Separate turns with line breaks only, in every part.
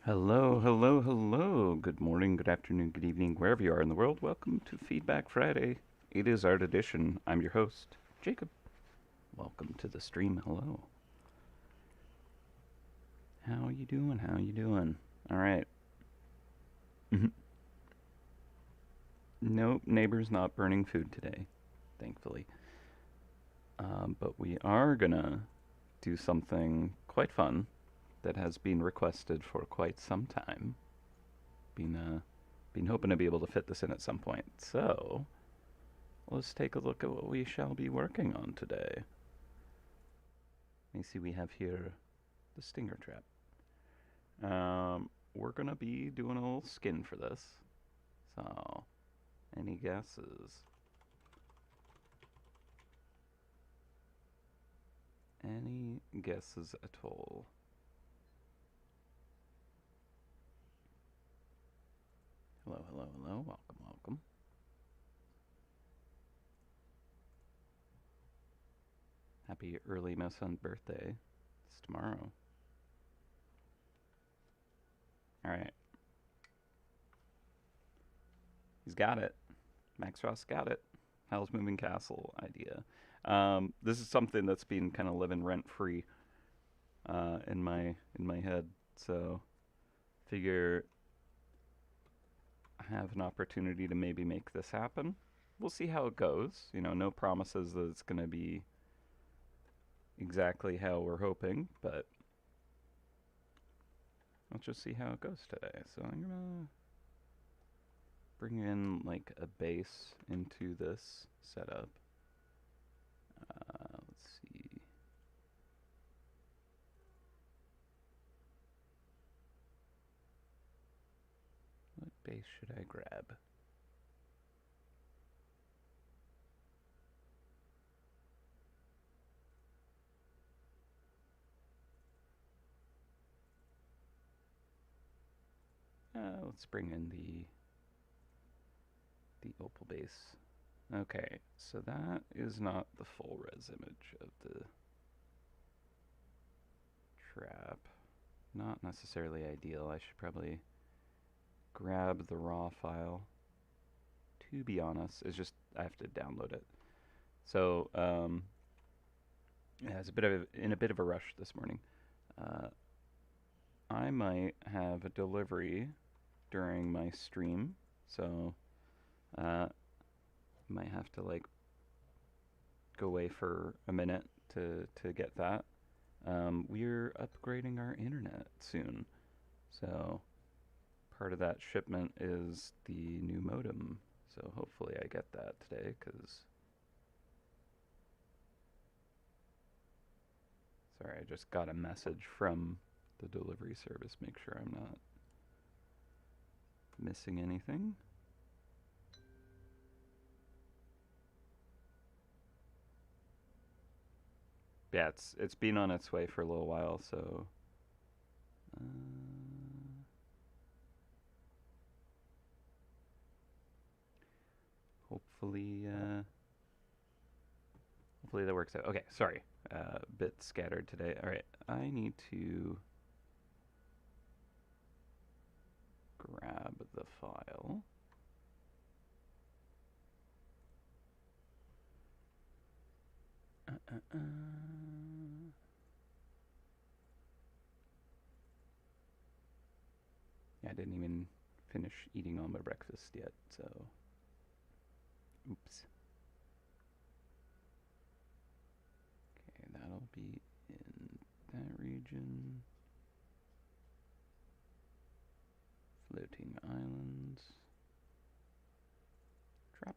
Hello, hello, hello. Good morning, good afternoon, good evening, wherever you are in the world. Welcome to Feedback Friday. It is Art Edition. I'm your host, Jacob. Welcome to the stream. Hello. How you doing? How you doing? All right. Nope, neighbor's not burning food today, thankfully. But we are gonna do something quite fun that has been requested for quite some time. Been hoping to be able to fit this in at some point. So let's take a look at what we shall be working on today. You see, we have here the stinger trap. We're gonna be doing a little skin for this. So, any guesses? Any guesses at all? Hello, hello, hello. Welcome, welcome. Happy early MouseHunt birthday. It's tomorrow. All right. He's got it. Max Ross got it. Hell's Moving Castle idea. This is something that's been kind of living rent free in my head. So figure I have an opportunity to maybe make this happen. We'll see how it goes. No promises that it's going to be exactly how we're hoping, but let's just see how it goes today. So I'm gonna bring in like a base into this setup. Let's see. What base should I grab? Let's bring in the opal base. Okay, so that is not the full res image of the trap. Not necessarily ideal. I should probably grab the raw file. To be honest, it's just I have to download it. So yeah, it's in a bit of a rush this morning. Uh, I might have a delivery during my stream, so might have to like go away for a minute to get that. We're upgrading our internet soon, so part of that shipment is the new modem. So hopefully I get that today, because sorry, I just got a message from the delivery service. Make sure I'm not missing anything. Yeah, it's been on its way for a little while, so hopefully hopefully that works out. Okay, sorry, a bit scattered today. All right, I need to grab the file. Yeah, I didn't even finish eating all my breakfast yet, so oops. Okay, that'll be in that region. Floating islands. Traps.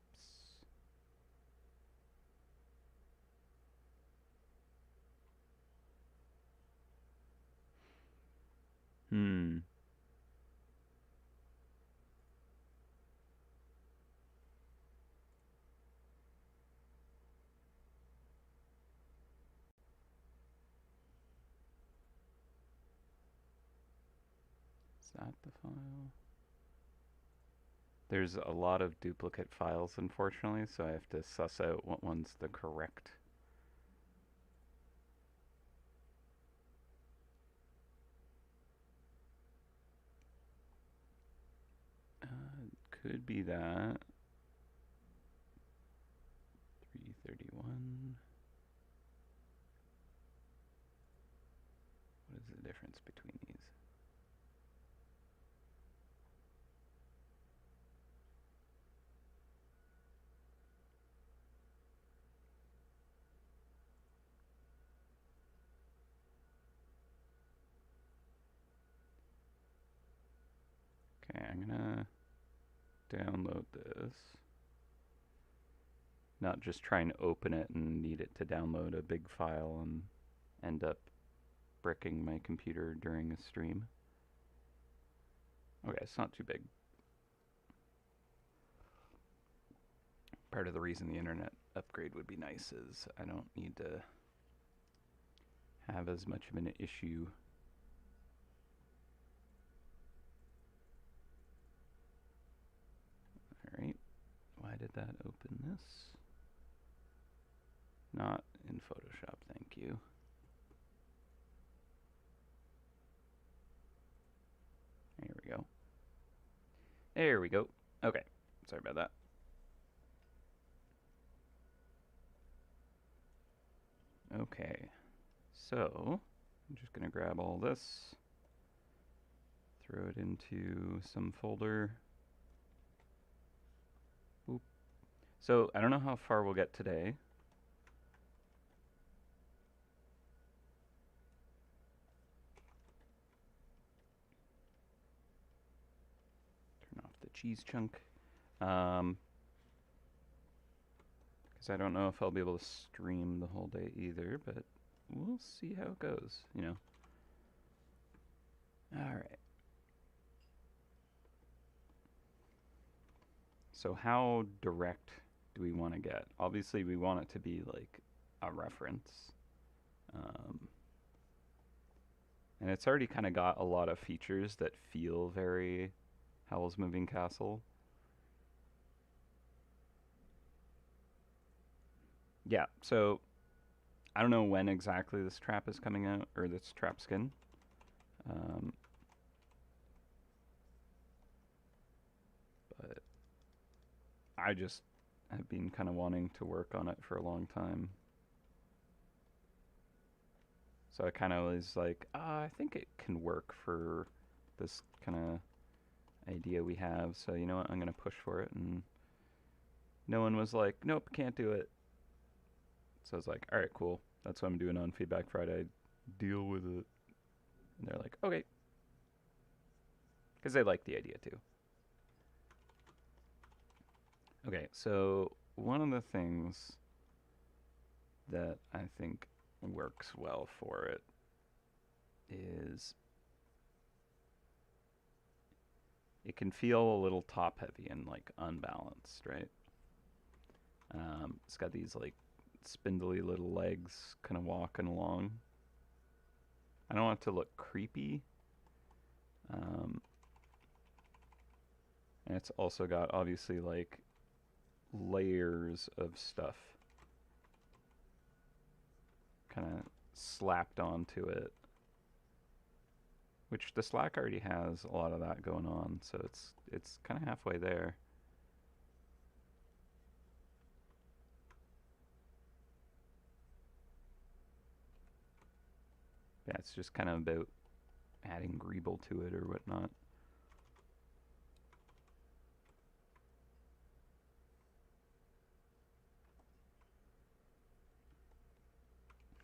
Hmm. Is that the file? There's a lot of duplicate files, unfortunately, so I have to suss out what one's the correct. could be that. 331. What is the difference between these? Okay, I'm gonna download this. Not just try and open it and need it to download a big file and end up bricking my computer during a stream. Okay, it's not too big. Part of the reason the internet upgrade would be nice is I don't need to have as much of an issue. Alright, why did that open this? Not in Photoshop, thank you. There we go. There we go. Okay, sorry about that. Okay, so I'm just gonna grab all this, throw it into some folder. Oop. So I don't know how far we'll get today. Turn off the cheese chunk. Because I don't know if I'll be able to stream the whole day either, but we'll see how it goes, you know. Alright. So how direct do we want to get? Obviously, we want it to be like a reference. And it's already kind of got a lot of features that feel very Howl's Moving Castle. Yeah, so I don't know when exactly this trap is coming out, or this trap skin. But I just have been kind of wanting to work on it for a long time. So I kind of was like, I think it can work for this kind of idea we have. So you know what, I'm going to push for it. And no one was like, nope, can't do it. So I was like, all right, cool. That's what I'm doing on Feedback Friday. Deal with it. And they're like, okay. Because they like the idea too. Okay, so one of the things that I think works well for it is it can feel a little top heavy and like unbalanced, right? It's got these like spindly little legs kind of walking along. I don't want it to look creepy. And it's also got obviously like layers of stuff kind of slapped onto it, which the Slack already has a lot of that going on, so it's kind of halfway there. Yeah, it's just kind of about adding greeble to it or whatnot.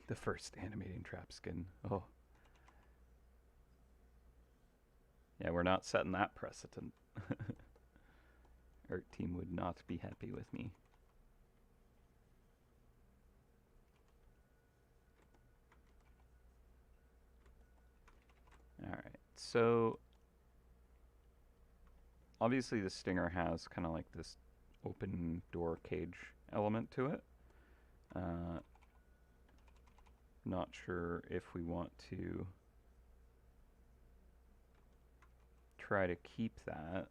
The first animating trap skin. Oh. Yeah, we're not setting that precedent. Art team would not be happy with me. Alright, so obviously the stinger has kind of like this open door cage element to it. Not sure if we want to try to keep that.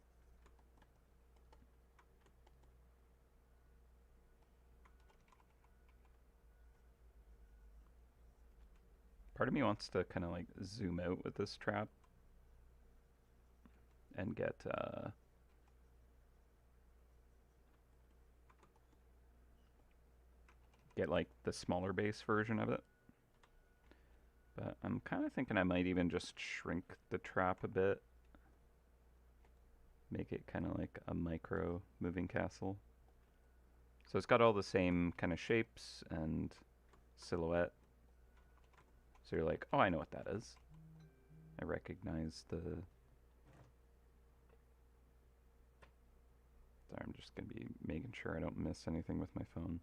Part of me wants to kind of like zoom out with this trap and get get like the smaller base version of it. But I'm kind of thinking I might even just shrink the trap a bit. Make it kind of like a micro moving castle. So it's got all the same kind of shapes and silhouette. So you're like, oh, I know what that is. I recognize the... Sorry, I'm just going to be making sure I don't miss anything with my phone.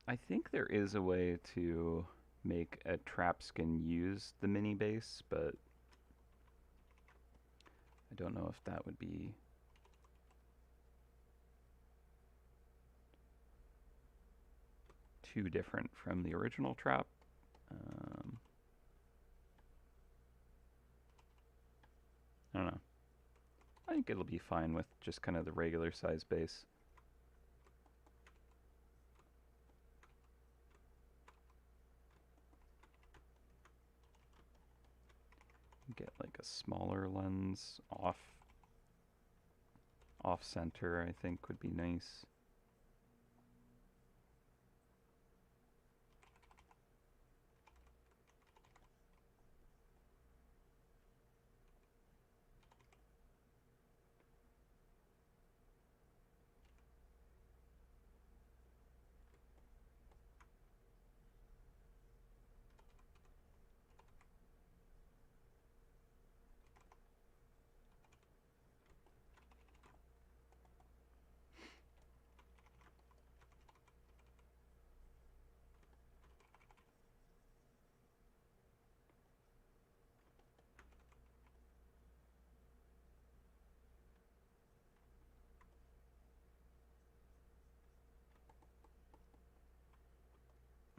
I think there is a way to make a trap skin use the mini base, but I don't know if that would be too different from the original trap. I don't know. I think it'll be fine with just kind of the regular size base. Get like a smaller lens off center, I think would be nice.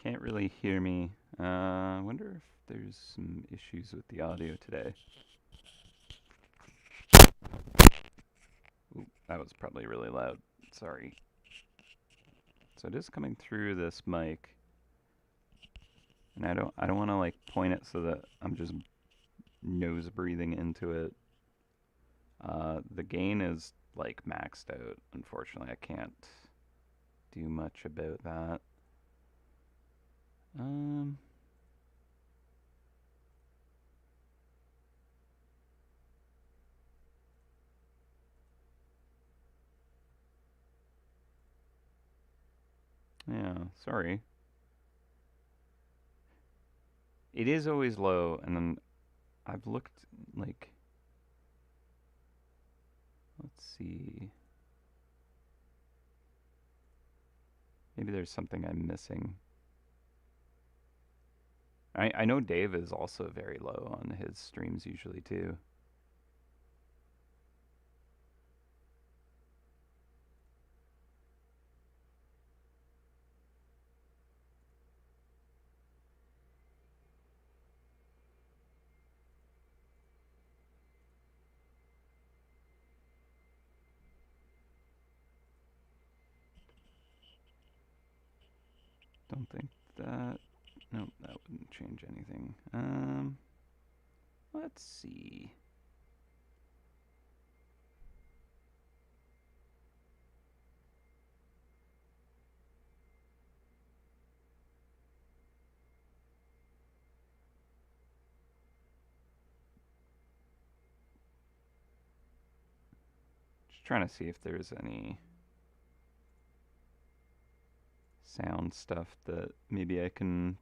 Can't really hear me. I wonder if there's some issues with the audio today. Ooh, that was probably really loud. Sorry. So it is coming through this mic, and I don't want to like point it so that I'm just nose breathing into it. The gain is like maxed out. Unfortunately, I can't do much about that. Yeah, sorry. It is always low, and then I've looked, like, let's see. Maybe there's something I'm missing. I know Dave is also very low on his streams usually too. Don't think that... Nope, that wouldn't change anything. Let's see. Just trying to see if there's any sound stuff that maybe I can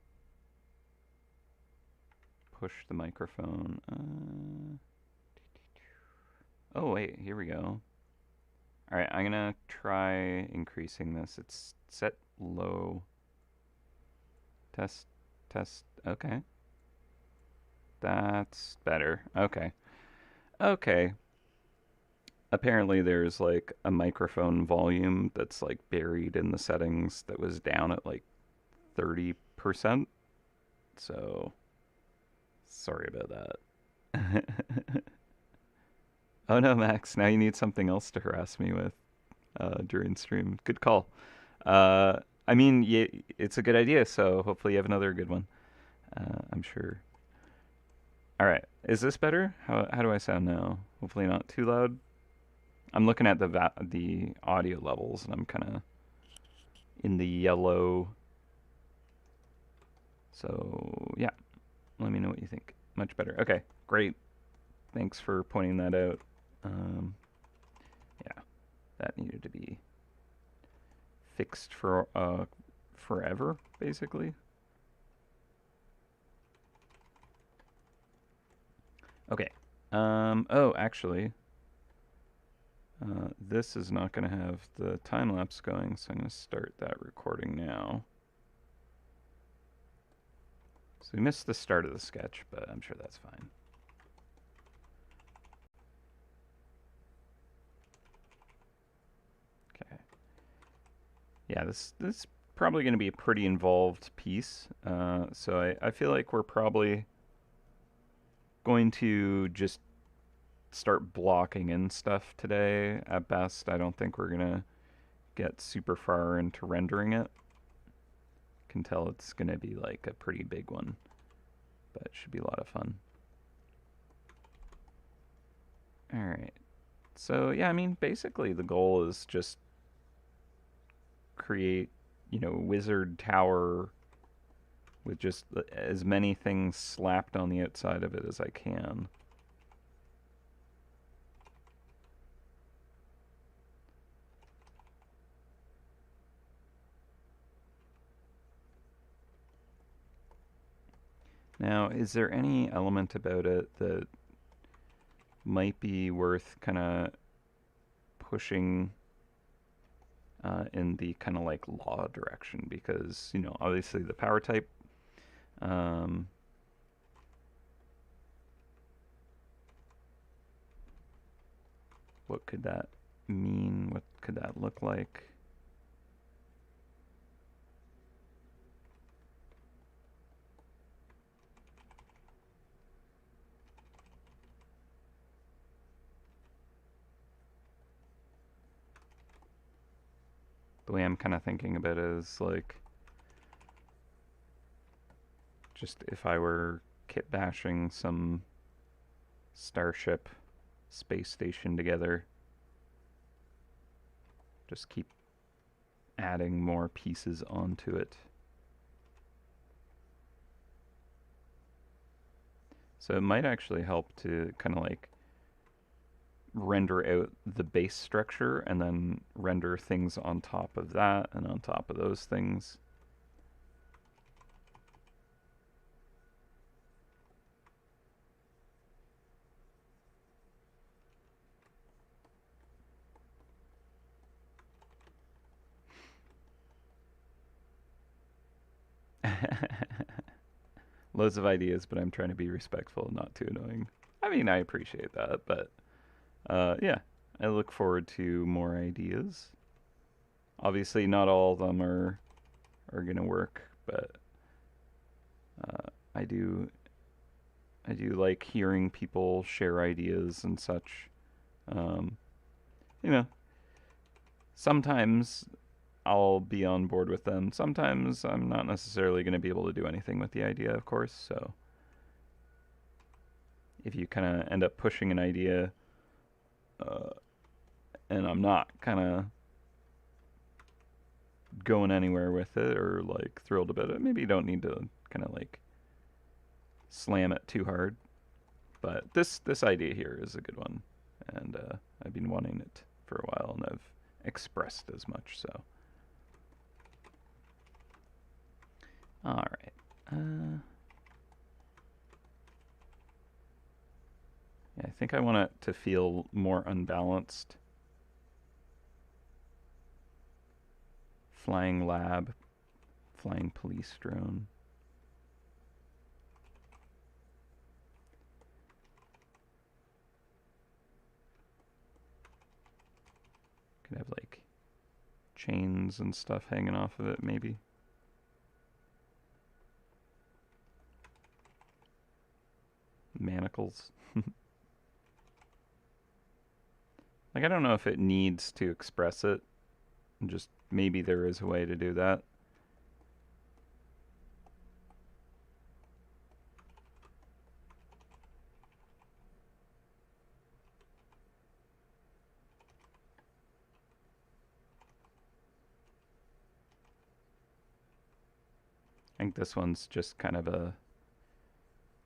push the microphone. Oh wait, here we go. Alright, I'm gonna try increasing this. It's set low. Test, test, okay. That's better. Okay. Okay. Apparently there's like a microphone volume that's like buried in the settings that was down at like 30%. So sorry about that. Oh no, Max, now you need something else to harass me with during stream. Good call. I mean, yeah, it's a good idea, so hopefully you have another good one. I'm sure. All right, is this better? How do I sound now? Hopefully not too loud. I'm looking at the audio levels, and I'm kind of in the yellow. So yeah, let me know what you think. Much better. Okay, great. Thanks for pointing that out. Um, yeah, that needed to be fixed for forever, basically. Okay. Oh, actually, this is not going to have the time lapse going, so I'm going to start that recording now. So we missed the start of the sketch, but I'm sure that's fine. Okay. Yeah, this is probably going to be a pretty involved piece. So I feel like we're probably going to just start blocking in stuff today. At best, I don't think we're going to get super far into rendering it. Can tell it's going to be like a pretty big one, but it should be a lot of fun. All right. So yeah, I mean, basically the goal is just create, wizard tower with just as many things slapped on the outside of it as I can. Now, is there any element about it that might be worth kind of pushing in the kind of like law direction? Because, obviously the power type, um, what could that mean? What could that look like? The way I'm kind of thinking about it is like, just if I were kit bashing some starship space station together, just keep adding more pieces onto it. So it might actually help to kind of like render out the base structure and then render things on top of that and on top of those things. Loads of ideas, but I'm trying to be respectful and not too annoying. I mean, I appreciate that, but yeah, I look forward to more ideas. Obviously, not all of them are gonna work, but I do like hearing people share ideas and such. Um, you know, sometimes I'll be on board with them. Sometimes I'm not necessarily going to be able to do anything with the idea, of course. So if you kind of end up pushing an idea uh, and I'm not kind of going anywhere with it or like thrilled about it, maybe you don't need to kind of like slam it too hard. But this idea here is a good one, and I've been wanting it for a while, and I've expressed as much. So, all right. Yeah, I think I want it to feel more unbalanced. Flying lab, flying police drone. Could have like chains and stuff hanging off of it, maybe. Manacles. Like, I don't know if it needs to express it. Just maybe there is a way to do that. think this one's just kind of a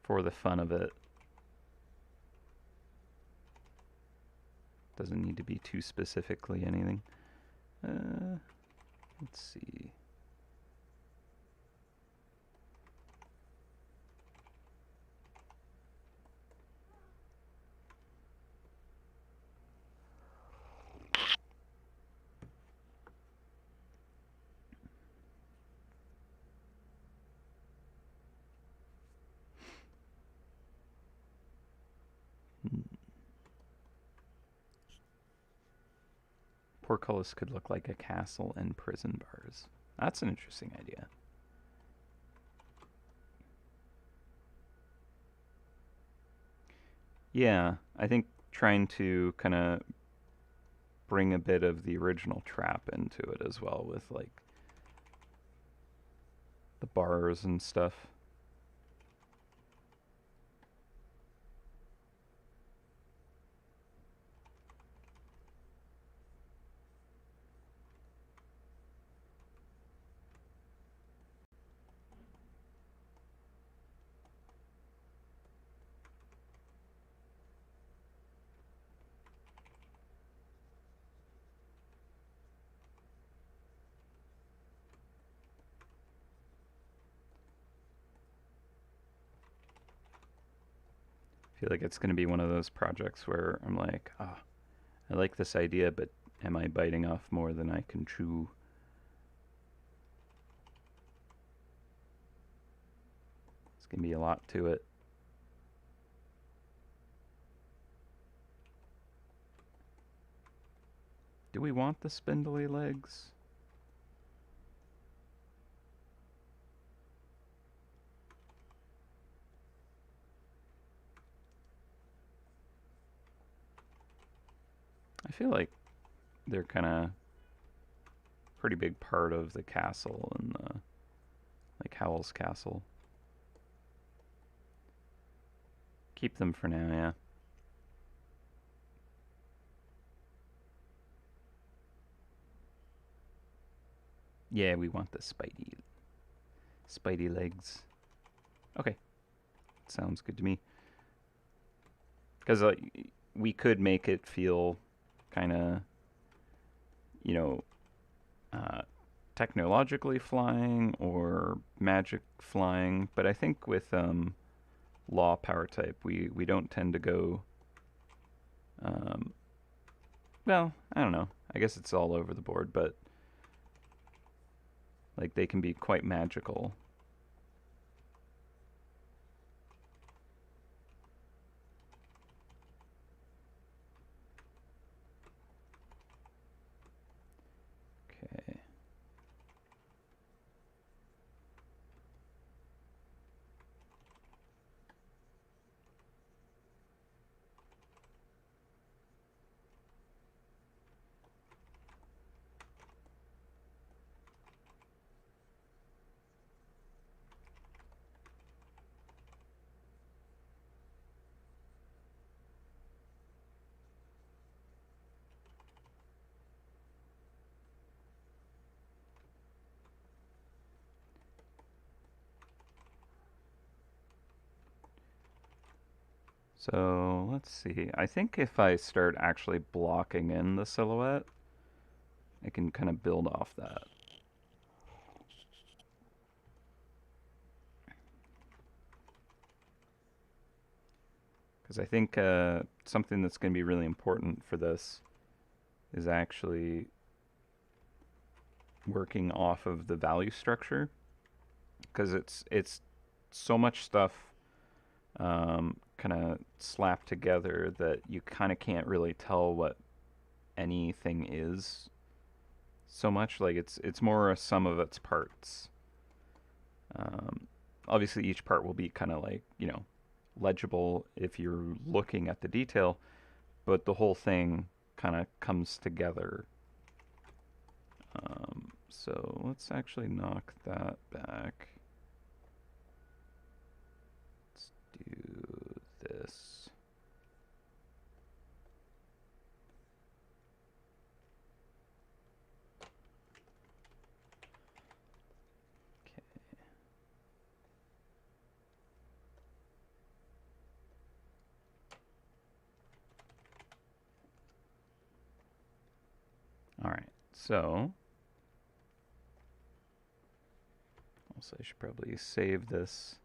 for the fun of it. Doesn't need to be too specifically anything. Let's see. Portcullis could look like a castle and prison bars. That's an interesting idea. Yeah, I think trying to kind of bring a bit of the original trap into it as well with like the bars and stuff. I feel like it's going to be one of those projects where I'm like, I like this idea, but am I biting off more than I can chew? It's going to be a lot to it. Do we want the spindly legs? I feel like they're kind of pretty big part of the castle and the like Howell's Castle. Keep them for now, yeah. Yeah, we want the Spidey legs. Okay, sounds good to me. Because we could make it feel kind of, you know, technologically flying or magic flying. But I think with law power type, we don't tend to go. Well, I don't know. I guess it's all over the board, but like they can be quite magical. Okay. So let's see. I think if I start actually blocking in the silhouette, I can kind of build off that. Because I think something that's going to be really important for this is actually working off of the value structure. Because it's so much stuff kind of slapped together that you kind of can't really tell what anything is so much. Like it's more a sum of its parts. Obviously, each part will be kind of like legible if you're looking at the detail, but the whole thing kind of comes together. So let's actually knock that back. Let's do this. Okay. So, also I should probably save this.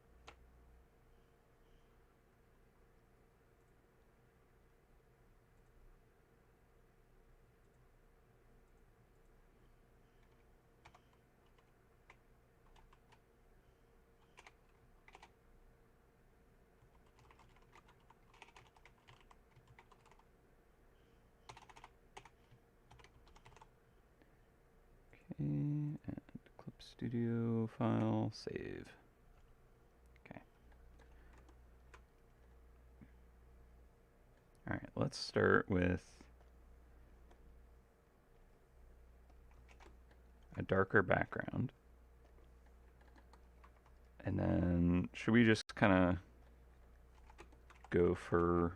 Okay, and Clip Studio file, save. Okay. All right, let's start with a darker background. And then should we just kind of go for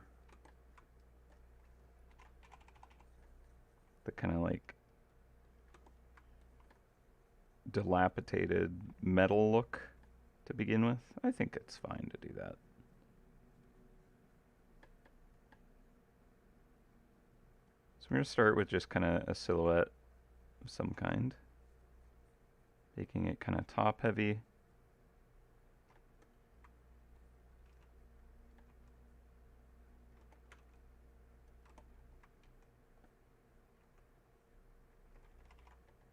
the kind of like dilapidated metal look to begin with? I think it's fine to do that. So we're going to start with just kind of a silhouette of some kind, making it kind of top heavy.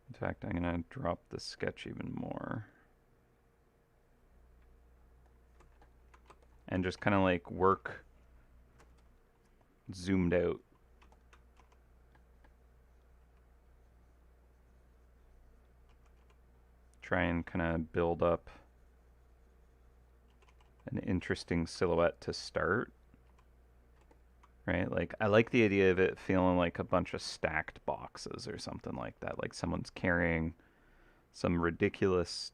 In fact, I'm going to drop the sketch even more. And just kind of like work zoomed out. Try and kind of build up an interesting silhouette to start. Right? Like, I like the idea of it feeling like a bunch of stacked boxes or something like that. Like someone's carrying some ridiculous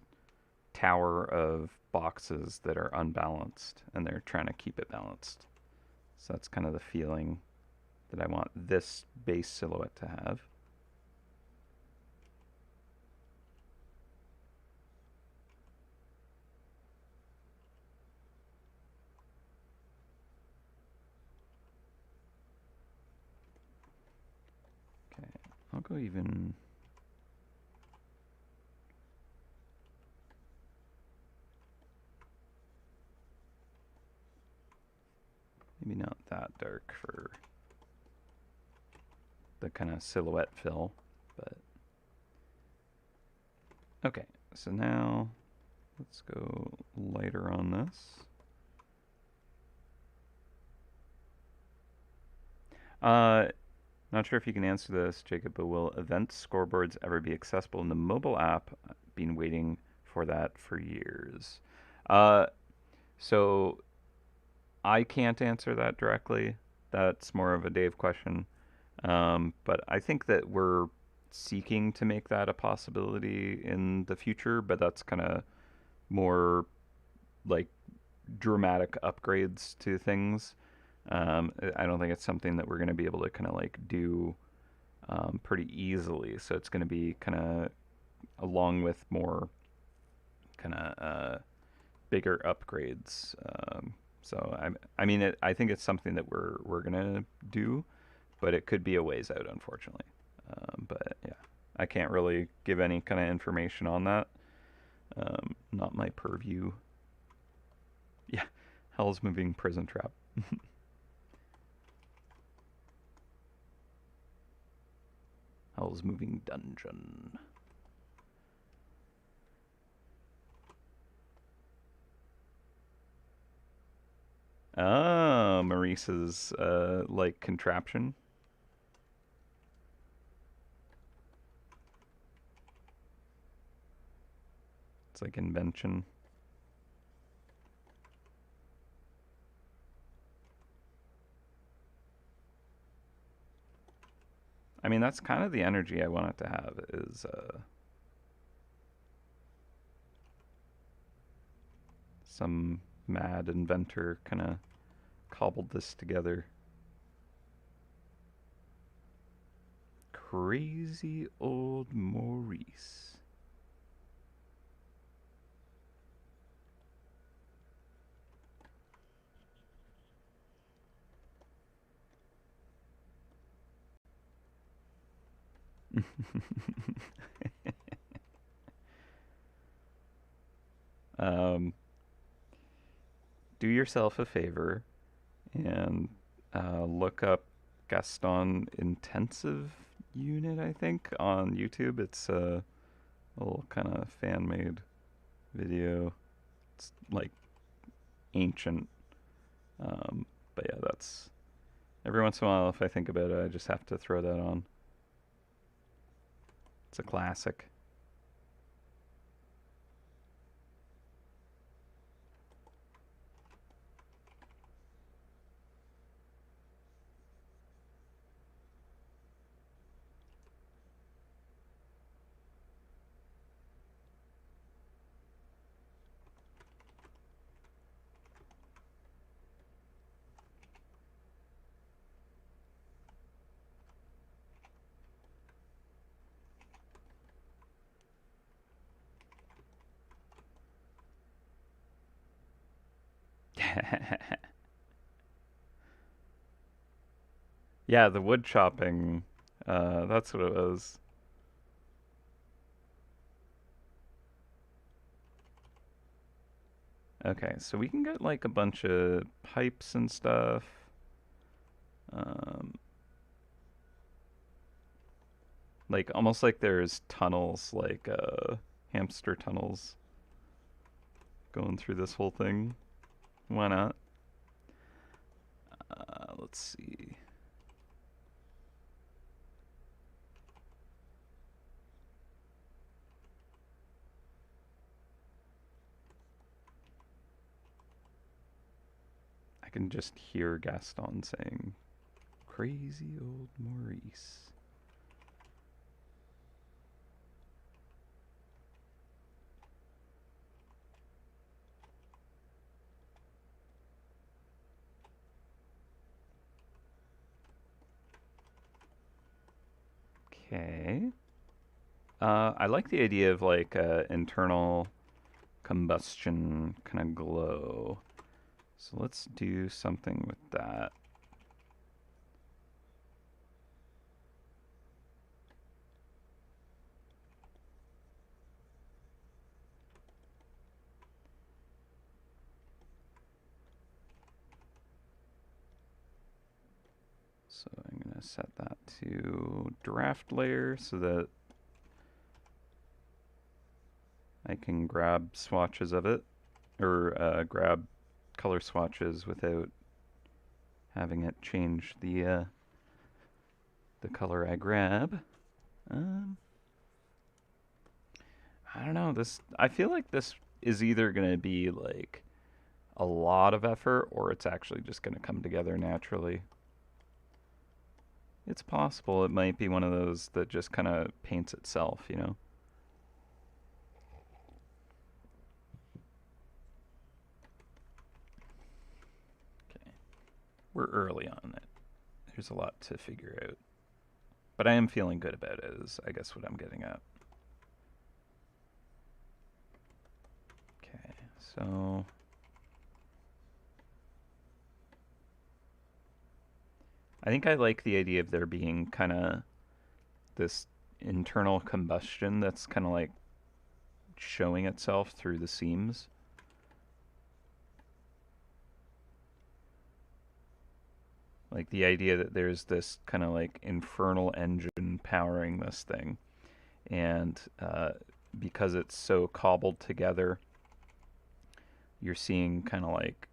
tower of boxes that are unbalanced and they're trying to keep it balanced. So that's kind of the feeling that I want this base silhouette to have. Okay, I'll go even... maybe not that dark for the kind of silhouette fill, but... okay, so now let's go lighter on this. Not sure if you can answer this, Jacob, but will event scoreboards ever be accessible in the mobile app? Been waiting for that for years. So I can't answer that directly. That's more of a Dave question. But I think that we're seeking to make that a possibility in the future, but that's kind of more like dramatic upgrades to things. I don't think it's something that we're going to be able to kind of like do pretty easily. So it's going to be kind of along with more kind of bigger upgrades. So I mean, I think it's something that we're gonna do, but it could be a ways out, unfortunately. But yeah, I can't really give any kind of information on that. Not my purview. Yeah, Hell's Moving Prison Trap. Hell's Moving Dungeon. Oh, Maurice's like contraption. It's like invention. I mean, that's kind of the energy I want it to have, is some mad inventor kind of cobbled this together. Crazy old Maurice. um, do yourself a favor and look up Gaston Intensive Unit, I think, on YouTube. It's a little kind of fan made video. It's like ancient. But yeah, that's every once in a while, if I think about it, I just have to throw that on. It's a classic. Yeah, the wood chopping. That's what it was. Okay, so we can get like a bunch of pipes and stuff. Um, like almost like there's tunnels, like hamster tunnels going through this whole thing. Why not? Let's see. I can just hear Gaston saying, "Crazy old Maurice." Okay. I like the idea of like internal combustion kind of glow. So let's do something with that. So I'm going to set that to draft layer so that I can grab swatches of it, or grab color swatches without having it change the color I grab. Um, I don't know. I feel like this is either going to be like a lot of effort or it's actually just going to come together naturally. It's possible it might be one of those that just kind of paints itself, you know? Okay. We're early on it. There's a lot to figure out. But I am feeling good about it, is I guess what I'm getting at. Okay, so I think I like the idea of there being kind of this internal combustion that's kind of like showing itself through the seams. Like the idea that there's this kind of like infernal engine powering this thing. And because it's so cobbled together, you're seeing kind of like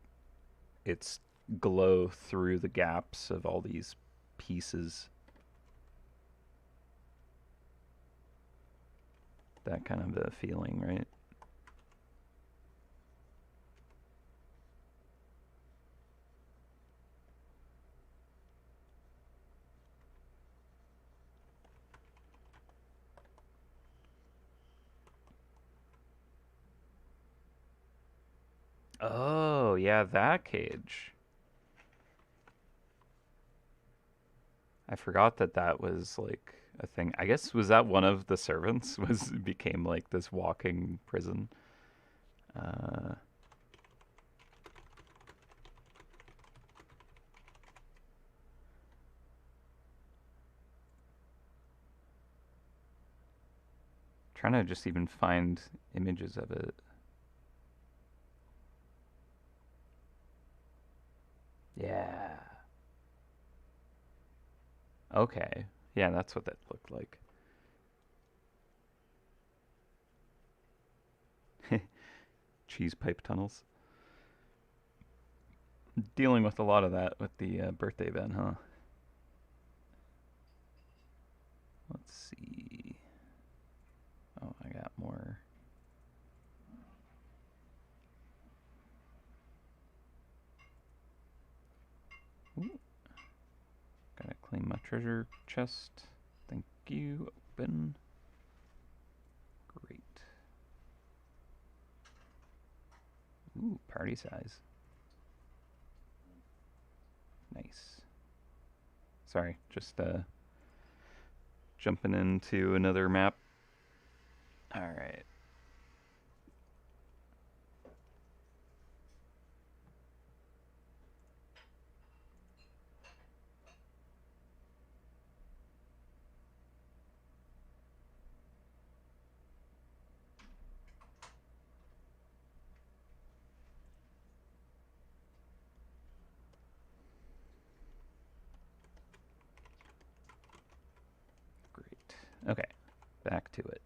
its glow through the gaps of all these pieces. That kind of a feeling, right? Oh, yeah, that cage. I forgot that that was like a thing. I guess was that one of the servants was became like this walking prison. Uh, Trying to just even find images of it. Yeah. Okay. Yeah, that's what that looked like. Cheese pipe tunnels. Dealing with a lot of that with the birthday event, huh? Let's see. Oh, I got more. Ooh. Gotta claim my treasure chest. Thank you. Open. Great. Ooh, party size. Nice. Sorry, just jumping into another map. All right. Great. Okay, back to it.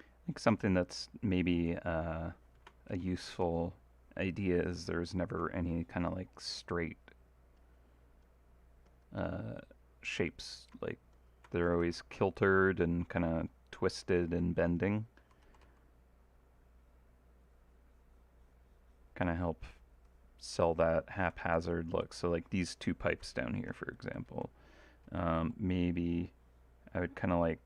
I think something that's maybe a useful idea is there's never any kind of like straight uh, shapes. Like they're always kiltered and kind of twisted and bending. Kind of help sell that haphazard look. So like these two pipes down here, for example, maybe I would kind of like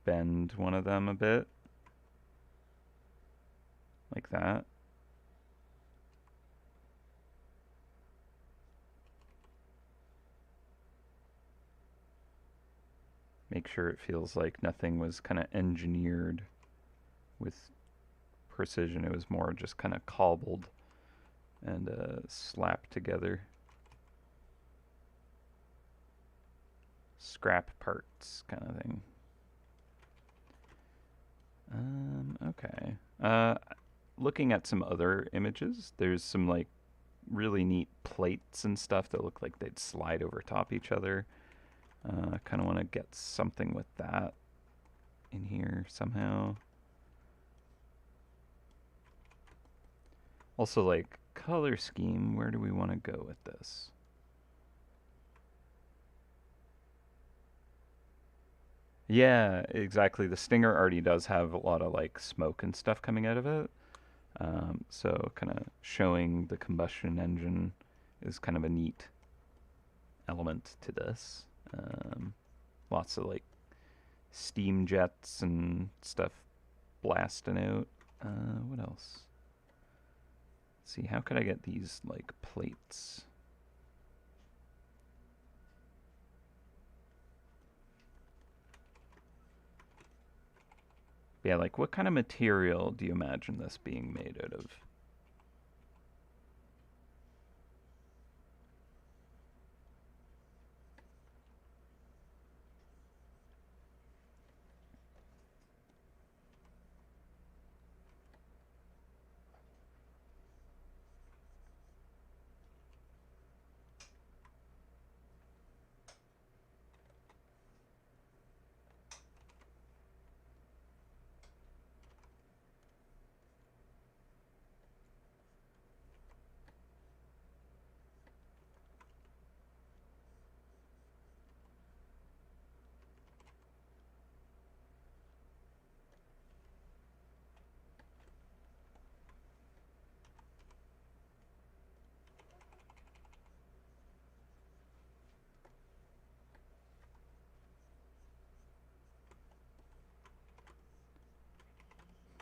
bend one of them a bit, like that. Make sure it feels like nothing was kind of engineered with precision. It was more just kind of cobbled and slapped together. Scrap parts kind of thing. Okay. Looking at some other images, there's some like really neat plates and stuff that look like they'd slide over top each other. I kind of want to get something with that in here somehow. Also, like color scheme, where do we want to go with this? Yeah, exactly. The Stinger already does have a lot of like smoke and stuff coming out of it. So kind of showing the combustion engine is kind of a neat element to this. Lots of like steam jets and stuff blasting out. What else? Let's see, how could I get these like plates? Yeah, like what kind of material do you imagine this being made out of?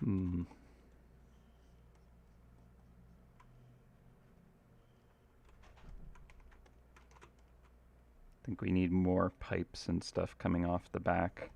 Hmm. I think we need more pipes and stuff coming off the back.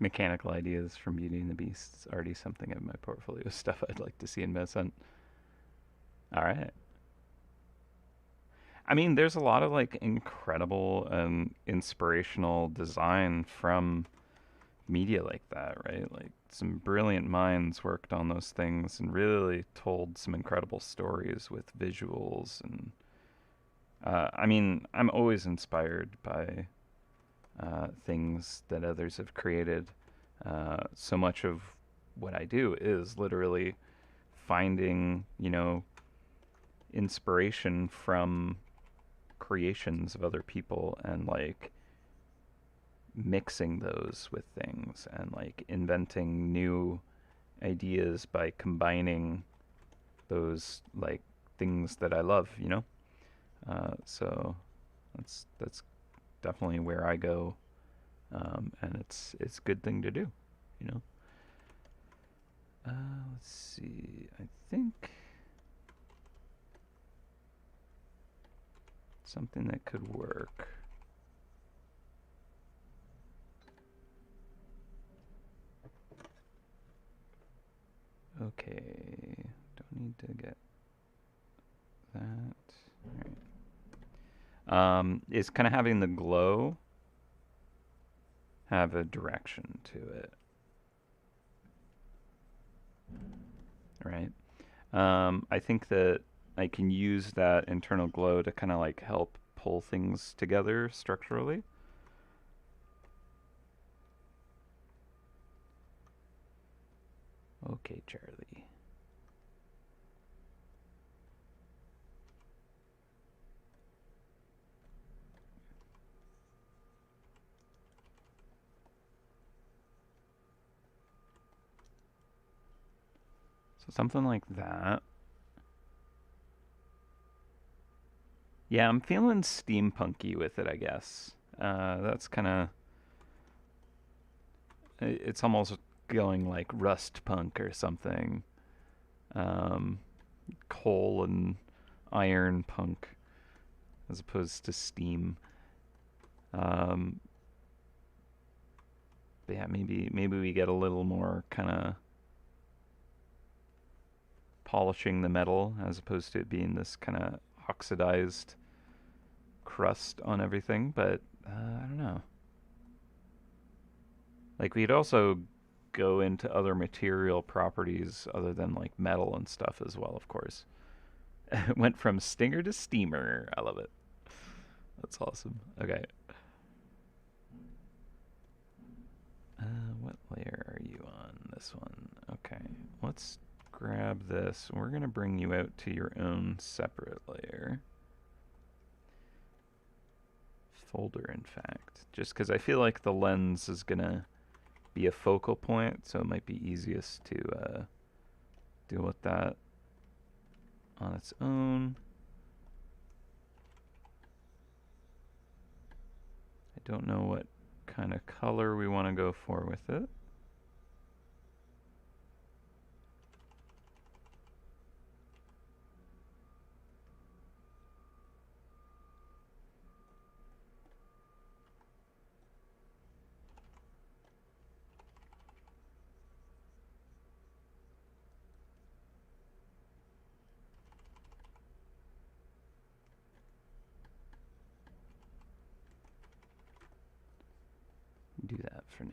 Mechanical ideas from Beauty and the Beast is already something in my portfolio of stuff I'd like to see in MouseHunt. All right. I mean, there's a lot of like incredible and inspirational design from media like that, right? Like some brilliant minds worked on those things and really told some incredible stories with visuals and I mean, I'm always inspired by things that others have created. So much of what I do is literally finding, inspiration from creations of other people and like mixing those with things and like inventing new ideas by combining those like things that I love. So that's definitely where I go, and it's a good thing to do, you know. Let's see. I think something that could work. Okay, don't need to get that. All right. Is kind of having the glow have a direction to it, right? I think that I can use that internal glow to kind of like help pull things together structurally. Okay, Charlie. So something like that. Yeah, I'm feeling steampunky with it, I guess. That's kind of. It's almost going like rust punk or something. Um, coal and iron punk as opposed to steam. Um, but yeah, maybe we get a little more kind of polishing the metal as opposed to it being this kind of oxidized crust on everything. But I don't know. Like we'd also go into other material properties other than like metal and stuff as well, of course. It went from stinger to steamer. I love it. That's awesome. Okay. What layer are you on? This one. Okay. Let's grab this. We're going to bring you out to your own separate layer. Folder, in fact. Just because I feel like the lens is going to be a focal point, so it might be easiest to deal with that on its own. I don't know what kind of color we want to go for with it. for now.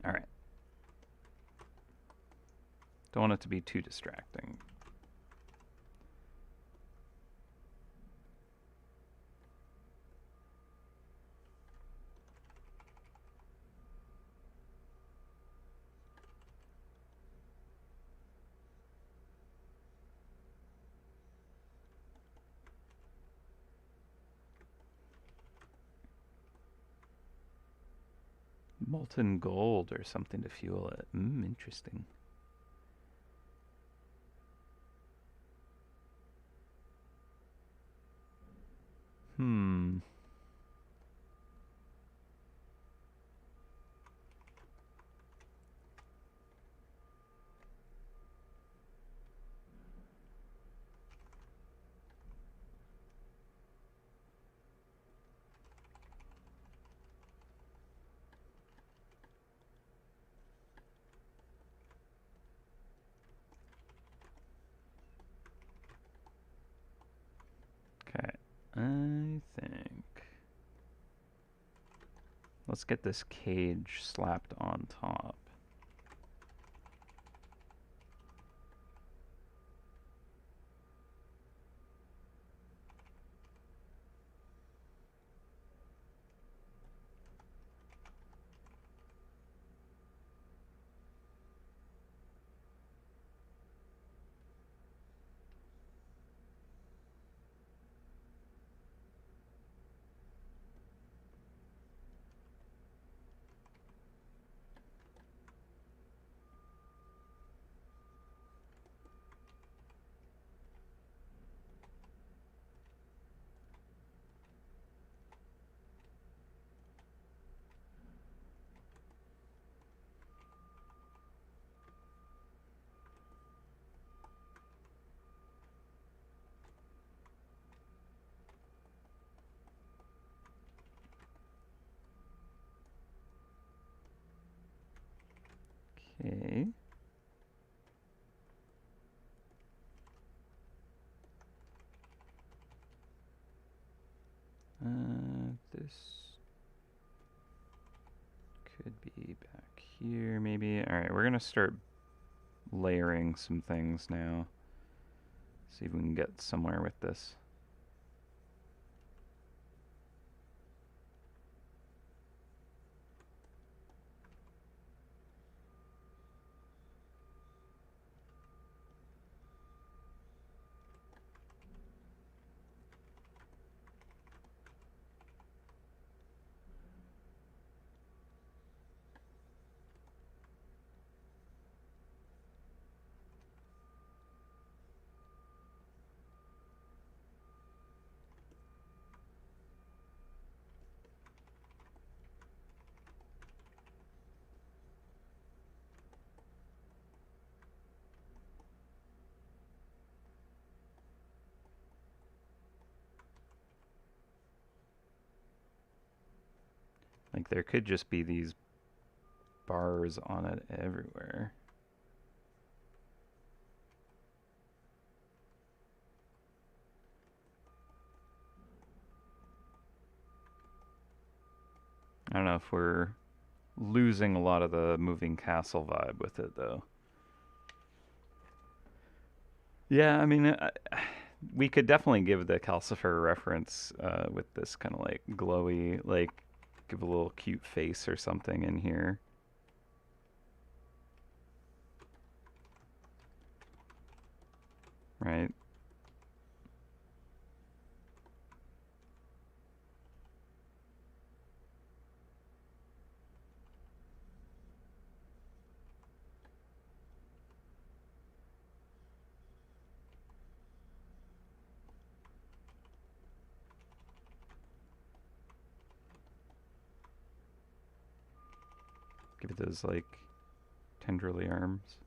All right. Don't want it to be too distracting. Molten gold or something to fuel it. Interesting. Okay, I think let's get this cage slapped on top. Okay. This could be back here, maybe. All right, we're gonna start layering some things now. See if we can get somewhere with this. Like there could just be these bars on it everywhere. I don't know if we're losing a lot of the moving castle vibe with it, though. Yeah, I mean, we could definitely give the calcifer reference with this kind of like glowy, like give a little cute face or something in here. Right? Give it those like tendrily arms.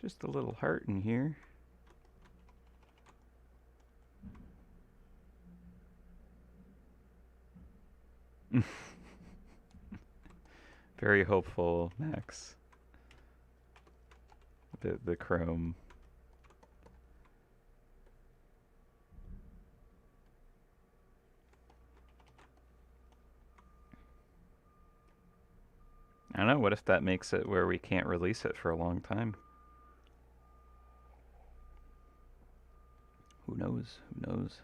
Just a little heart in here. Very hopeful, Max. The chrome. I don't know, what if that makes it where we can't release it for a long time? Who knows? Who knows?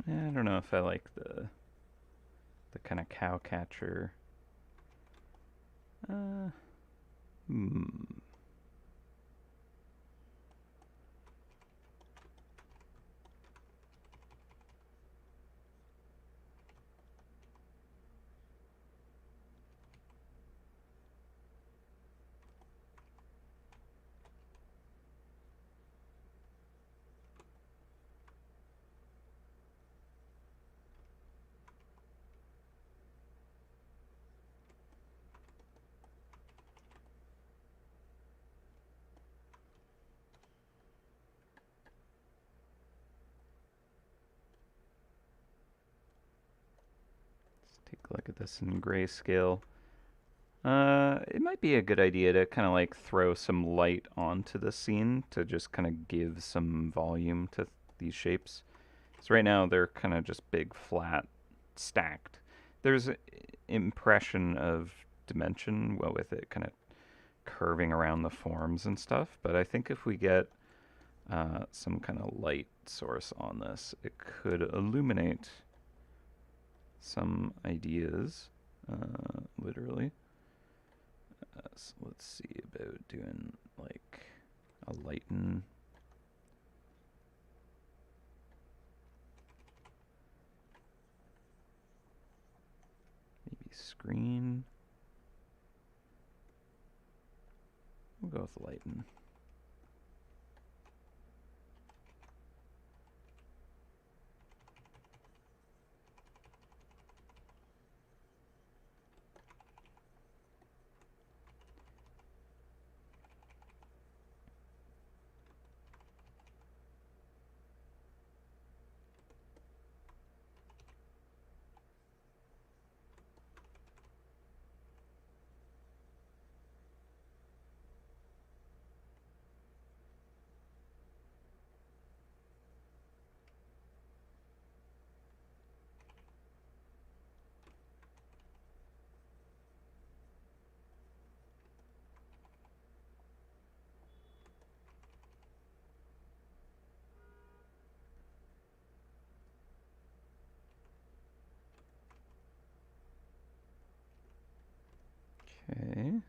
I don't know if I like the kind of cow catcher. Hmm. Let's take a look at this in grayscale. It might be a good idea to kind of like throw some light onto the scene to just kind of give some volume to these shapes. So right now they're kind of just big, flat, stacked. There's an impression of dimension, well, with it kind of curving around the forms and stuff. But I think if we get some kind of light source on this, it could illuminate some ideas, literally. So let's see about doing like a lighten. Maybe screen. We'll go with lighten. Okay.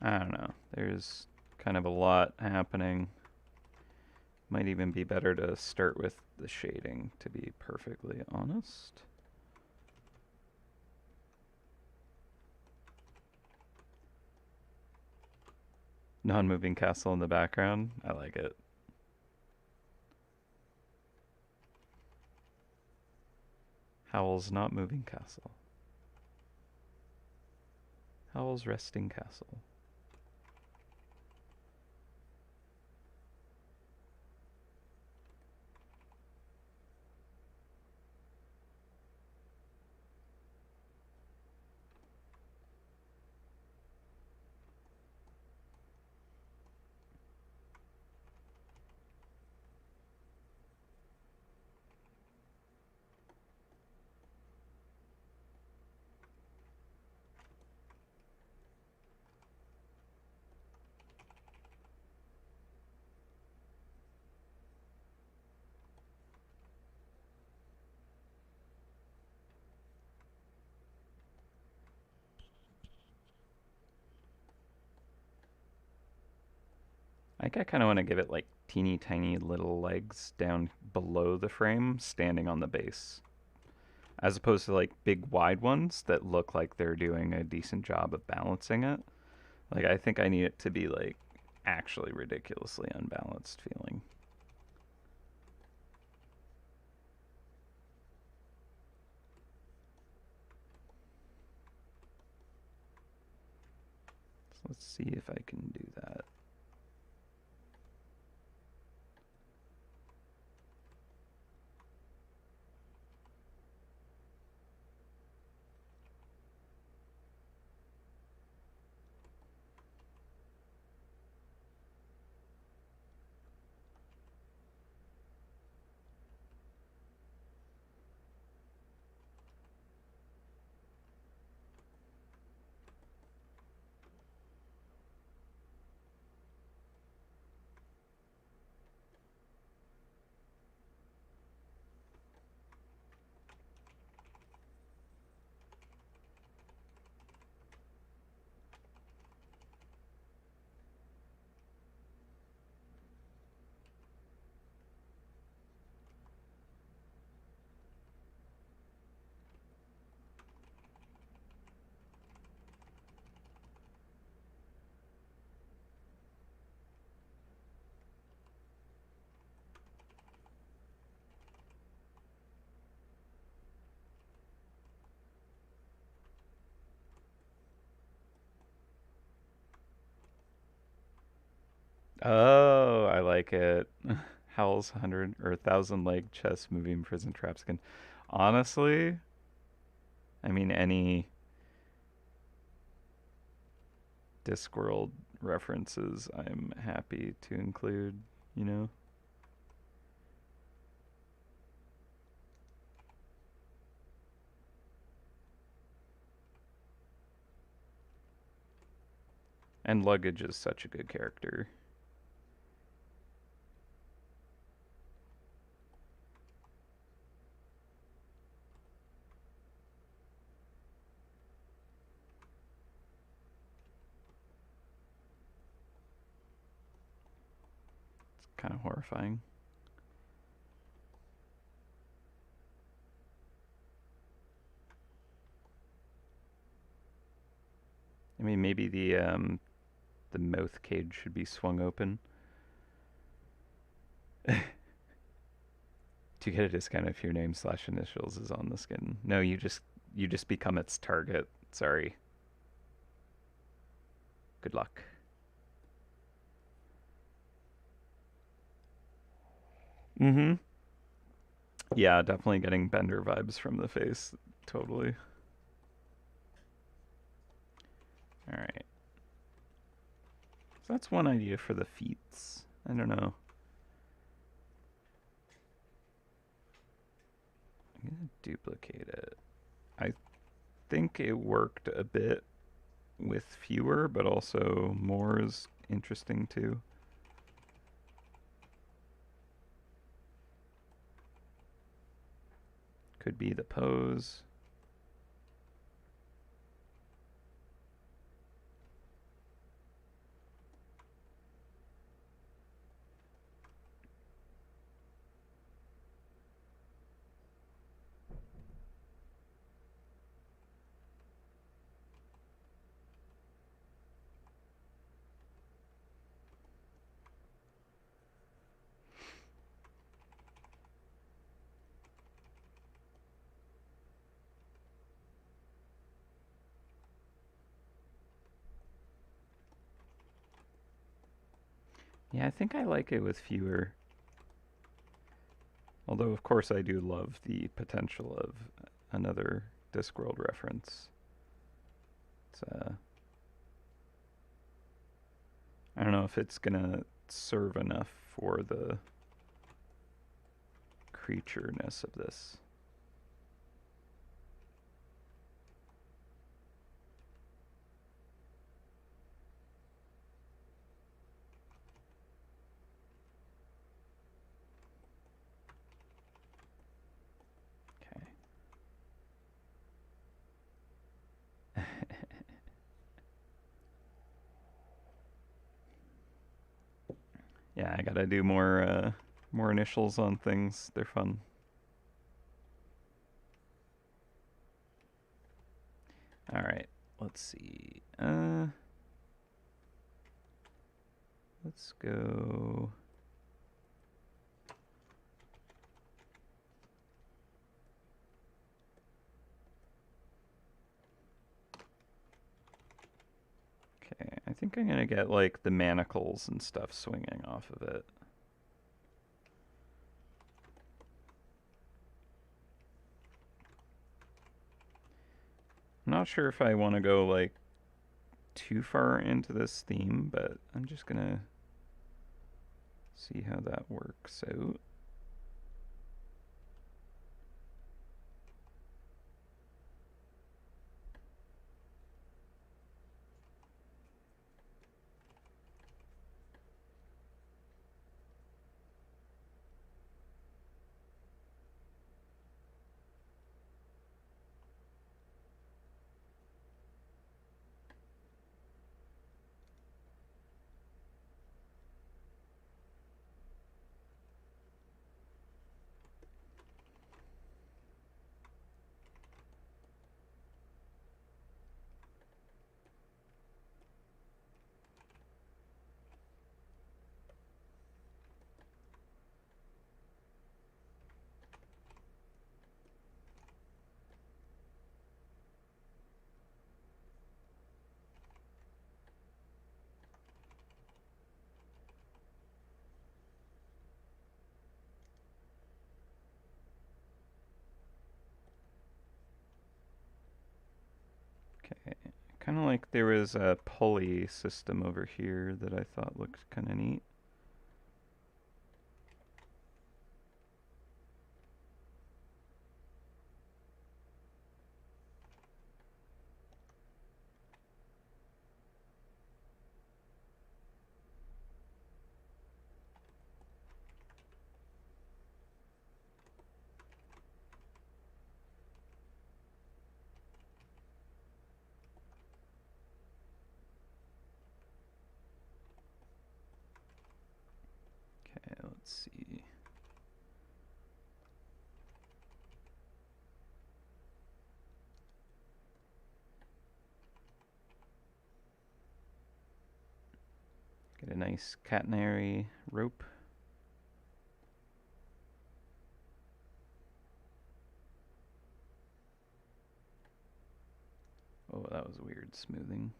I don't know. There's kind of a lot happening. Might even be better to start with the shading, to be perfectly honest. Non-moving castle in the background. I like it. Howl's not moving castle. Howl's resting castle. I think I kind of want to give it like teeny tiny little legs down below the frame, standing on the base, as opposed to like big wide ones that look like they're doing a decent job of balancing it. Like I think I need it to be like actually ridiculously unbalanced feeling. So let's see if I can do that. Oh, I like it. Howl's 100 or 1,000 leg chest moving prison trap skin. Honestly, I mean any Discworld references I'm happy to include, you know? And Luggage is such a good character. It's kind of horrifying. I mean, maybe the mouth cage should be swung open to get a discount if your name slash initials is on the skin. No, you just become its target. Sorry. Good luck. Mm-hmm. Yeah, definitely getting Bender vibes from the face. Totally. All right. So that's one idea for the feats. I don't know. I'm gonna duplicate it. I think it worked a bit with fewer, but also more is interesting too. Could be the pose. Yeah, I think I like it with fewer. Although, of course, I do love the potential of another Discworld reference. It's, I don't know if it's gonna serve enough for the creature-ness of this. Okay. Yeah, I gotta do more initials on things. They're fun. All right, let's see. Let's go. Okay, I think I'm gonna get like the manacles and stuff swinging off of it. I'm not sure if I want to go like too far into this theme, but I'm just gonna see how that works out. Okay, kind of like there was a pulley system over here that I thought looked kind of neat. Okay, let's see. Get a nice catenary rope. Oh, that was weird smoothing.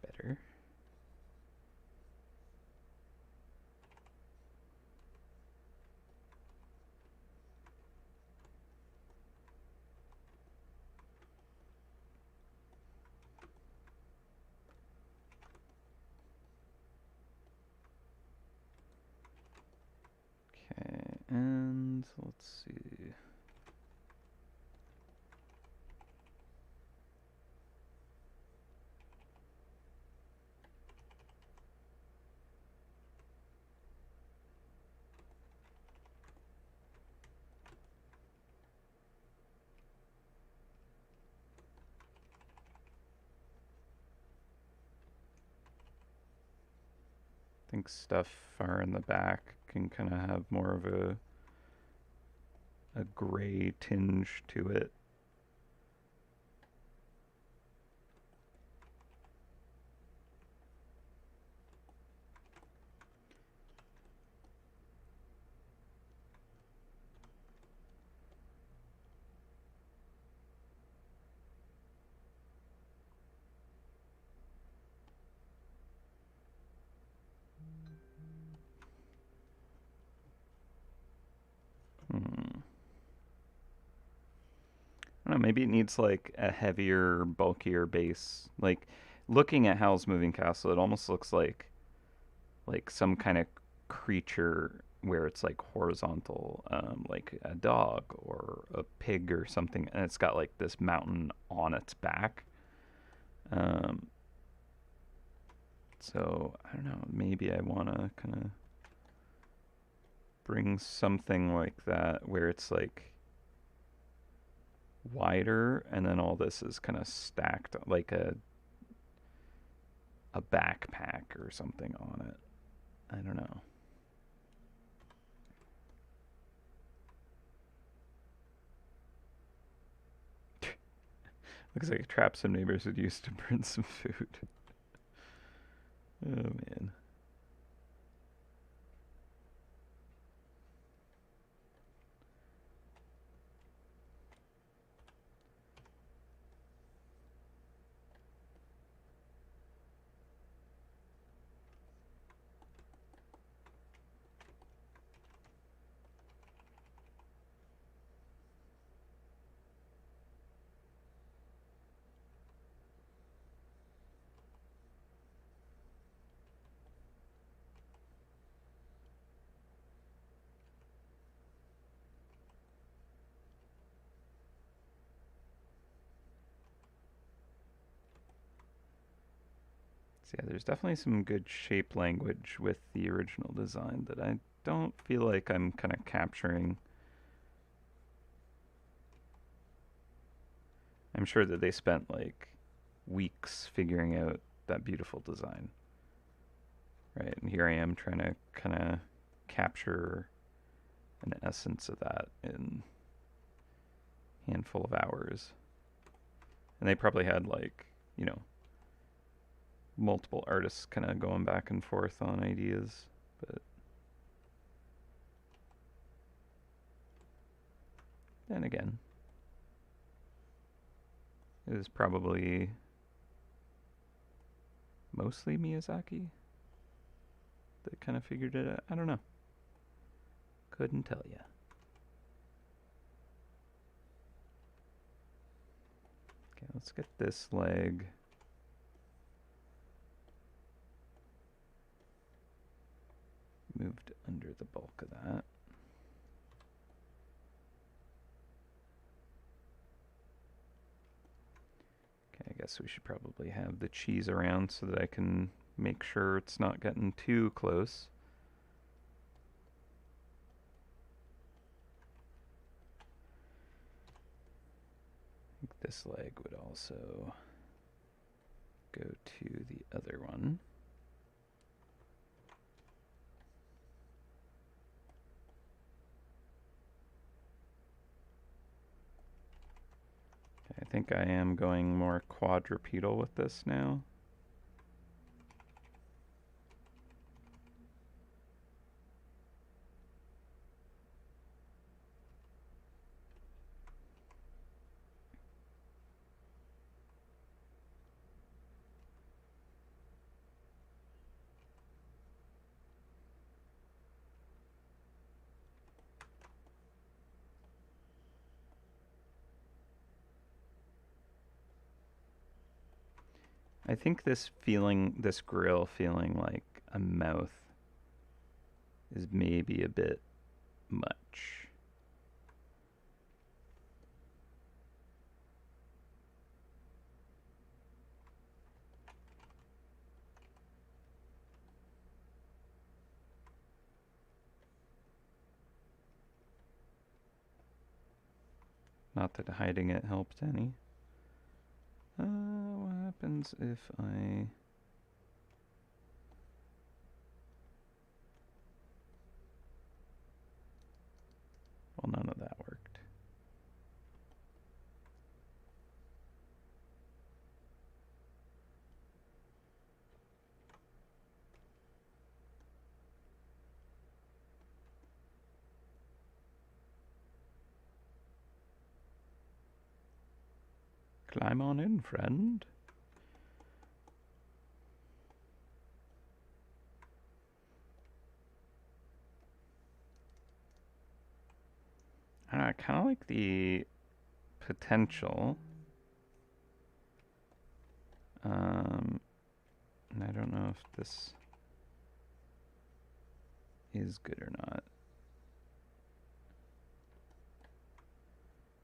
Better. Okay, and let's see. I think stuff far in the back can kind of have more of a gray tinge to it. Hmm. I don't know, maybe it needs like a heavier, bulkier base. Like looking at Howl's Moving Castle, it almost looks like some kind of creature where it's like horizontal, like a dog or a pig or something, and it's got like this mountain on its back. Um, so I don't know. Maybe I want to kind of bring something like that where it's like wider and then all this is kind of stacked like a backpack or something on it. I don't know. Looks like a trap some neighbors would use to burn some food. Oh man. So yeah, there's definitely some good shape language with the original design that I don't feel like I'm kind of capturing. I'm sure that they spent like weeks figuring out that beautiful design. Right, and here I am trying to kind of capture an essence of that in a handful of hours. And they probably had like, you know, multiple artists kind of going back and forth on ideas, but then again, it was probably mostly Miyazaki that kind of figured it out. I don't know. Couldn't tell you. Okay, let's get this leg. Moved under the bulk of that. Okay, I guess we should probably have the cheese around so that I can make sure it's not getting too close. I think this leg would also go to the other one. I think I am going more quadrupedal with this now. I think this grill feeling like a mouth is maybe a bit much. Not that hiding it helped any. What happens if I... Well, none of that worked. Climb on in, friend. I don't know, I kind of like the potential. And I don't know if this is good or not.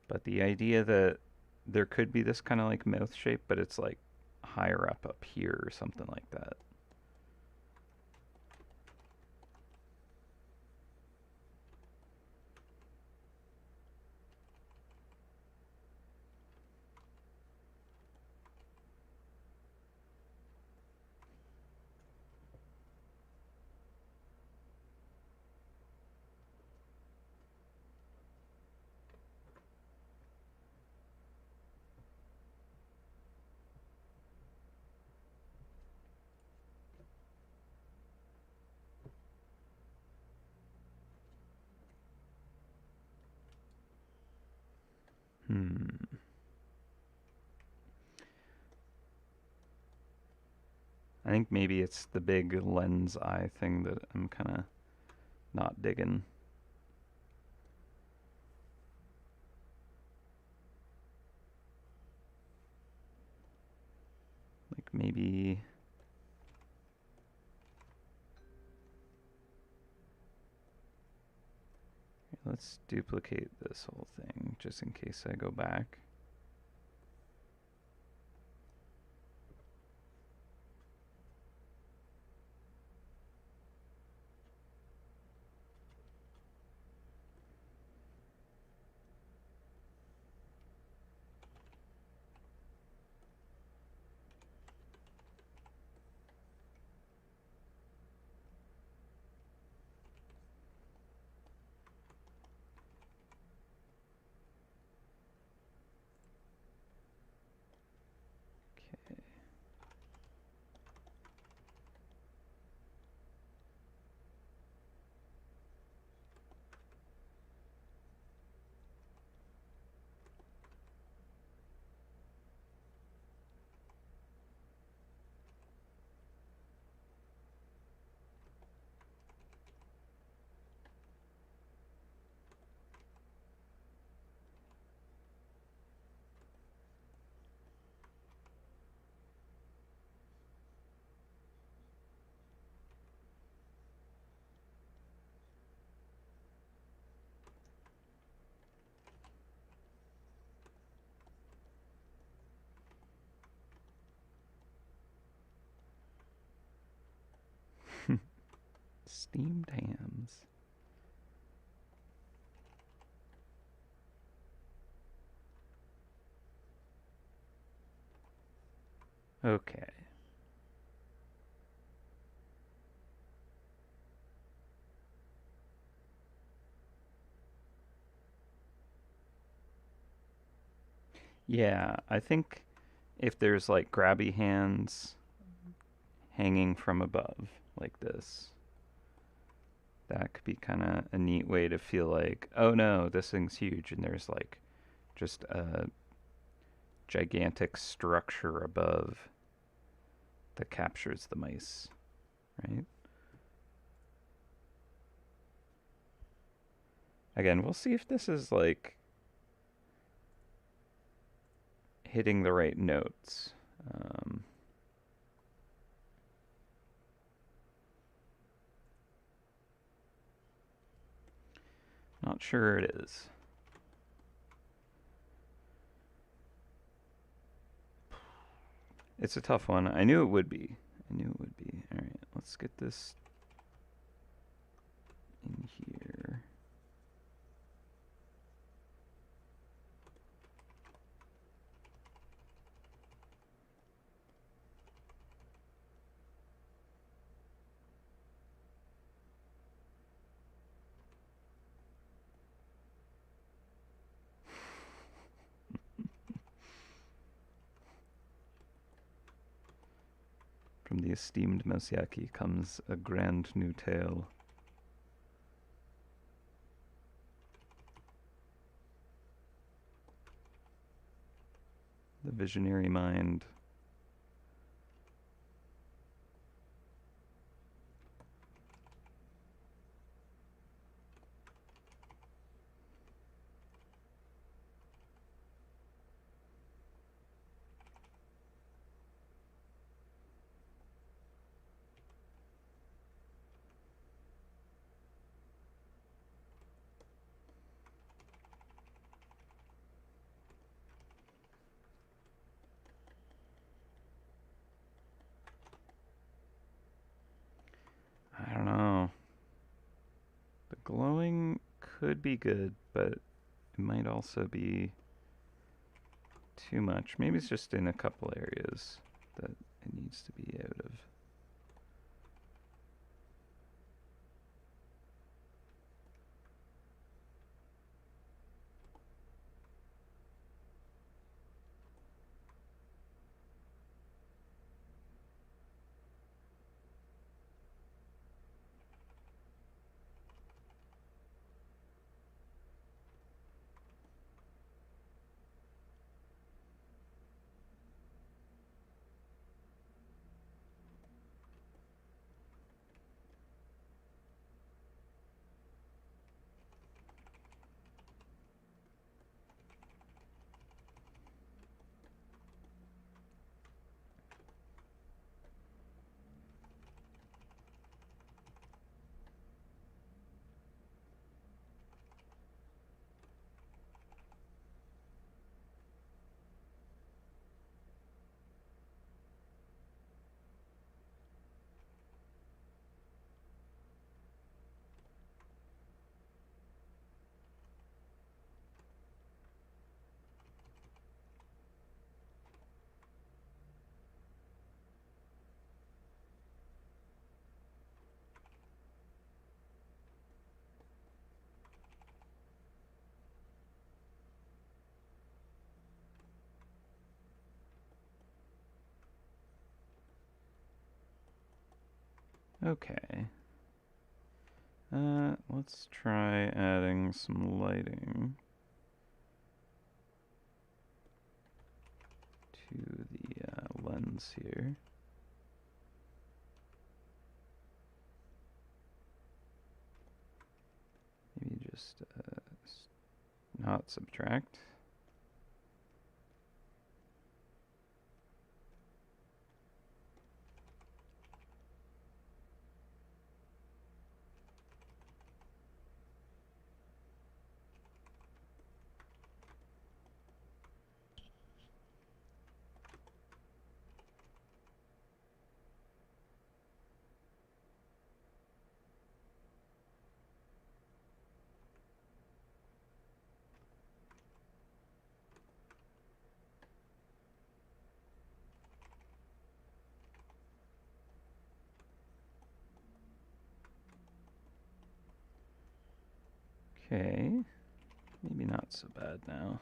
But the idea that there could be this kind of like mouth shape, but it's like higher up here or something like that. Hmm. I think maybe it's the big lens eye thing that I'm kind of not digging. Like maybe... Let's duplicate this whole thing just in case I go back. Okay. Steamed hams. Okay. Yeah, I think if there's like grabby hands hanging from above like this, that could be kind of a neat way to feel like, oh no, this thing's huge, and there's like just a gigantic structure above that captures the mice, right? Again, we'll see if this is like hitting the right notes. Not sure it is. It's a tough one. I knew it would be. I knew it would be. All right, let's get this in here. From the esteemed Mosiaki comes a grand new tale. The visionary mind. I don't know. The glowing could be good, but it might also be too much. Maybe it's just in a couple areas that it needs to be out of. Okay. Let's try adding some lighting to the lens here. Maybe just not subtract. Okay, maybe not so bad now.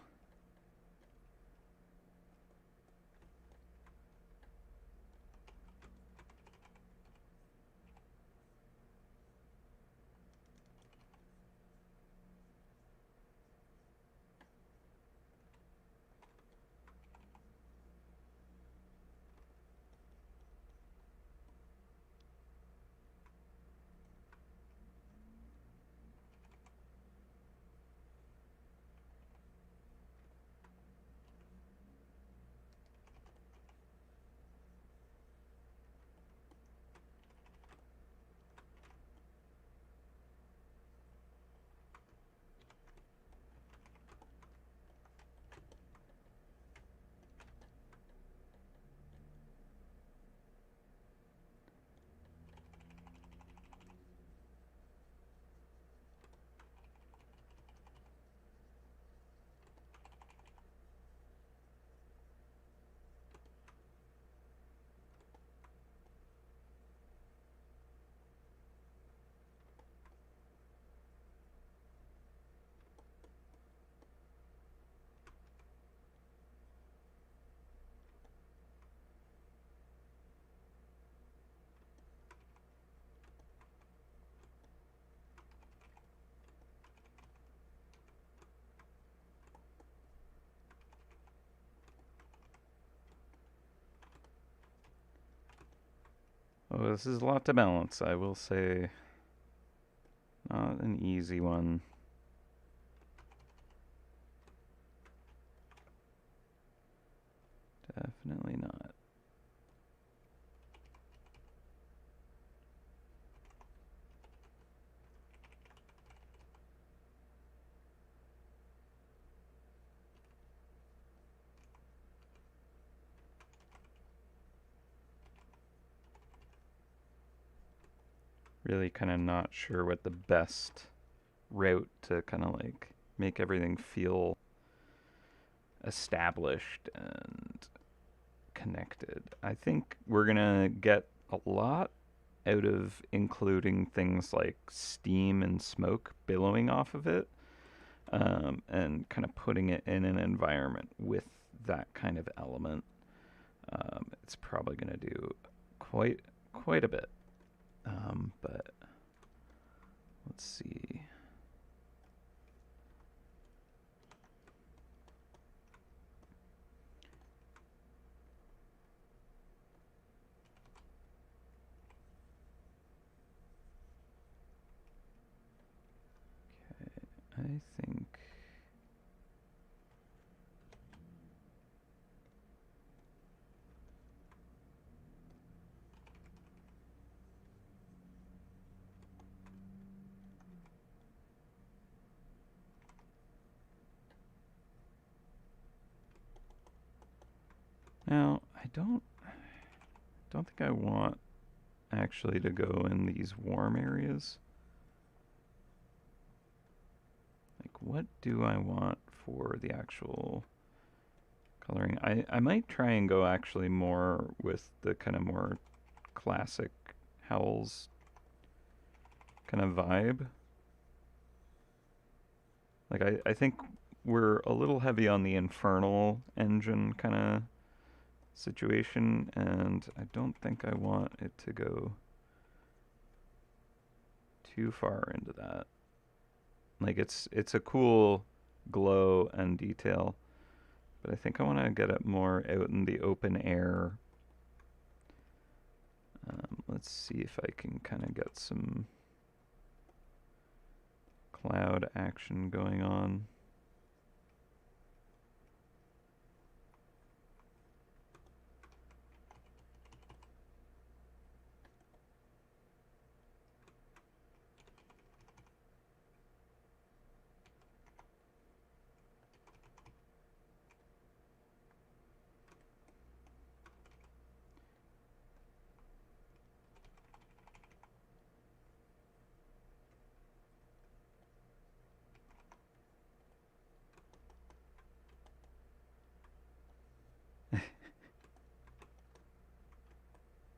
Oh, this is a lot to balance, I will say. Not an easy one. Definitely not. Really kind of not sure what the best route to kind of like make everything feel established and connected. I think we're gonna get a lot out of including things like steam and smoke billowing off of it, and kind of putting it in an environment with that kind of element. It's probably gonna do quite a bit, but let's see. I think now I don't think I want actually to go in these warm areas. Like, what do I want for the actual coloring? I might try and go actually more with the kind of more classic Howells kind of vibe. Like, I think we're a little heavy on the Infernal engine kind of situation, and I don't think I want it to go too far into that. Like it's a cool glow and detail, but I think I want to get it more out in the open air. Let's see if I can kind of get some cloud action going on.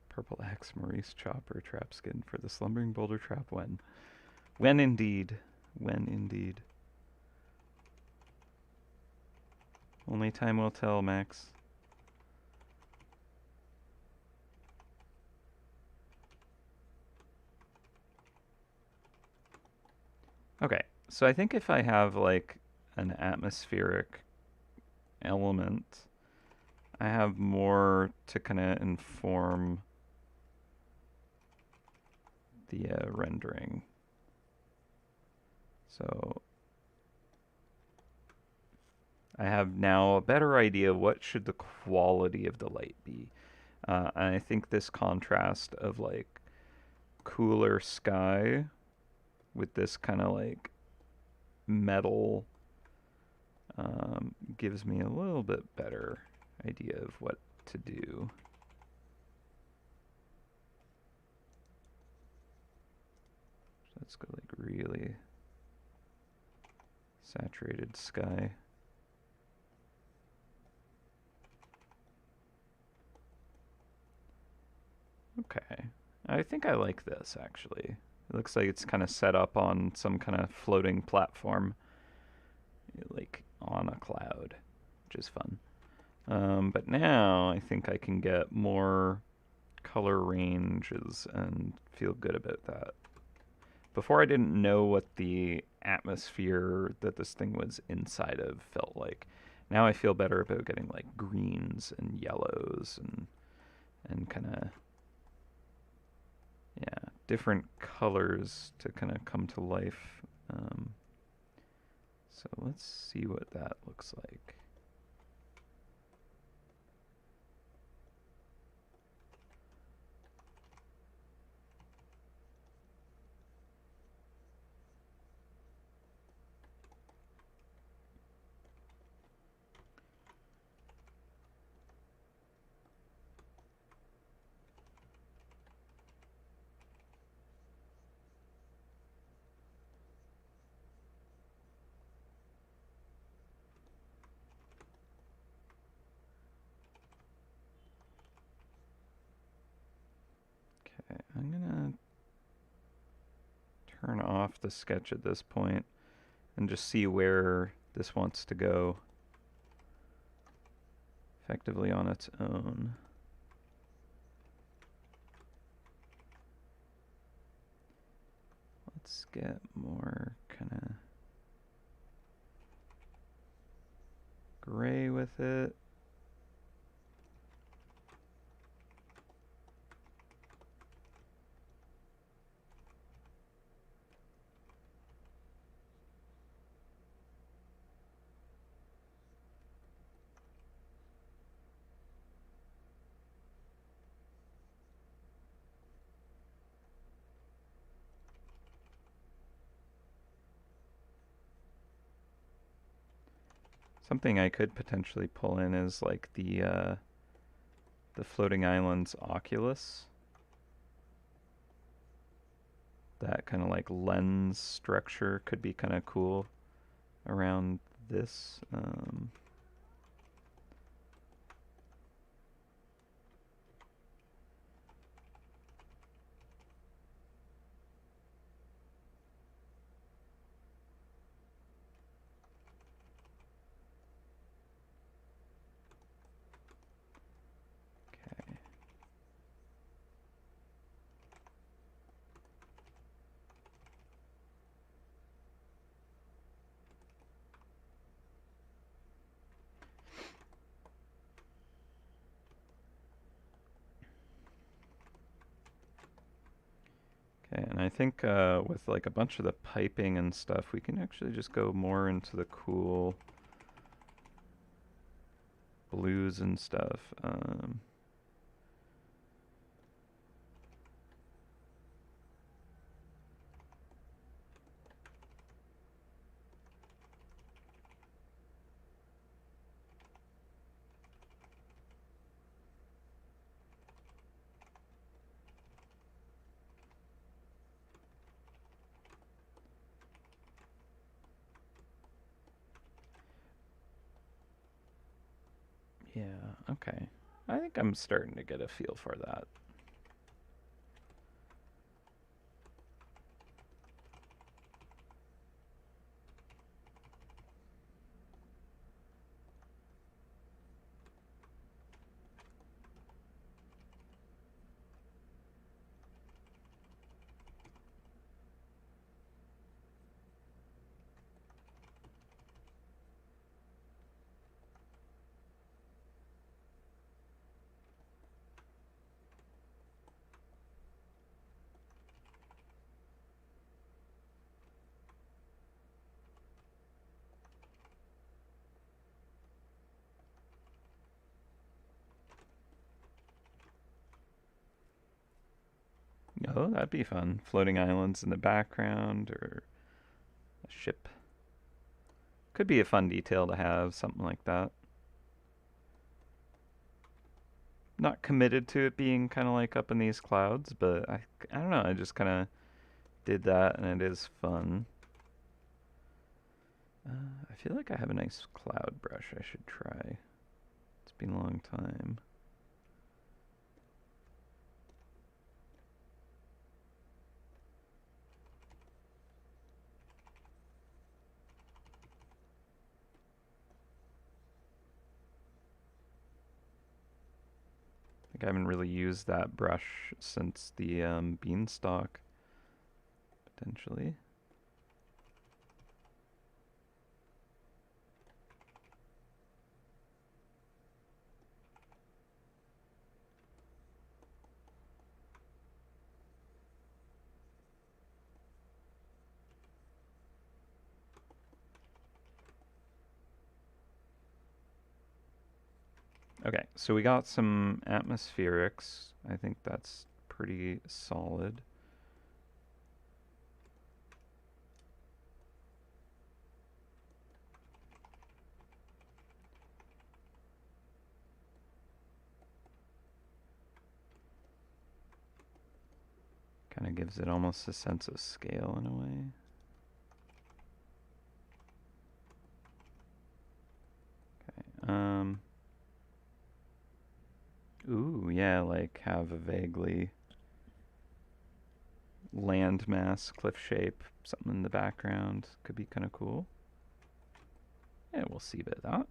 Purple axe, Maurice chopper, trap skin for the slumbering boulder trap when. When indeed. When indeed. Only time will tell, Max. Okay, so I think if I have like an atmospheric element, I have more to kind of inform the rendering. So I have now a better idea of what should the quality of the light be. And I think this contrast of like cooler sky with this kind of like metal gives me a little bit better idea of what to do. So let's go like really saturated sky. Okay, I think I like this actually. It looks like it's kind of set up on some kind of floating platform, like on a cloud, which is fun. But now I think I can get more color ranges and feel good about that. Before I didn't know what the atmosphere that this thing was inside of felt like. Now I feel better about getting like greens and yellows and kind of, yeah, different colors to kind of come to life. So let's see what that looks like. Okay, I'm gonna turn off the sketch at this point and just see where this wants to go effectively on its own. Let's get more kind of gray with it. Something I could potentially pull in is like the floating island's oculus. That kind of like lens structure could be kind of cool around this. Okay. I think with like a bunch of the piping and stuff, we can actually just go more into the cool blues and stuff. Yeah, okay. I think I'm starting to get a feel for that. Oh, that'd be fun. Floating islands in the background or a ship. Could be a fun detail to have, something like that. Not committed to it being kind of like up in these clouds, but I don't know. I just kind of did that and it is fun. I feel like I have a nice cloud brush I should try. It's been a long time. I think I haven't really used that brush since the beanstalk, potentially. Okay, so we got some atmospherics. I think that's pretty solid. Kind of gives it almost a sense of scale in a way. Okay. Ooh, yeah, like have a vaguely landmass, cliff shape, something in the background. Could be kind of cool. Yeah, we'll see about that.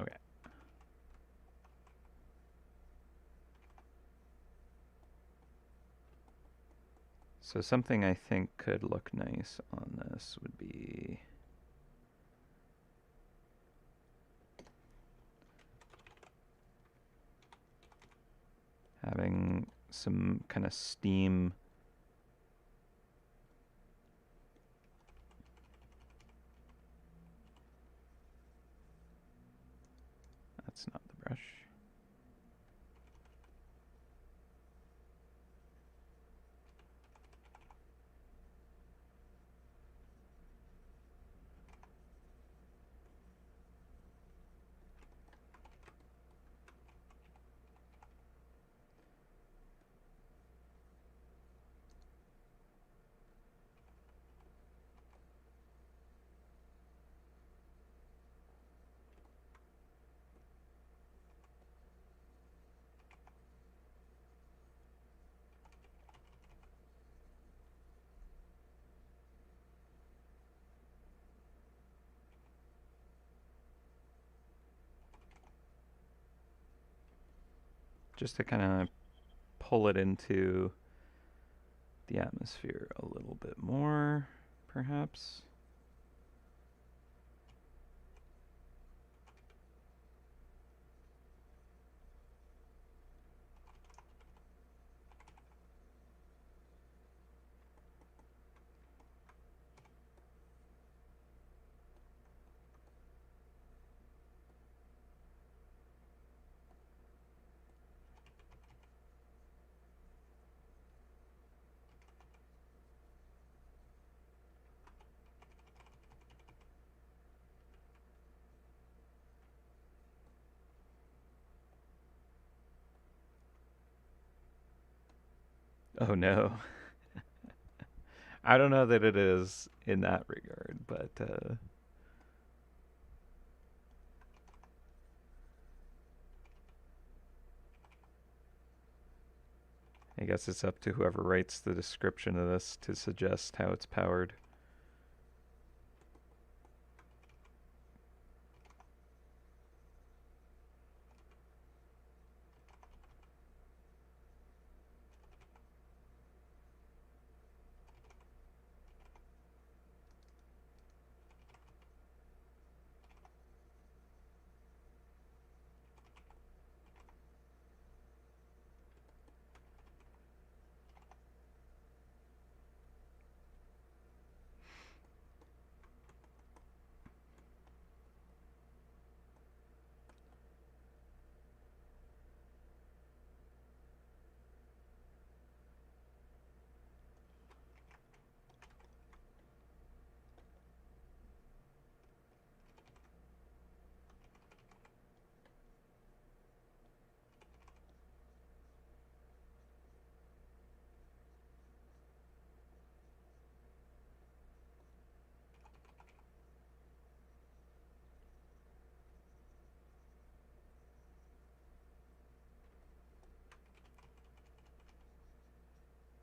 Okay. So something I think could look nice on this would be having some kind of steam. That's not the brush. Just to kind of pull it into the atmosphere a little bit more. perhaps? Oh no. I don't know that it is in that regard, but I guess it's up to whoever writes the description of this to suggest how it's powered.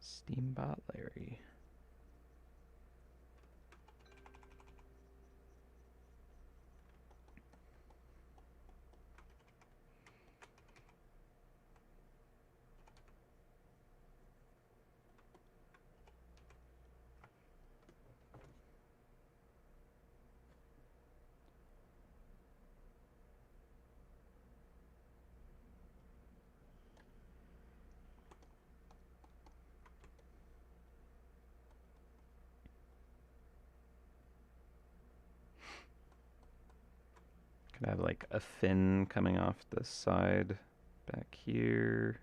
Steambot Larry. Could have like a fin coming off the side back here.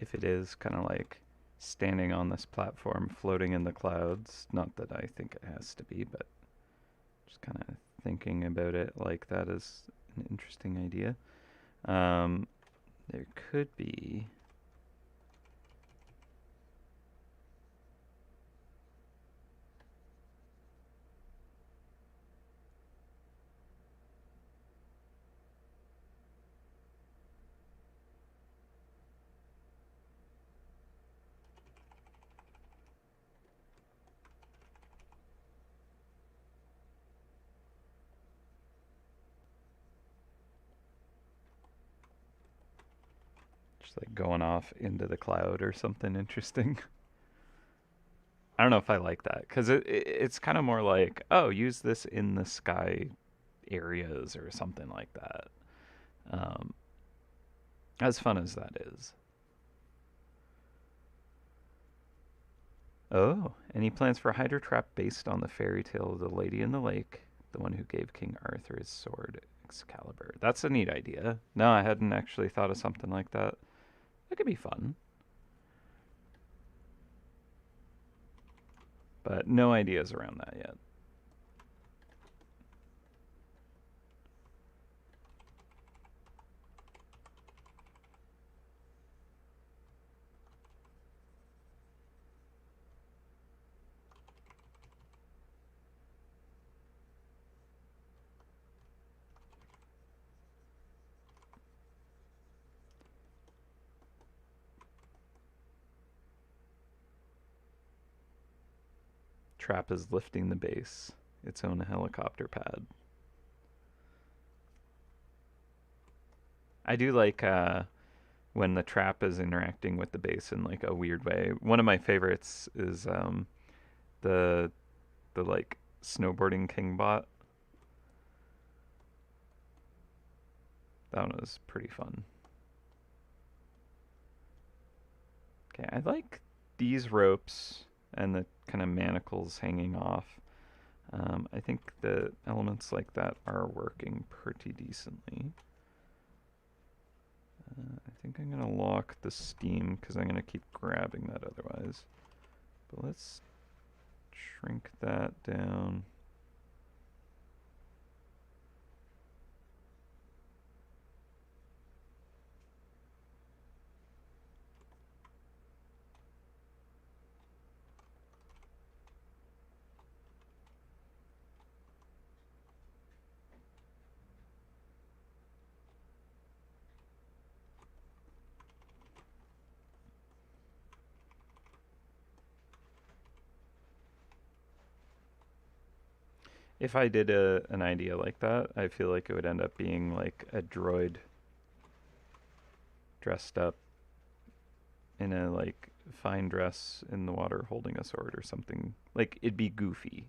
if it is kind of like standing on this platform floating in the clouds, not that I think it has to be, but just kind of thinking about it like that is an interesting idea. There could be. Just like going off into the cloud or something interesting. I don't know if I like that because it's kind of more like, oh, use this in the sky areas or something like that. Um, as fun as that is. Oh, any plans for a Hydra trap based on the fairy tale of the Lady in the Lake, the one who gave King Arthur his sword Excalibur? That's a neat idea. No, I hadn't actually thought of something like that. That could be fun. But no ideas around that yet. Trap is lifting the base, its own helicopter pad. I do like when the trap is interacting with the base in like a weird way. One of my favorites is the like snowboarding king bot. That one was pretty fun. Okay, I like these ropes and the kind of manacles hanging off. I think the elements like that are working pretty decently. I think I'm going to lock the steam because I'm going to keep grabbing that otherwise. But let's shrink that down. If I did an idea like that, I feel like it would end up being like a droid dressed up in a like fine dress in the water holding a sword or something. Like it'd be goofy.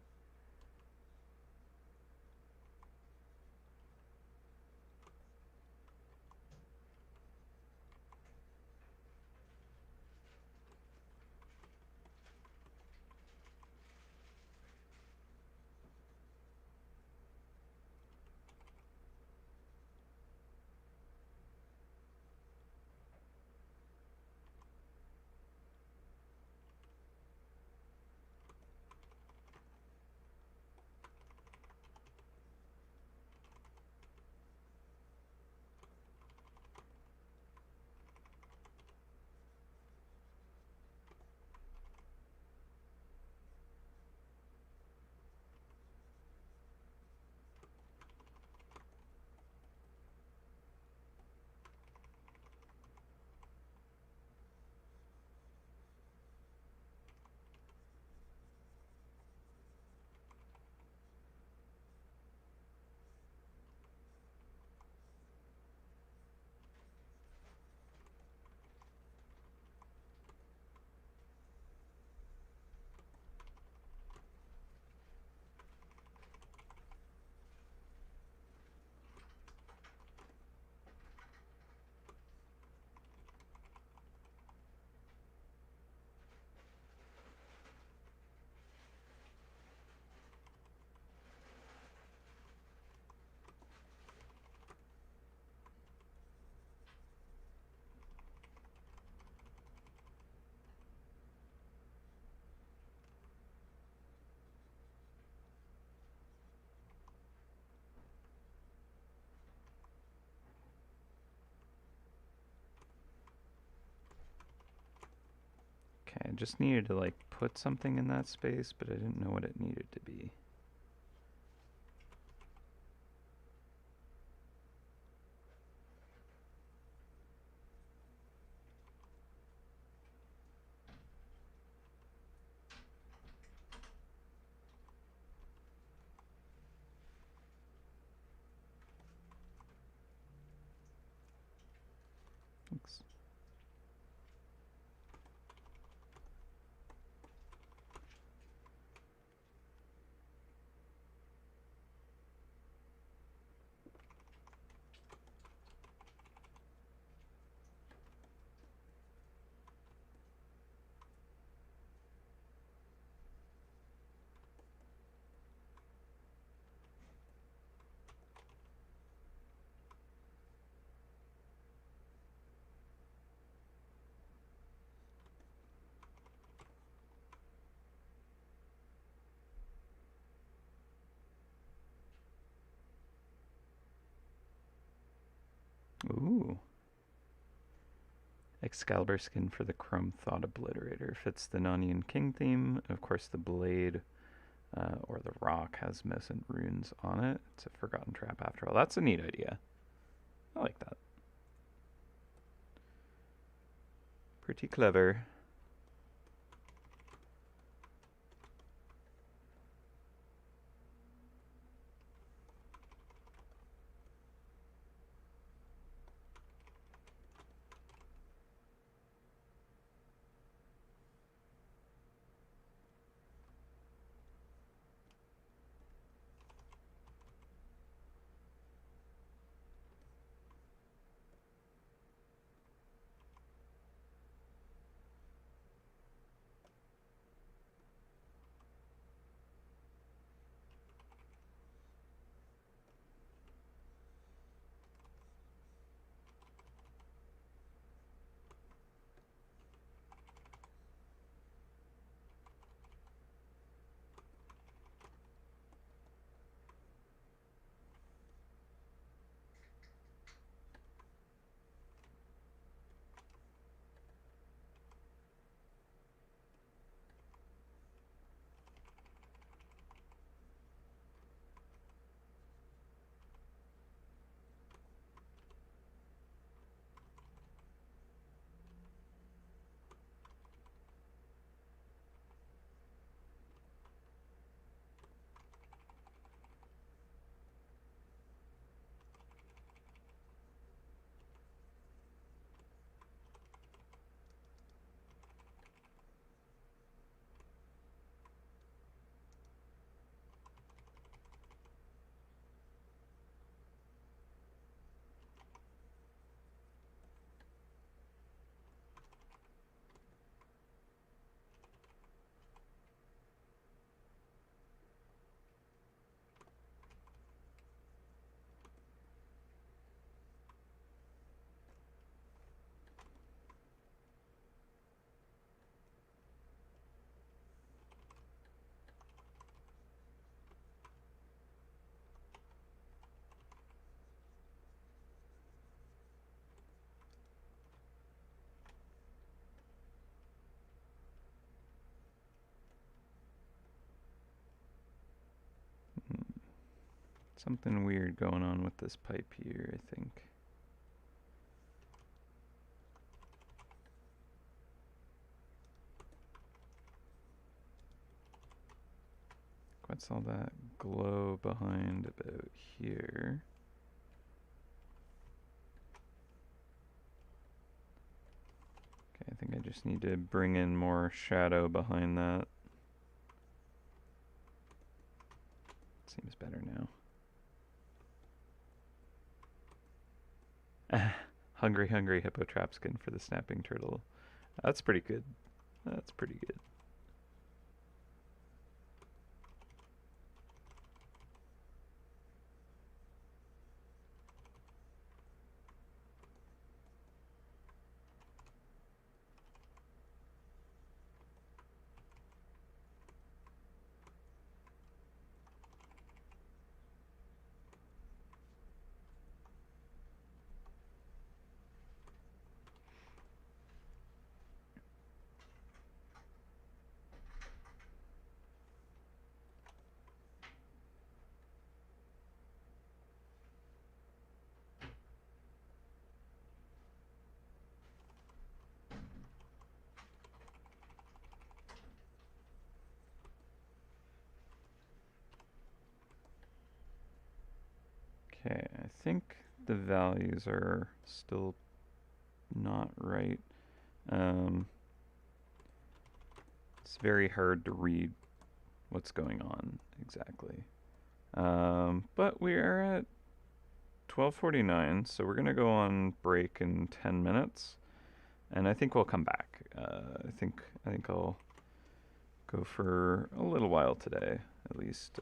Okay, I just needed to like put something in that space, but I didn't know what it needed to be. Thanks. Ooh. Excalibur skin for the Chrome Thought Obliterator. Fits the Nanian King theme. Of course, the blade or the rock has Missant runes on it. It's a forgotten trap after all. That's a neat idea. I like that. Pretty clever. Something weird going on with this pipe here, I think. What's all that glow behind about here? Okay, I think I just need to bring in more shadow behind that. Seems better now. Hungry, hungry hippo trap skin for the snapping turtle. That's pretty good. That's pretty good. Okay, I think the values are still not right. Um, it's very hard to read what's going on exactly. But we are at 12:49, so we're gonna go on break in 10 minutes, and I think we'll come back. I think I'll go for a little while today, at least.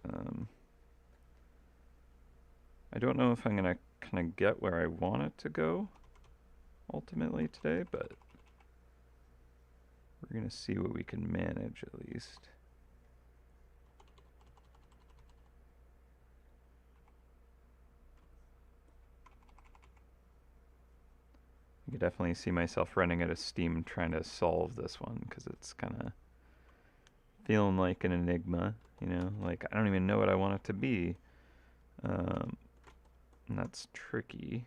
I don't know if I'm gonna kind of get where I want it to go ultimately today, but we're gonna see what we can manage at least. I could definitely see myself running out of steam trying to solve this one because it's kind of feeling like an enigma, you know? Like, I don't even know what I want it to be. And that's tricky.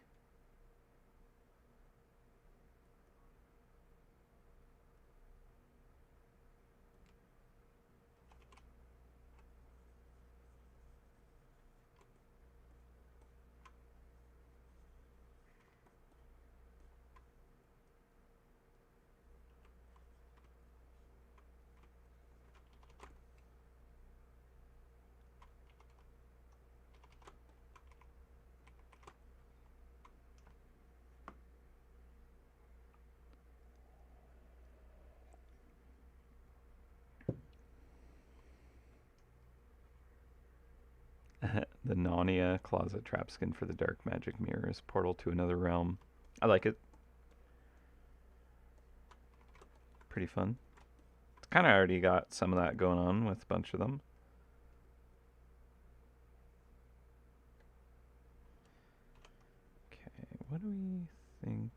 The Narnia closet trap skin for the dark magic mirrors, portal to another realm. I like it. Pretty fun. It's kind of already got some of that going on with a bunch of them. Okay, what do we think?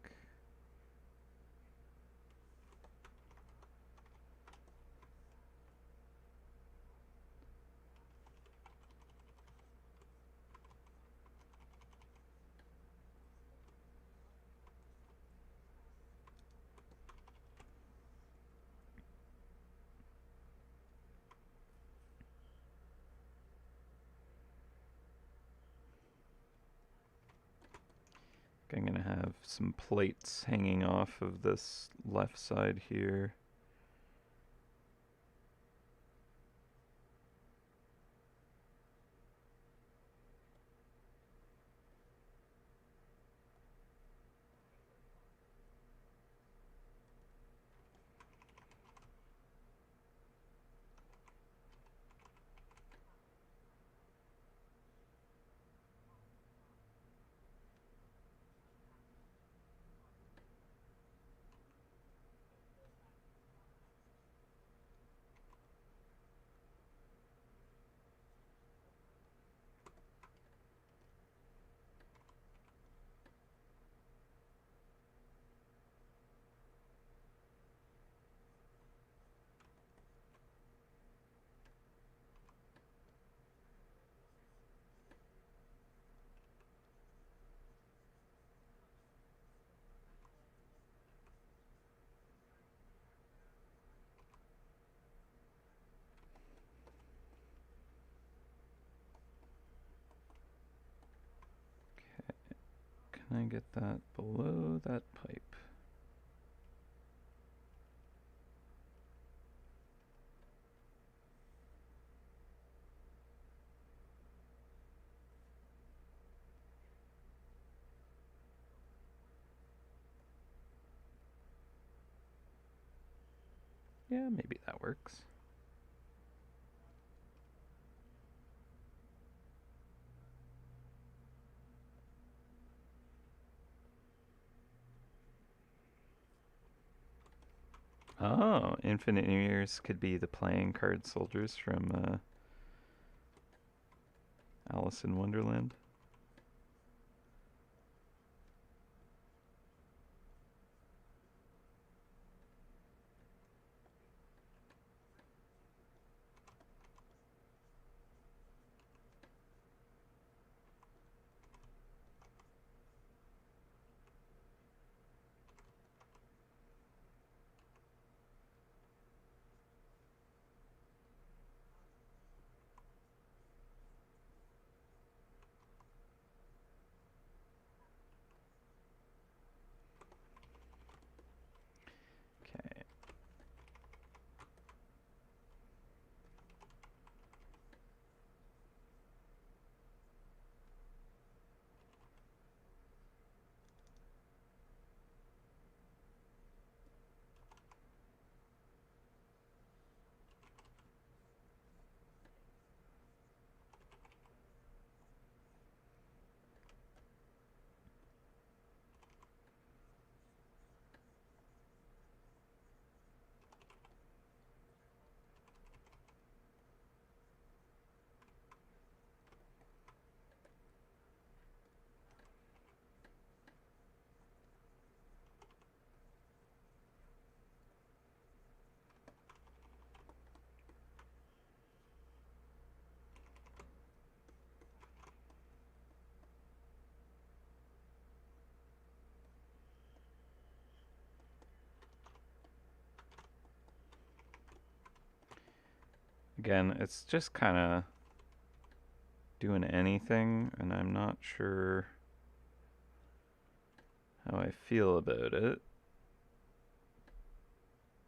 I'm gonna have some plates hanging off of this left side here. Can I get that below that pipe? Yeah, maybe that works. Oh, Infinite Years could be the playing card soldiers from Alice in Wonderland. Again, it's just kind of doing anything, and I'm not sure how I feel about it.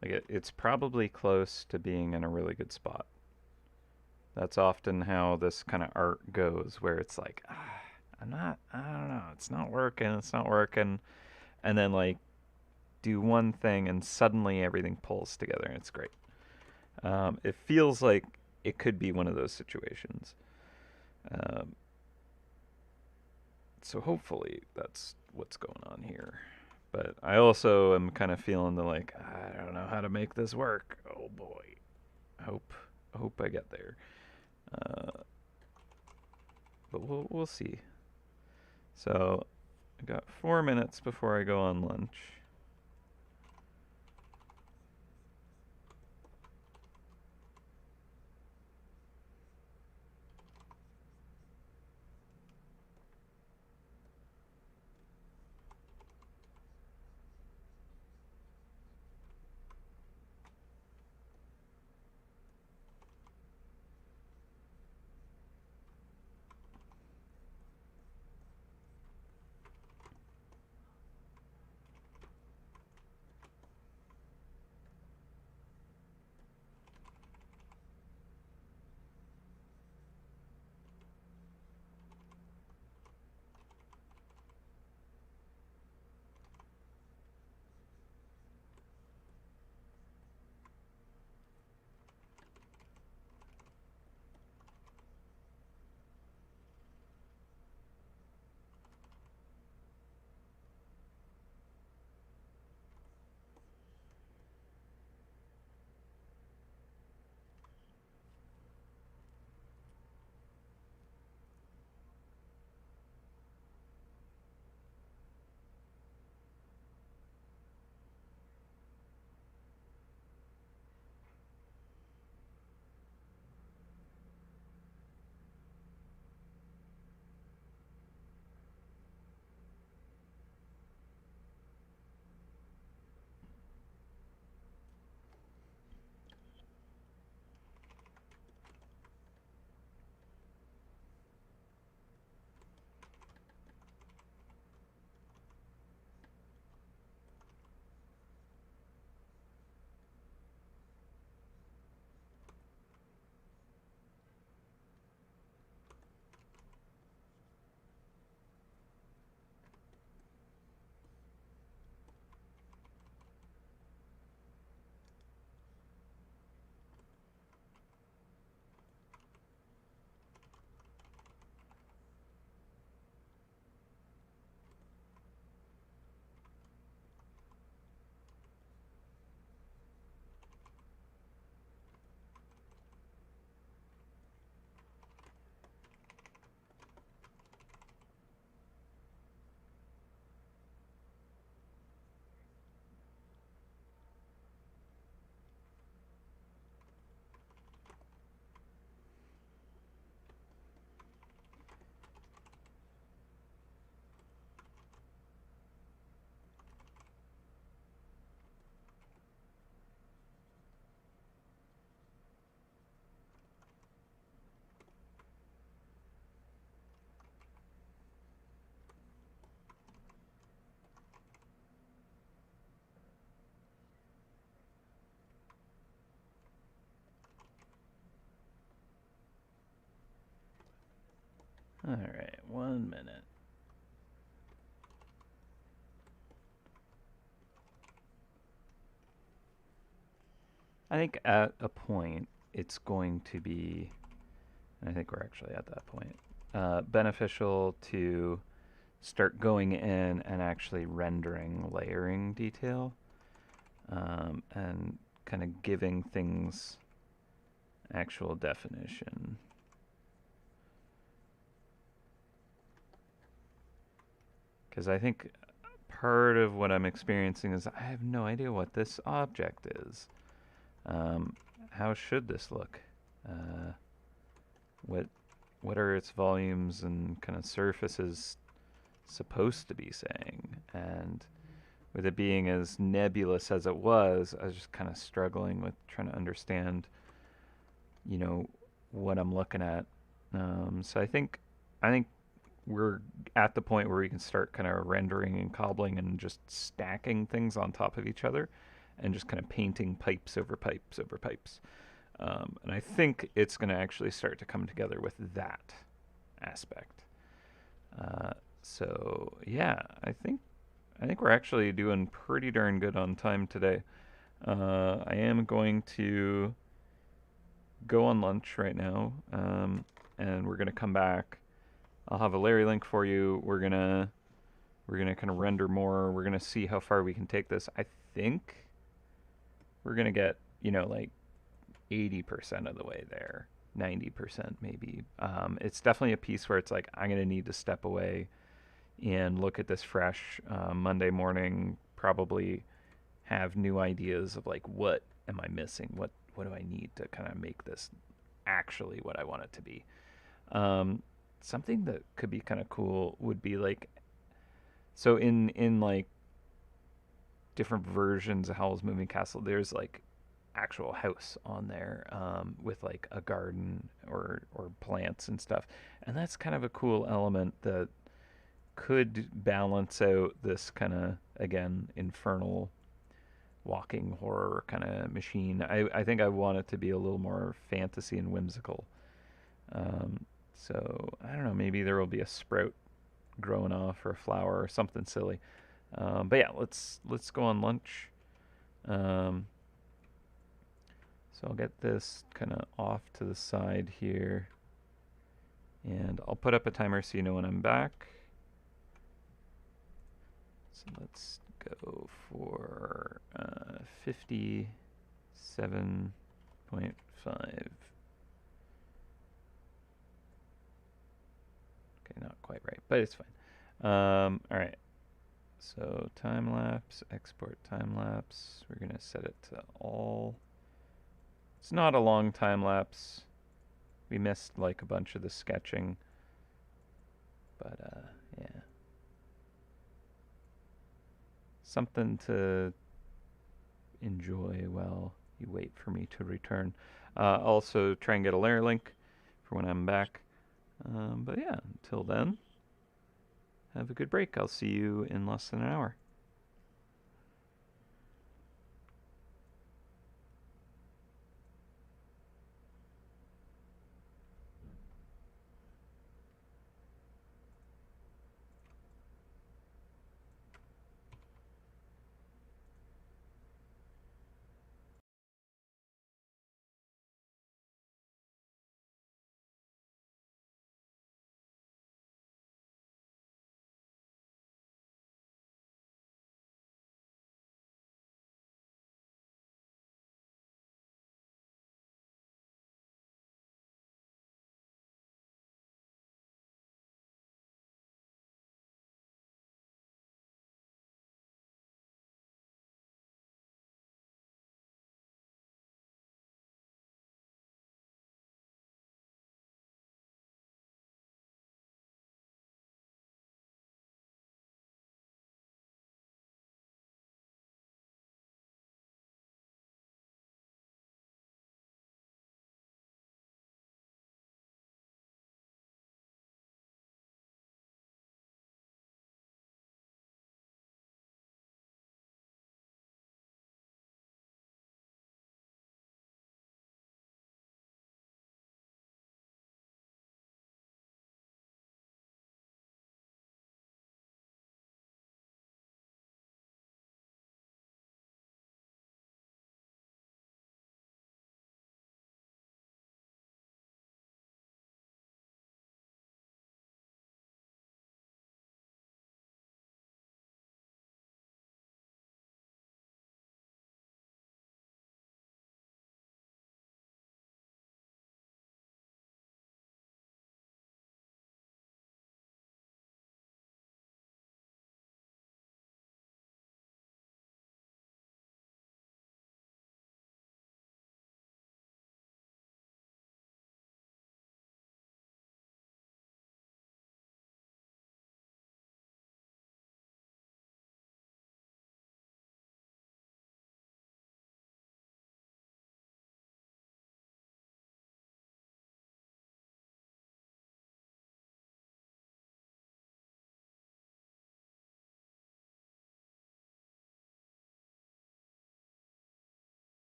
Like it's probably close to being in a really good spot. That's often how this kind of art goes, where it's like, I don't know, it's not working, and then like do one thing, and suddenly everything pulls together, and it's great. It feels like it could be one of those situations. Um, so hopefully that's what's going on here. But I also am kind of feeling the like, I don't know how to make this work. Oh boy, hope hope I get there. Uh, but we'll see. So I got 4 minutes before I go on lunch. All right, 1 minute. I think at a point it's going to be, and I think we're actually at that point, beneficial to start going in and actually rendering layering detail, and kind of giving things actual definition. Because I think part of what I'm experiencing is I have no idea what this object is. Um, how should this look? Uh, what what are its volumes and kind of surfaces supposed to be saying? And with it being as nebulous as it was, I was just kind of struggling with trying to understand you know, what I'm looking at. So I think we're at the point where we can start kind of rendering and cobbling and just stacking things on top of each other and just kind of painting pipes over pipes over pipes. And I think it's going to actually start to come together with that aspect. Uh, so yeah, I think we're actually doing pretty darn good on time today. I am going to go on lunch right now, and we're gonna come back. I'll have a Larry link for you. We're gonna kind of render more. We're gonna see how far we can take this. I think we're gonna get like 80% of the way there, 90% maybe. It's definitely a piece where it's like I'm gonna need to step away and look at this fresh Monday morning. Probably have new ideas of like what am I missing? What do I need to kind of make this actually what I want it to be? Um, Something that could be kind of cool would be like so in like different versions of Howl's Moving Castle. There's like actual house on there with like a garden or plants and stuff, and that's kind of a cool element that could balance out this kind of again infernal walking horror kind of machine. I think I want it to be a little more fantasy and whimsical. So I don't know. Maybe there will be a sprout growing off or a flower or something silly. But yeah, let's go on lunch. Um, so I'll get this kind of off to the side here, and I'll put up a timer so you know when I'm back. So let's go for 57.5. Okay, not quite right, but it's fine. All right. So time lapse, export time lapse. We're gonna set it to all. It's not a long time lapse. We missed like a bunch of the sketching, but yeah, something to enjoy while you wait for me to return. Also, try and get a layer link for when I'm back. But yeah, until then, have a good break. I'll see you in less than an hour.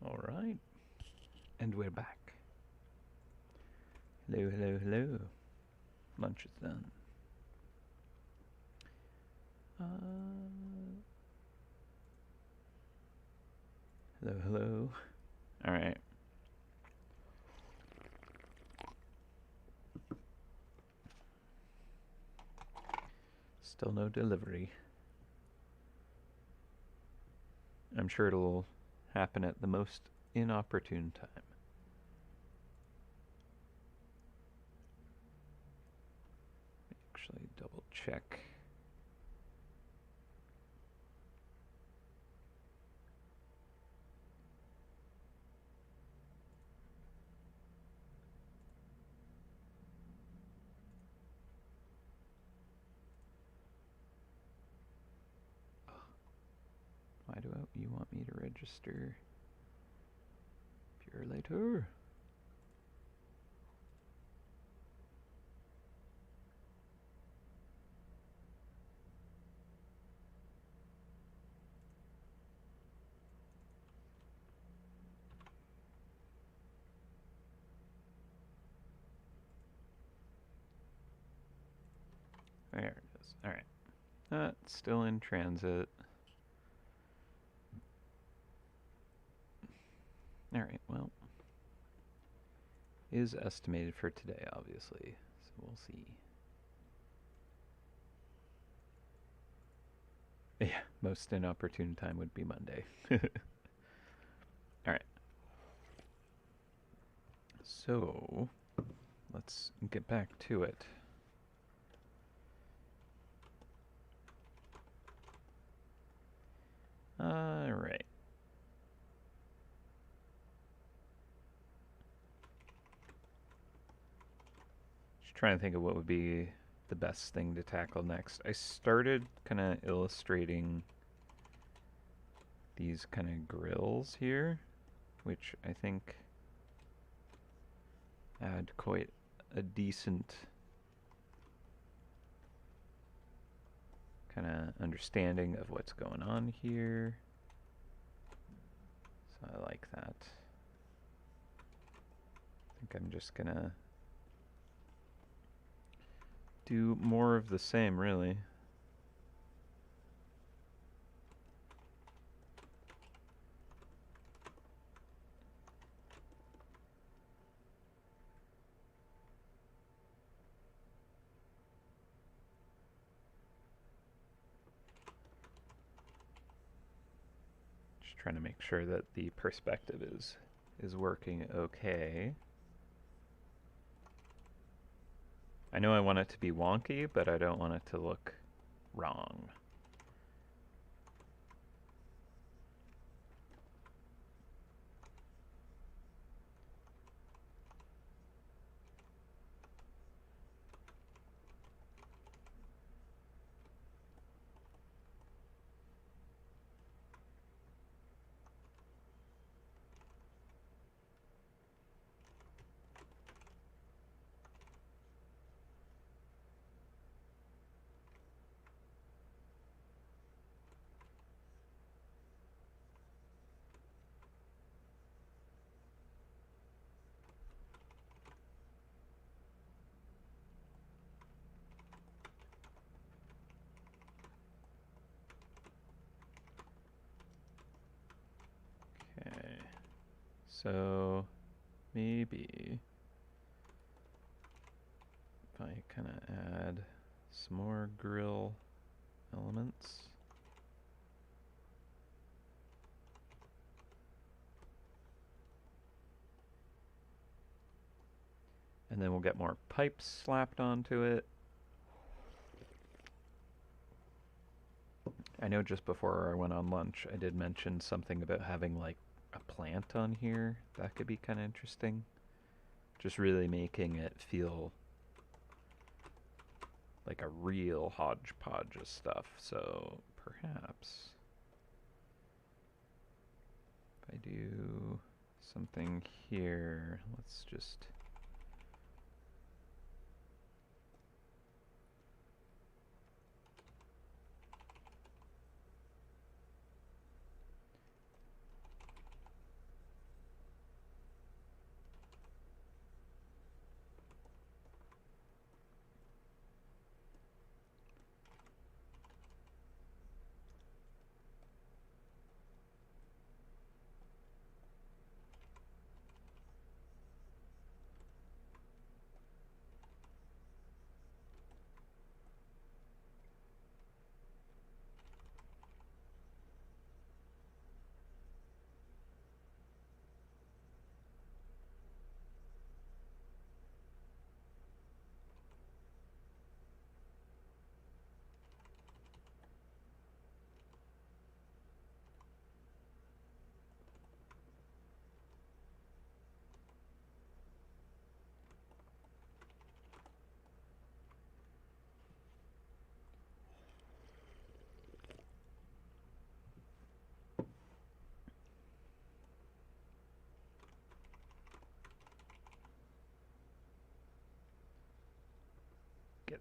All right. And we're back. Hello, hello, hello. Lunch is done. Hello, hello. All right. Still no delivery. I'm sure it'll happen at the most inopportune time. Actually, double check. Why do you want me to register? Pure later. There it is. All right. Still in transit. All right. Well, is estimated for today, obviously. So we'll see. Yeah, most inopportune time would be Monday. All right. So let's get back to it. All right. Just trying to think of what would be the best thing to tackle next. I started kind of illustrating these kind of grills here, which I think add quite a decent kind of understanding of what's going on here. So I like that. I think I'm just gonna do more of the same, really. Just trying to make sure that the perspective is working okay. I know I want it to be wonky, but I don't want it to look wrong. Okay, so maybe if I kind of add some more grill elements. And then we'll get more pipes slapped onto it. I know just before I went on lunch, I did mention something about having like a plant on here. That could be kind of interesting. Just really making it feel like a real hodgepodge of stuff. So perhaps if I do something here, let's just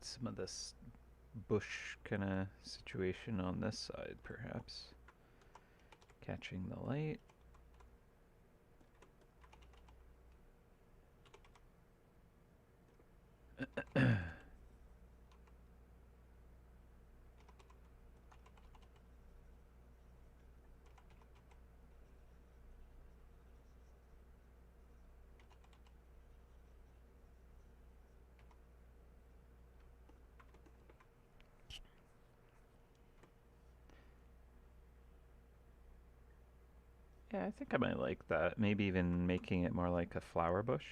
get some of this bush kind of situation on this side, perhaps. Catching the light. Yeah, I think I might like that. Maybe even making it more like a flower bush.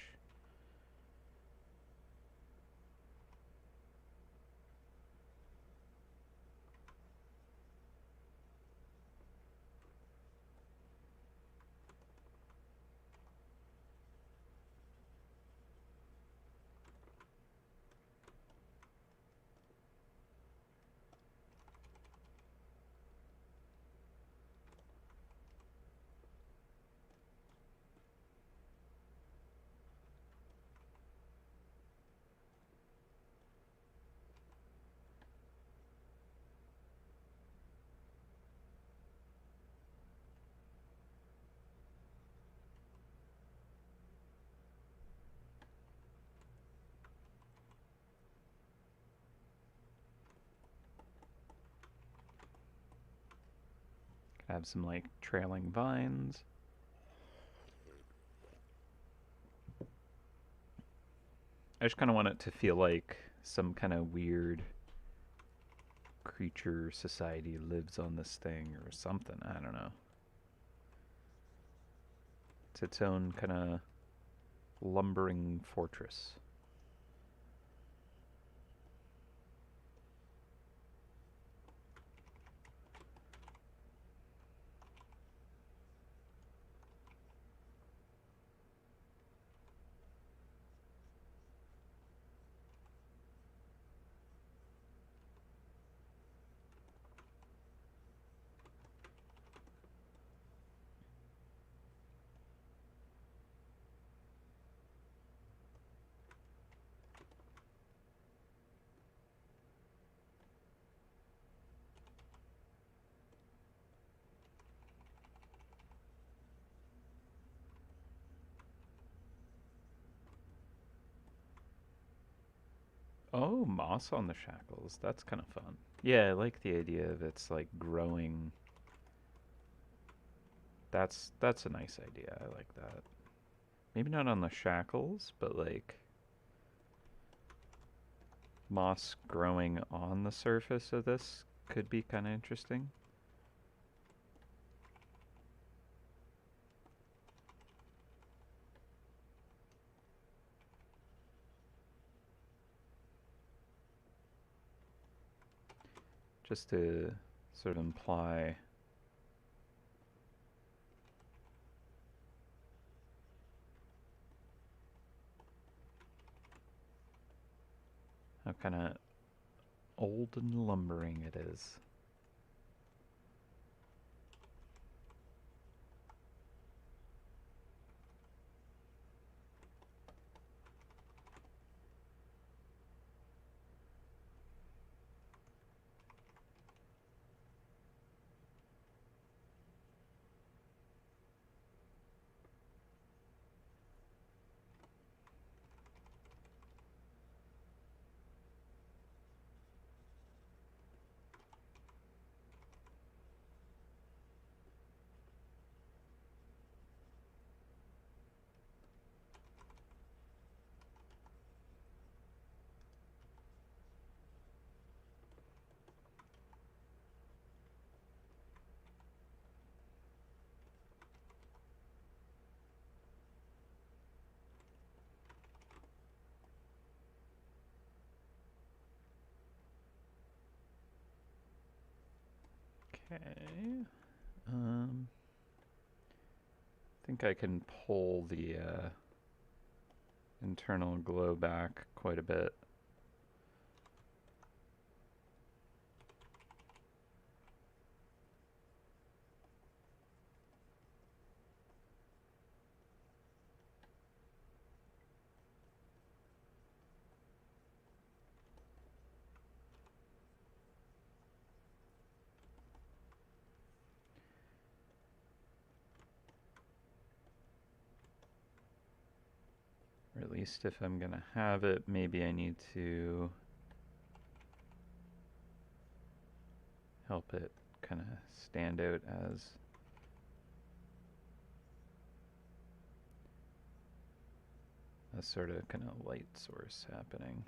Have some like trailing vines. I just kind of want it to feel like some kind of weird creature society lives on this thing or something. I don't know. It's its own kind of lumbering fortress. Oh, moss on the shackles. That's kind of fun. Yeah, I like the idea of it's like growing. That's a nice idea. I like that. Maybe not on the shackles, but like moss growing on the surface of this could be kind of interesting. Just to sort of imply how kind of old and lumbering it is. Okay. I think I can pull the internal glow back quite a bit. least if I'm gonna have it, maybe I need to help it kind of stand out as a sort of kind of light source happening.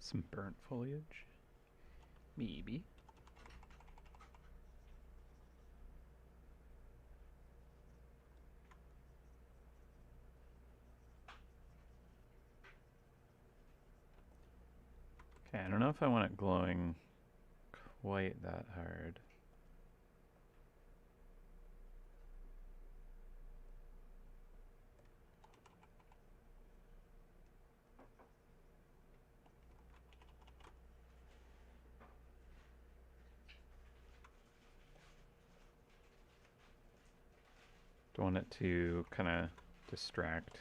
Some burnt foliage? Maybe. Okay, I don't know if I want it glowing quite that hard. Don't want it to kind of distract.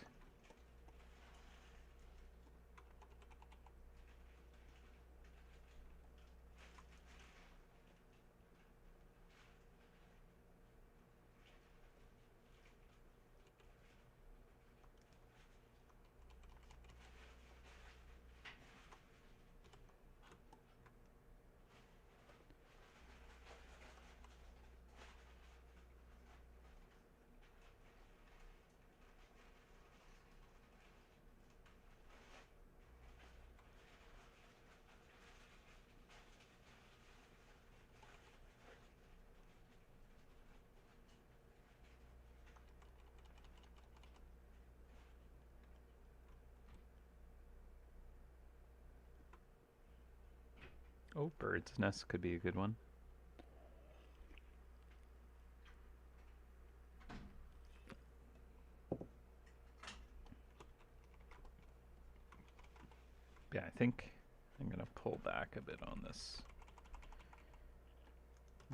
Oh, bird's nest could be a good one. Yeah, I think I'm gonna pull back a bit on this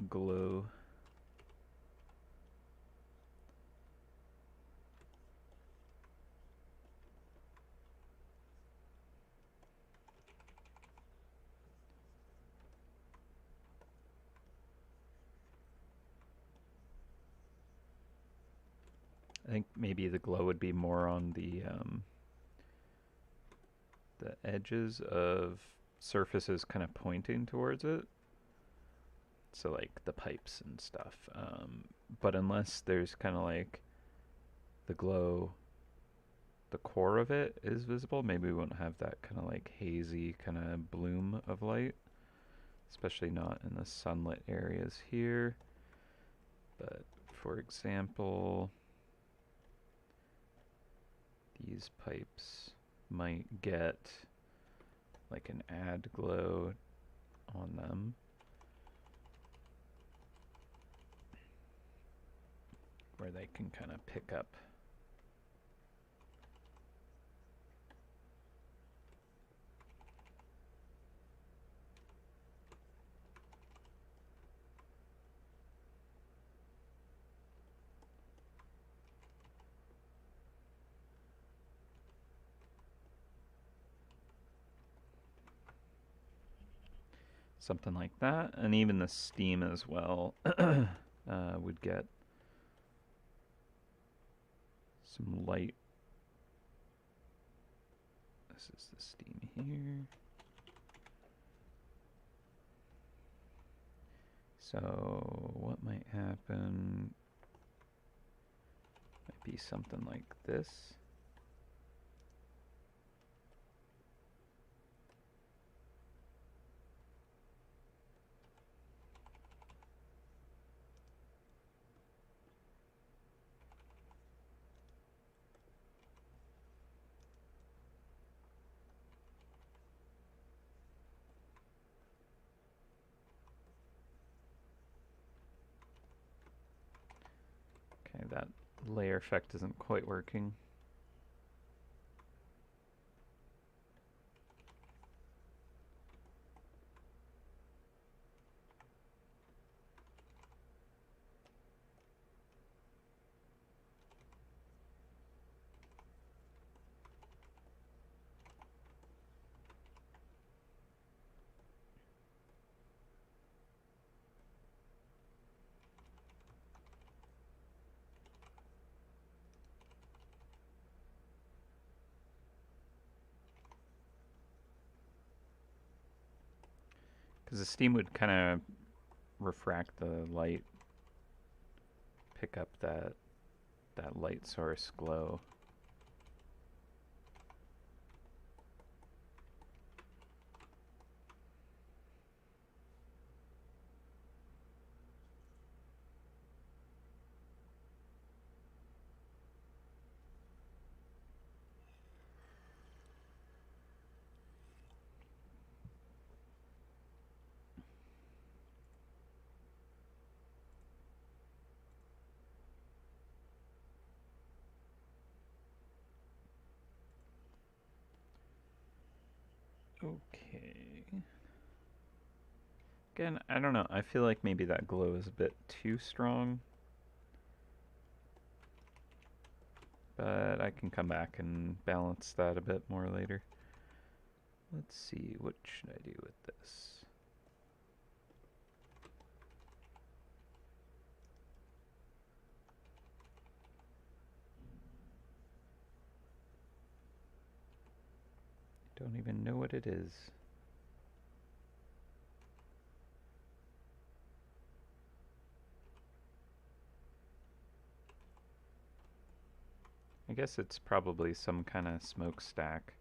glow. I think maybe the glow would be more on the edges of surfaces kind of pointing towards it. So like the pipes and stuff. But unless there's kind of like the glow, the core of it is visible, maybe we won't have that kind of like hazy kind of bloom of light, especially not in the sunlit areas here. But for example, these pipes might get like an add glow on them. Where they can kind of pick up something like that, and even the steam as well would get some light. This is the steam here. So what might happen might be something like this. That layer effect isn't quite working. Because the steam would kind of refract the light, pick up that light source glow. Okay. Again, I don't know. I feel like maybe that glow is a bit too strong. But I can come back and balance that a bit more later. Let's see, what should I do with this? Don't even know what it is. I guess it's probably some kind of smokestack.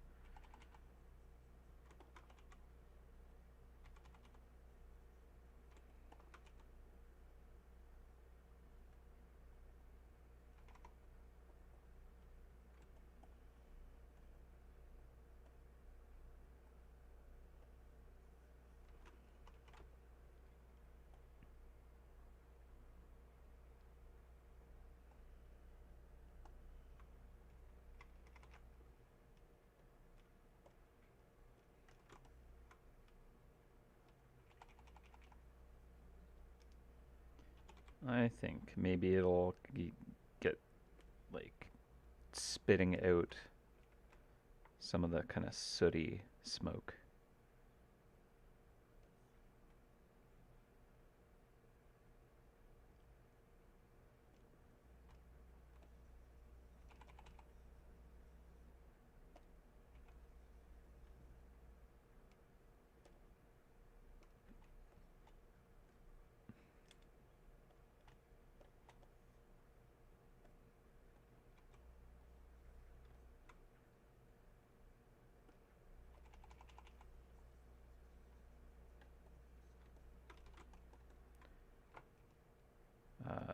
I think maybe it'll get like spitting out some of the kind of sooty smoke.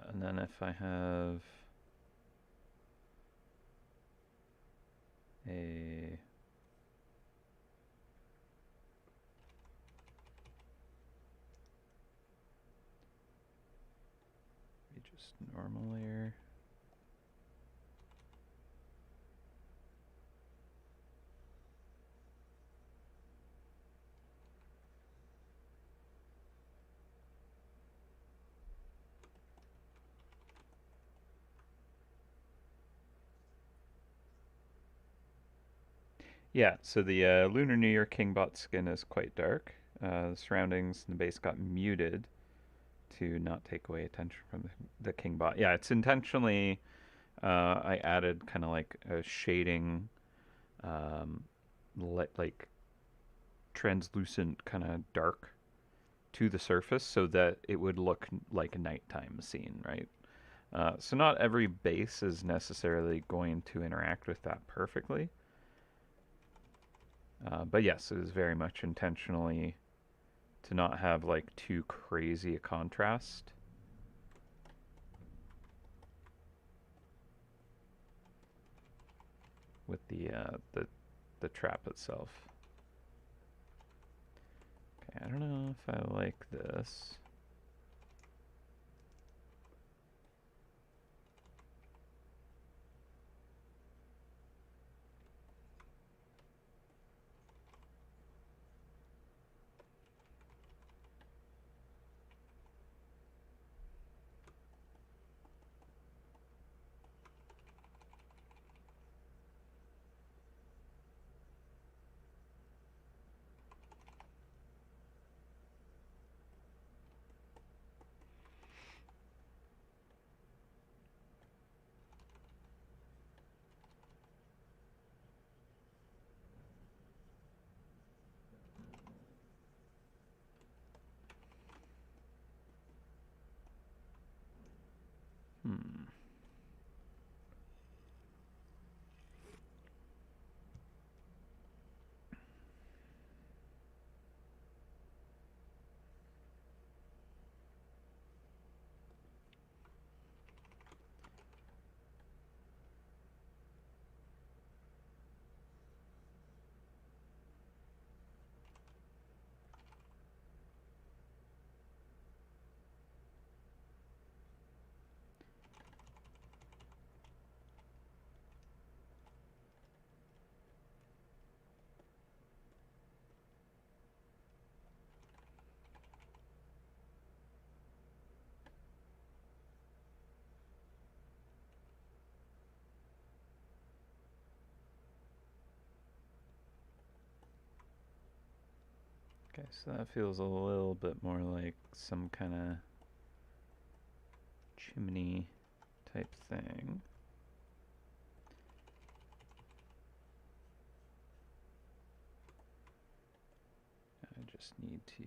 And then if I have a just normal layer. Yeah, so the Lunar New Year Kingbot skin is quite dark. The surroundings and the base got muted to not take away attention from the Kingbot. Yeah, it's intentionally, I added kind of like a shading, like translucent kind of dark to the surface so that it would look like a nighttime scene, right? So not every base is necessarily going to interact with that perfectly. But yes, it is very much intentionally to not have like too crazy a contrast. With the trap itself. Okay, I don't know if I like this. Okay, so that feels a little bit more like some kind of chimney type thing. I just need to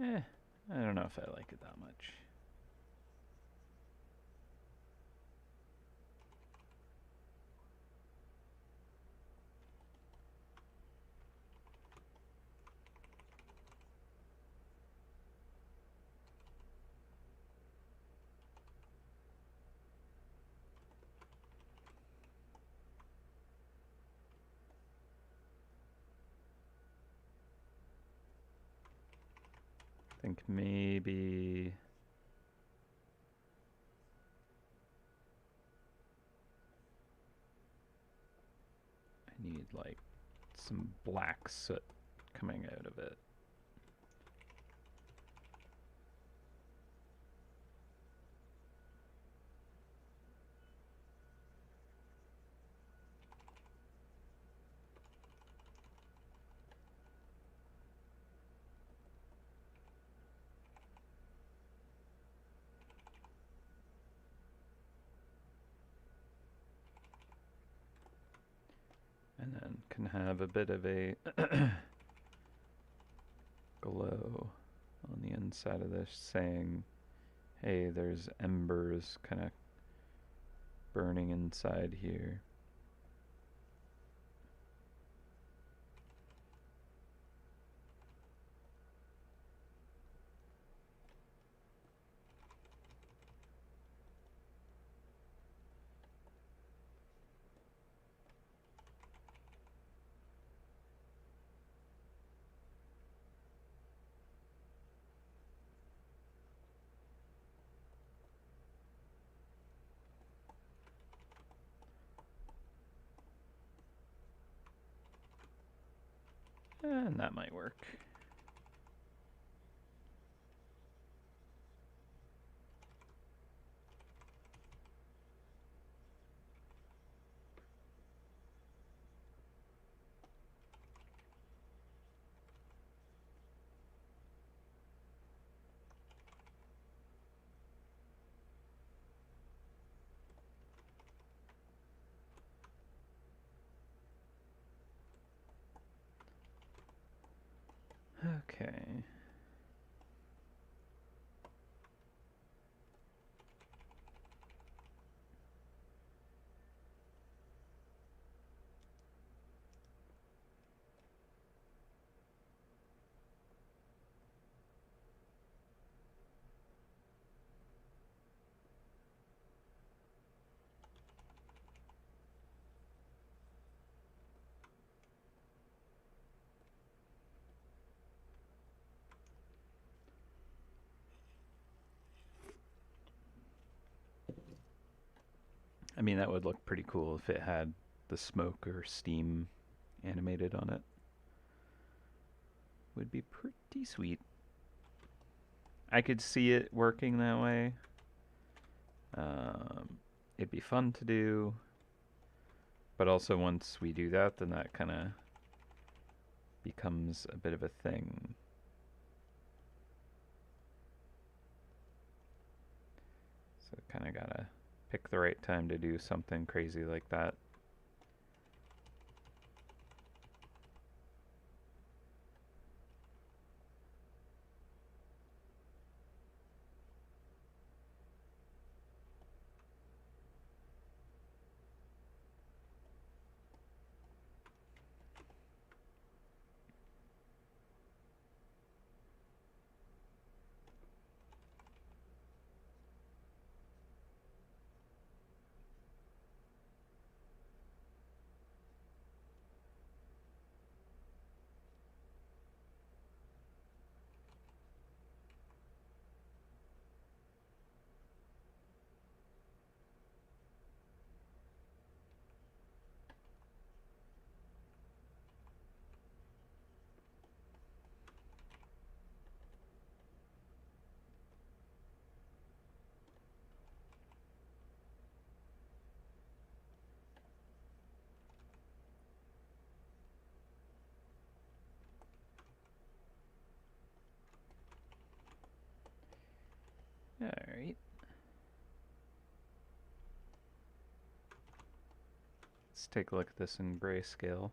I don't know if I like it that much. I think maybe I need like some black soot coming out of it. And then can have a bit of a glow on the inside of this saying, hey, there's embers kind of burning inside here. And that might work. Okay. I mean, that would look pretty cool if it had the smoke or steam animated on it. Would be pretty sweet. I could see it working that way. It'd be fun to do. But also once we do that, then that kind of becomes a bit of a thing. So kind of gotta pick the right time to do something crazy like that. right. Let's take a look at this in grayscale.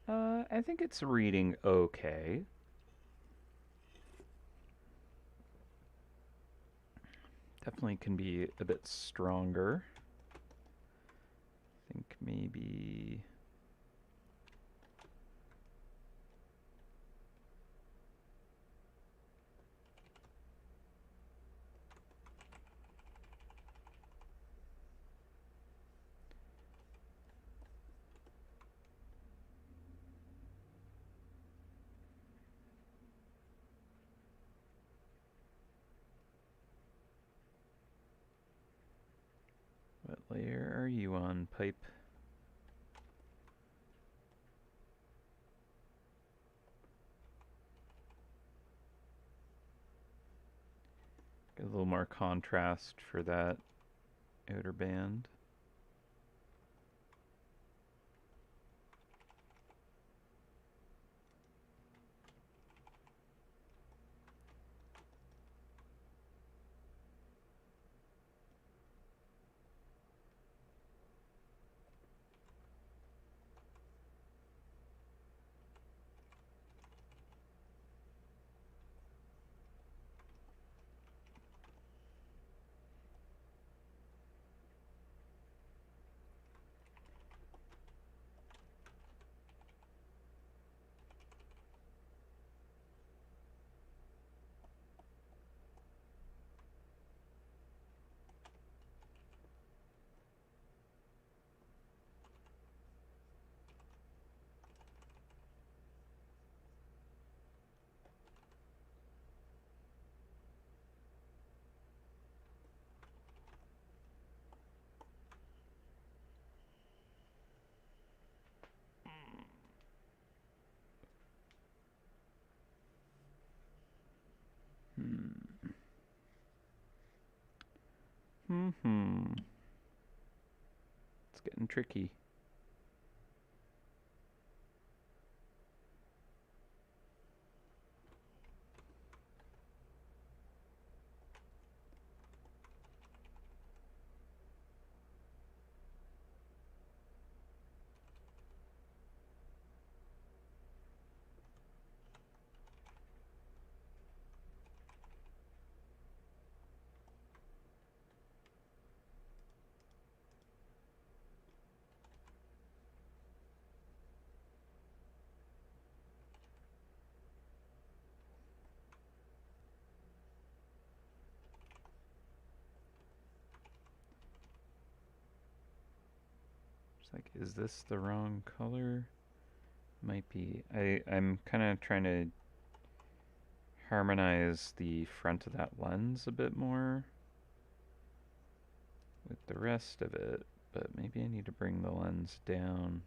I think it's reading okay. Definitely can be a bit stronger. I think maybe... What layer are you on, pipe? Get a little more contrast for that outer band. It's getting tricky. It's like, is this the wrong color? Might be. I'm kind of trying to harmonize the front of that lens a bit more with the rest of it, but maybe I need to bring the lens down.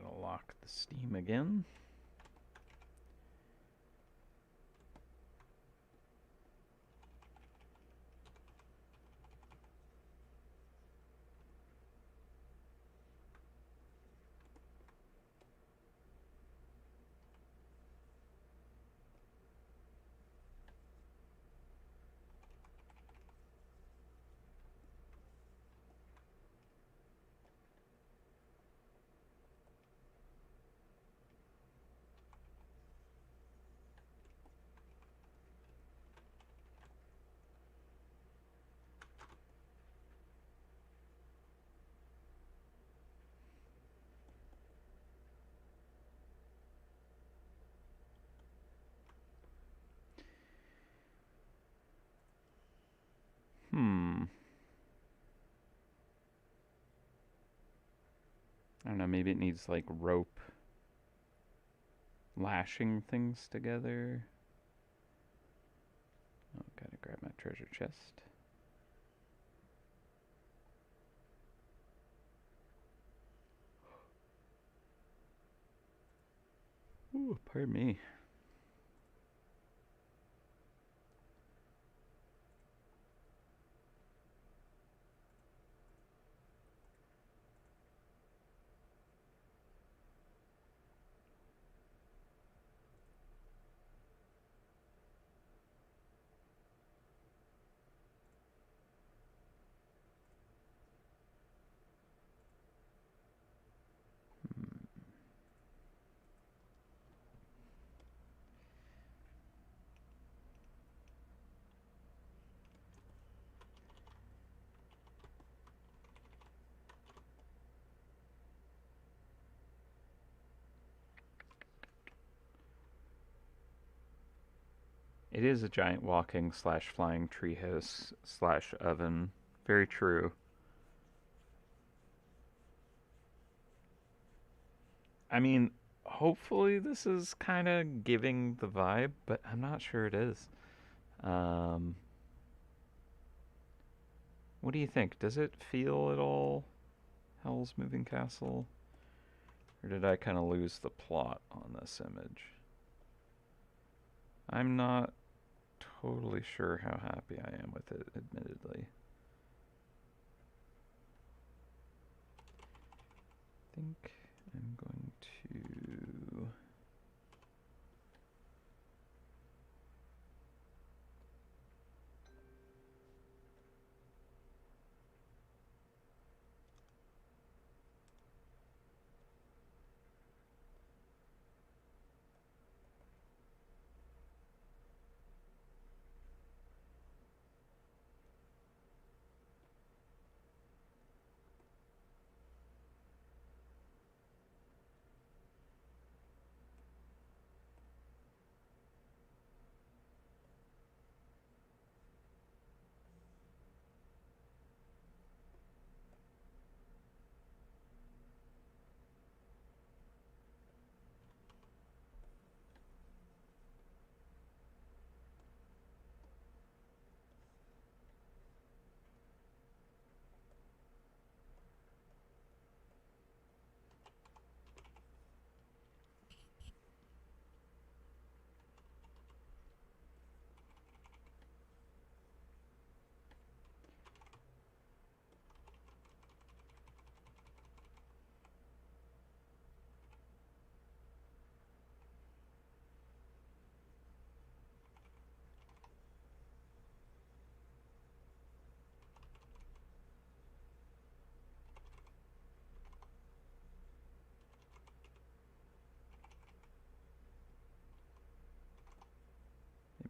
Gotta lock the Steam again. I don't know, maybe it needs like rope lashing things together. Oh, gotta grab my treasure chest. Ooh, pardon me. It is a giant walking slash flying treehouse slash oven. Very true. I mean, hopefully this is kind of giving the vibe, but I'm not sure it is. Um, what do you think? Does it feel at all Hell's Moving Castle? Or did I kind of lose the plot on this image? I'm not totally sure how happy I am with it, admittedly. I think I'm going to...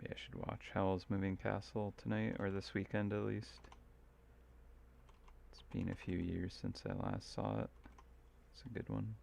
Maybe I should watch Howl's Moving Castle tonight, or this weekend at least. It's been a few years since I last saw it. It's a good one.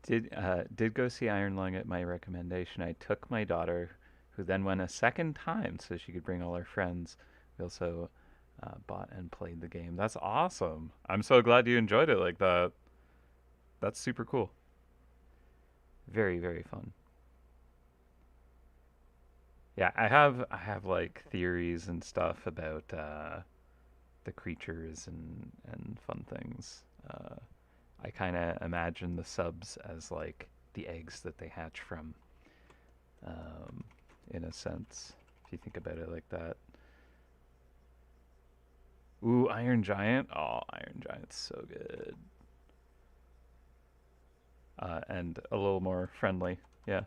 Did go see Iron Lung at my recommendation. I took my daughter, who then went a second time so she could bring all her friends. We also bought and played the game. That's awesome. I'm so glad you enjoyed it like that. That's super cool. Very, very fun. Yeah, I have like theories and stuff about the creatures and fun things. I kind of imagine the subs as like the eggs that they hatch from, um, in a sense, if you think about it like that. Ooh, Iron Giant. Oh, Iron Giant's so good. And a little more friendly. Yeah,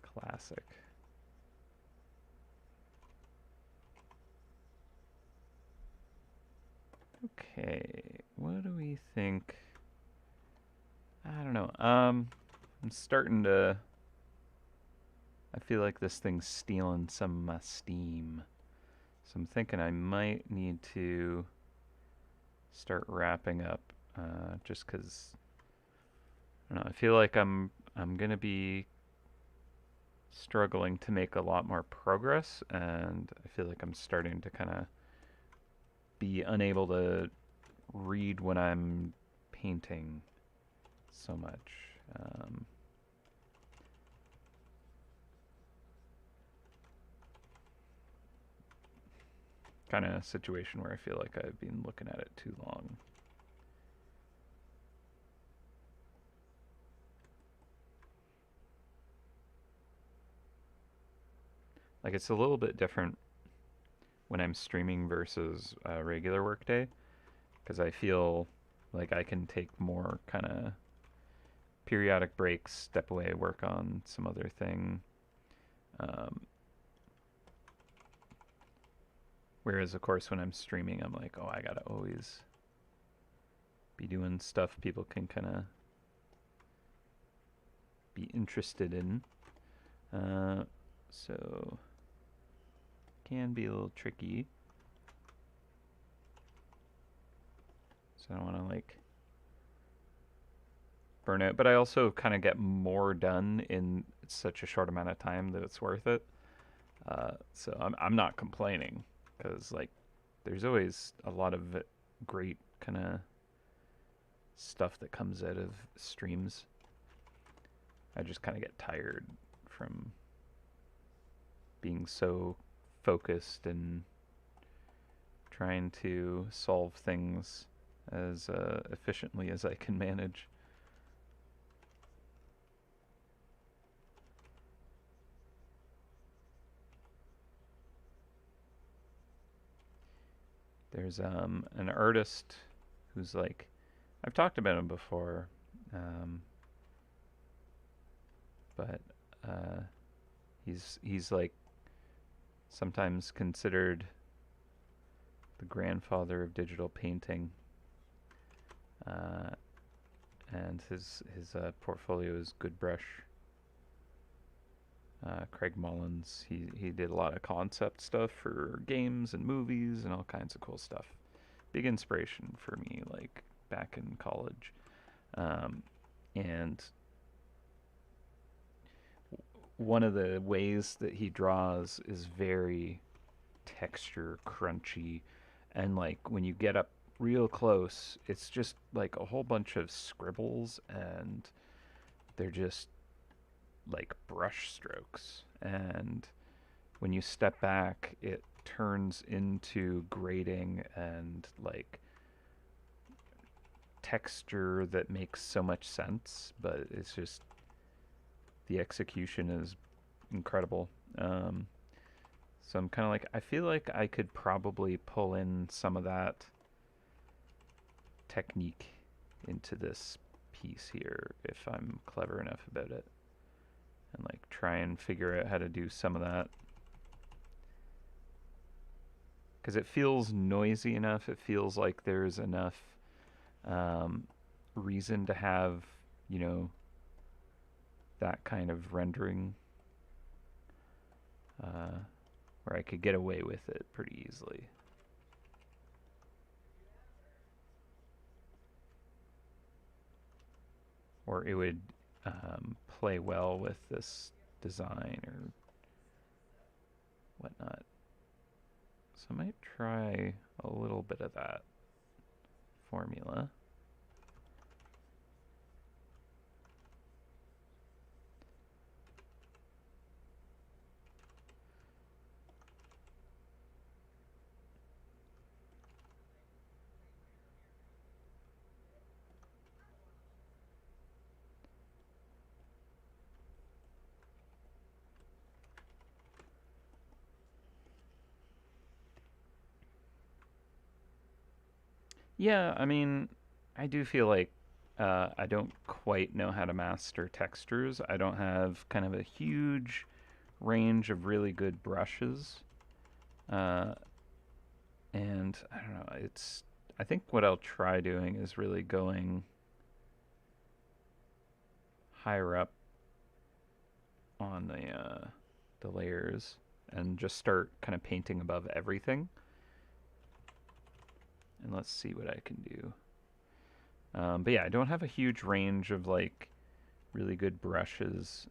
classic. Okay, what do we think? I don't know. I'm starting to. I feel like this thing's stealing some of my steam. So I'm thinking I might need to start wrapping up. Just because I don't know. I feel like I'm gonna be struggling to make a lot more progress, and I feel like I'm starting to kind of be unable to read when I'm painting so much. Um, Kind of situation where I feel like I've been looking at it too long. Like it's a little bit different when I'm streaming versus a regular workday because I feel like I can take more kind of periodic breaks, step away, work on some other thing. Um, Whereas, of course, when I'm streaming, I'm like, oh, I gotta always be doing stuff people can kind of be interested in. Uh, so can be a little tricky. So I don't want to like burn it, but I also kind of get more done in such a short amount of time that it's worth it. So I'm not complaining because like there's always a lot of great kind of stuff that comes out of streams. I just kind of get tired from being so focused and trying to solve things as efficiently as I can manage. There's an artist who's like I've talked about him before, um, but uh, he's like sometimes considered the grandfather of digital painting, uh, and his portfolio is good brush. Craig Mullins. He did a lot of concept stuff for games and movies and all kinds of cool stuff. Big inspiration for me, like back in college. Um, and one of the ways that he draws is very texture crunchy, and like when you get up real close, it's just like a whole bunch of scribbles, and they're just like brush strokes, and when you step back, it turns into grading and like texture that makes so much sense, but it's just the execution is incredible. So I'm kind of like, I feel like I could probably pull in some of that technique into this piece here if I'm clever enough about it and like try and figure out how to do some of that because it feels noisy enough. It feels like there's enough um, reason to have, you know, that kind of rendering uh, where I could get away with it pretty easily. or it would play well with this design or whatnot. So I might try a little bit of that formula. Yeah, I mean, I do feel like I don't quite know how to master textures. I don't have kind of a huge range of really good brushes. Uh, and I don't know, I think what I'll try doing is really going higher up on the layers and just start kind of painting above everything. And let's see what I can do. But yeah, I don't have a huge range of like really good brushes.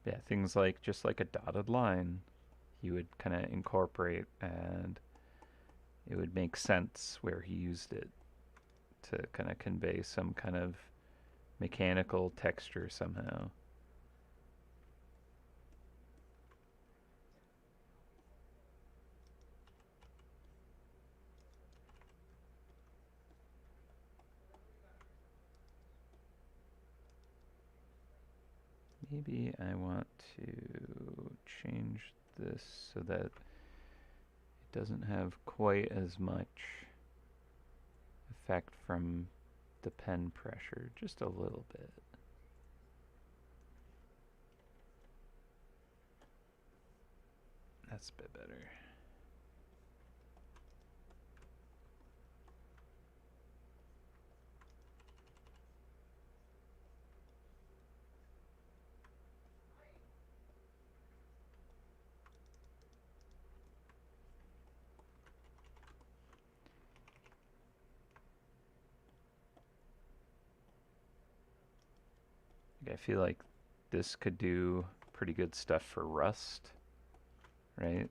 Yeah, things like just like a dotted line, he would kind of incorporate, and it would make sense where he used it to kind of convey some kind of mechanical texture somehow. Maybe I want to change this so that it doesn't have quite as much effect from the pen pressure, just a little bit. That's a bit better. I feel like this could do pretty good stuff for Rust, right?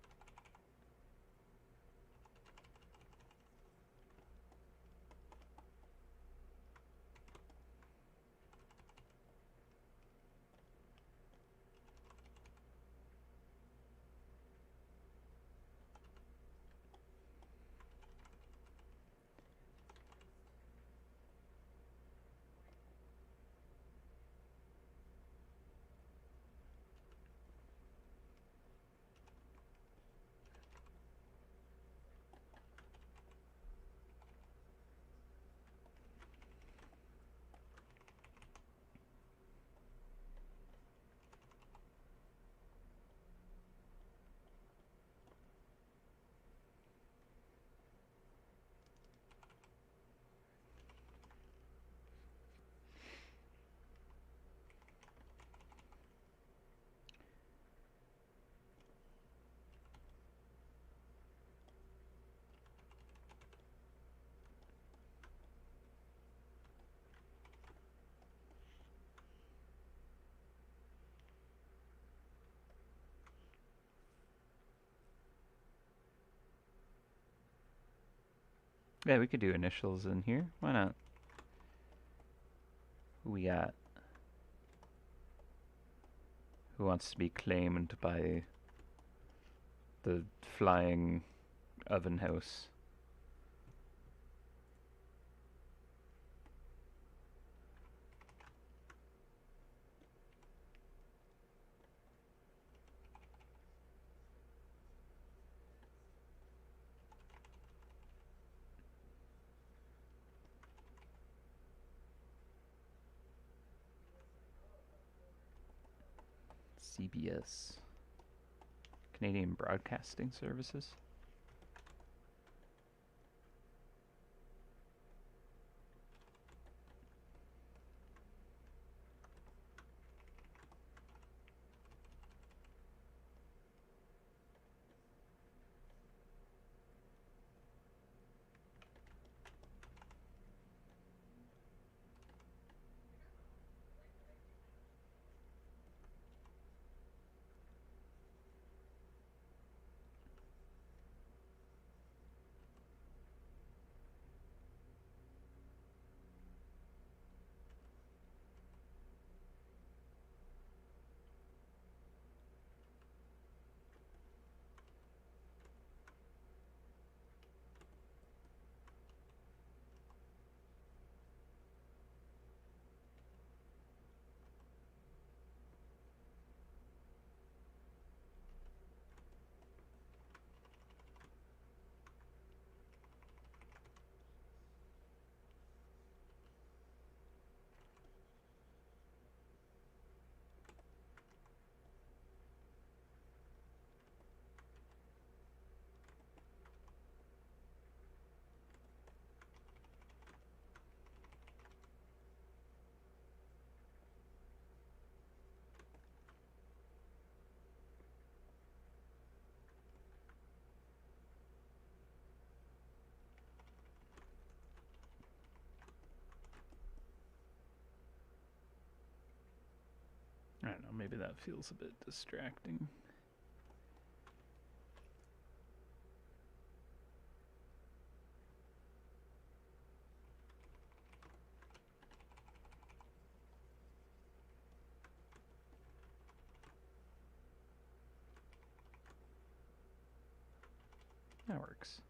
Yeah, we could do initials in here. Why not? Who we got? Who wants to be claimed by the flying oven house? CBS. Canadian Broadcasting Services. know, maybe that feels a bit distracting. That works.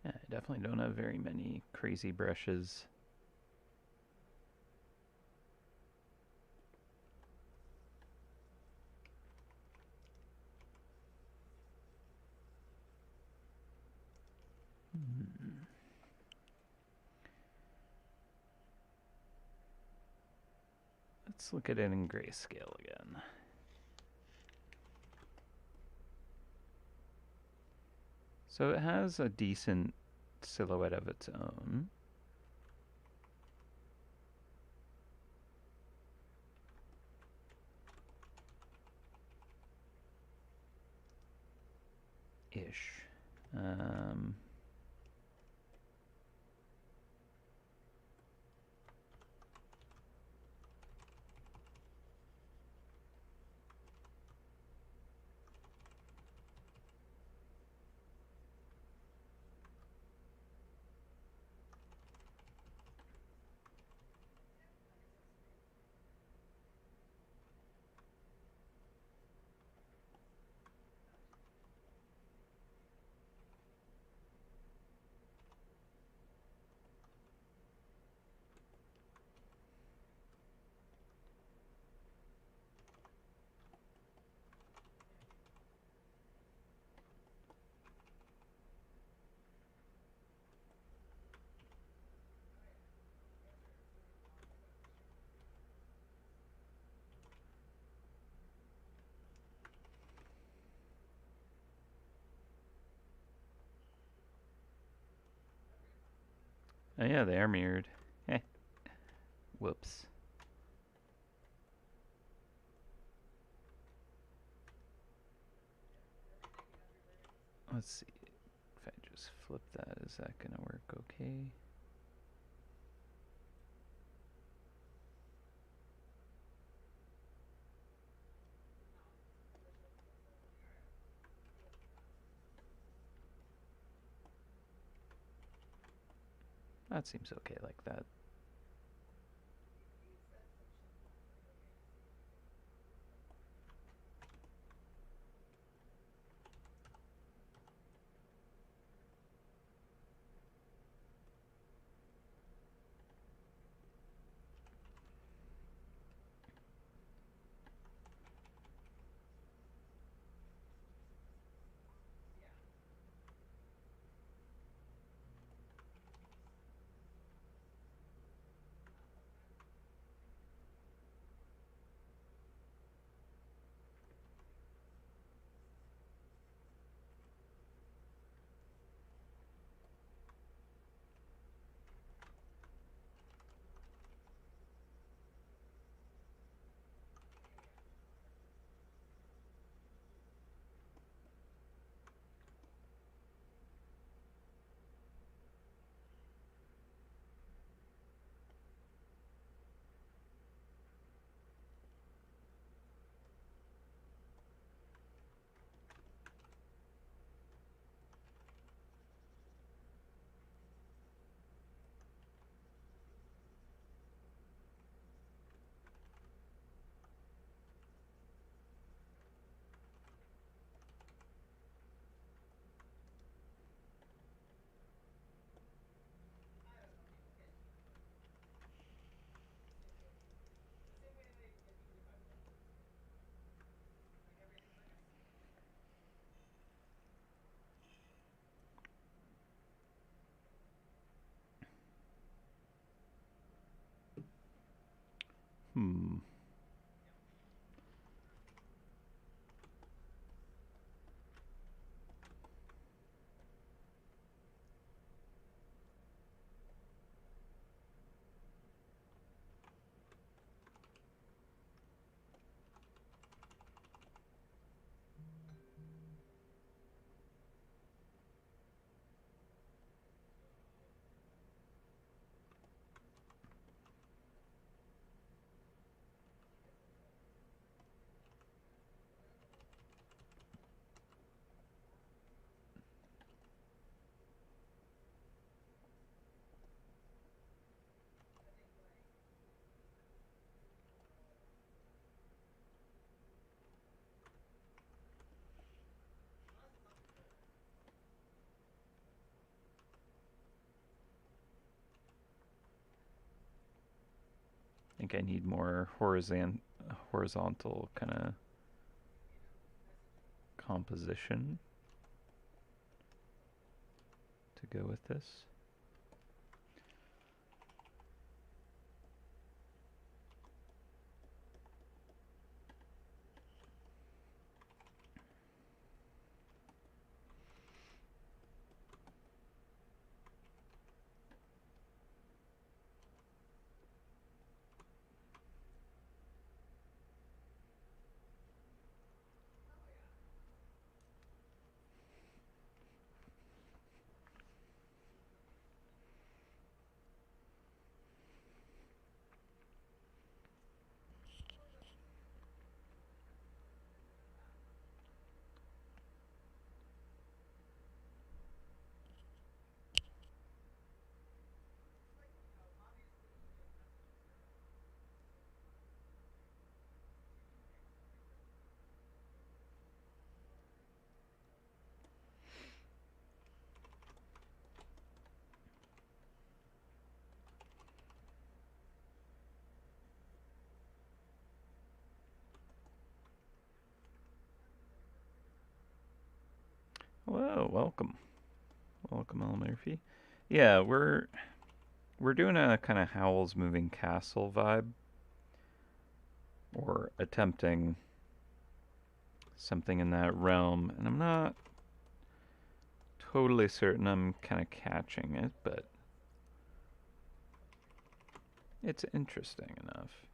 Yeah, I definitely don't have very many crazy brushes. Let's look at it in grayscale again. So it has a decent silhouette of its own. Ish. Oh yeah, they are mirrored. Eh. Whoops. Let's see. If I just flip that, is that gonna work okay? That seems okay like that. Hmm. I think I need more horizontal kind of composition to go with this. Hello, welcome. Welcome, L. Murphy. Yeah, we're doing a kind of Howl's Moving Castle vibe, or attempting something in that realm, and I'm not totally certain I'm kind of catching it, but it's interesting enough.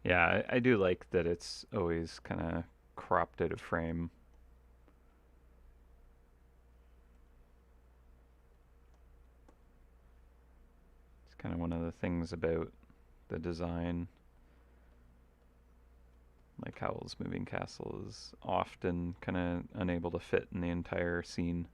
Yeah, I do like that it's always kind of cropped out of frame. It's kind of one of the things about the design. Like Howl's Moving Castle is often kind of unable to fit in the entire scene.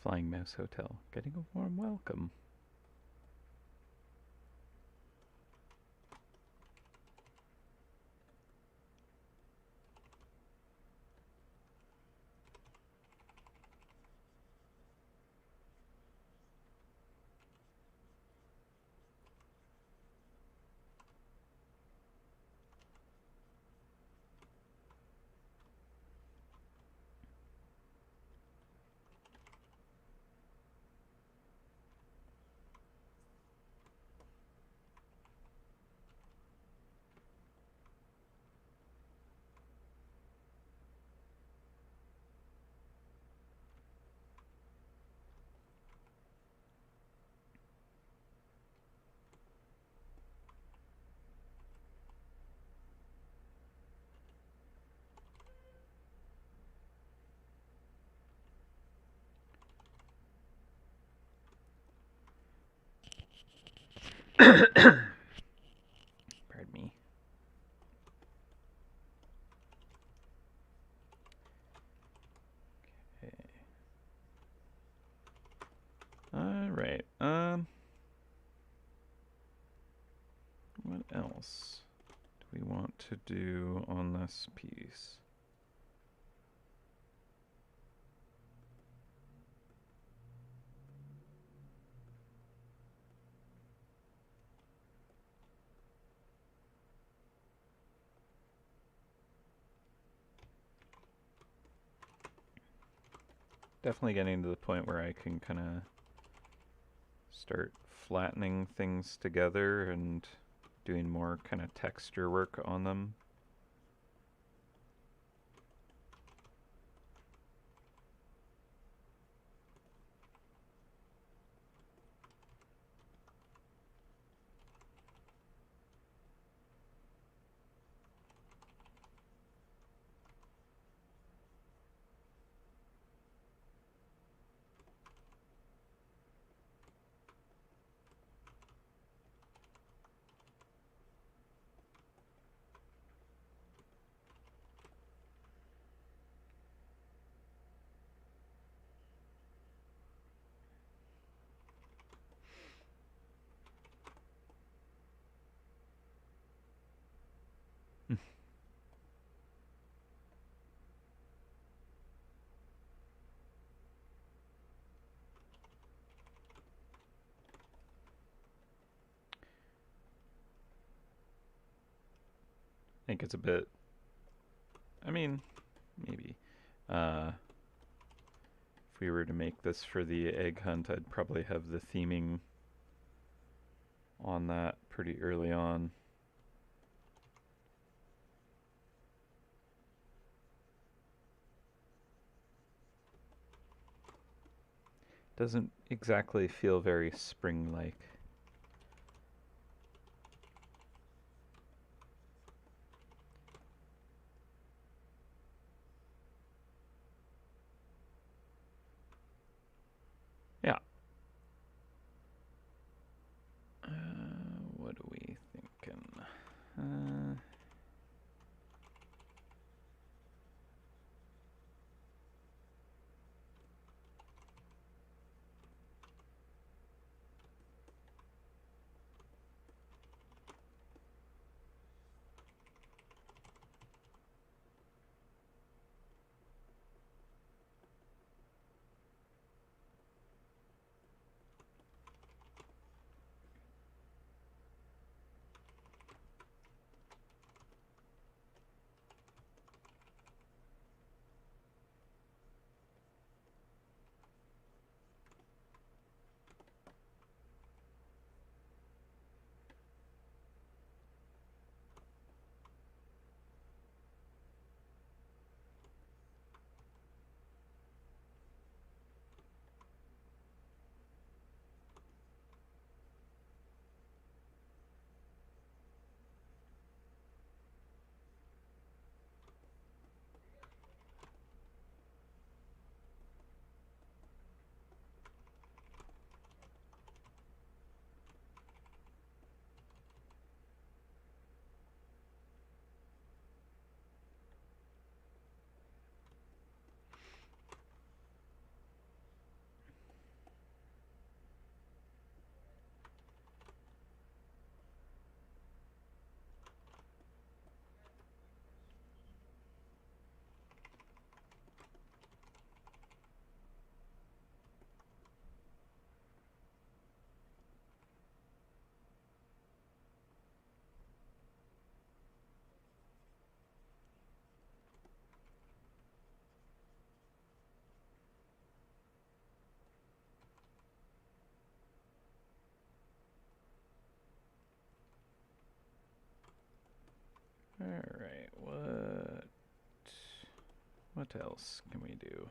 Flying Mouse Hotel, getting a warm welcome. Pardon me. Okay. All right. What else do we want to do on this piece? Definitely getting to the point where I can kind of start flattening things together and doing more kind of texture work on them. I think it's a bit, I mean, maybe. If we were to make this for the egg hunt, I'd probably have the theming on that pretty early on. Doesn't exactly feel very spring-like. Yeah. What are we thinking? What else can we do?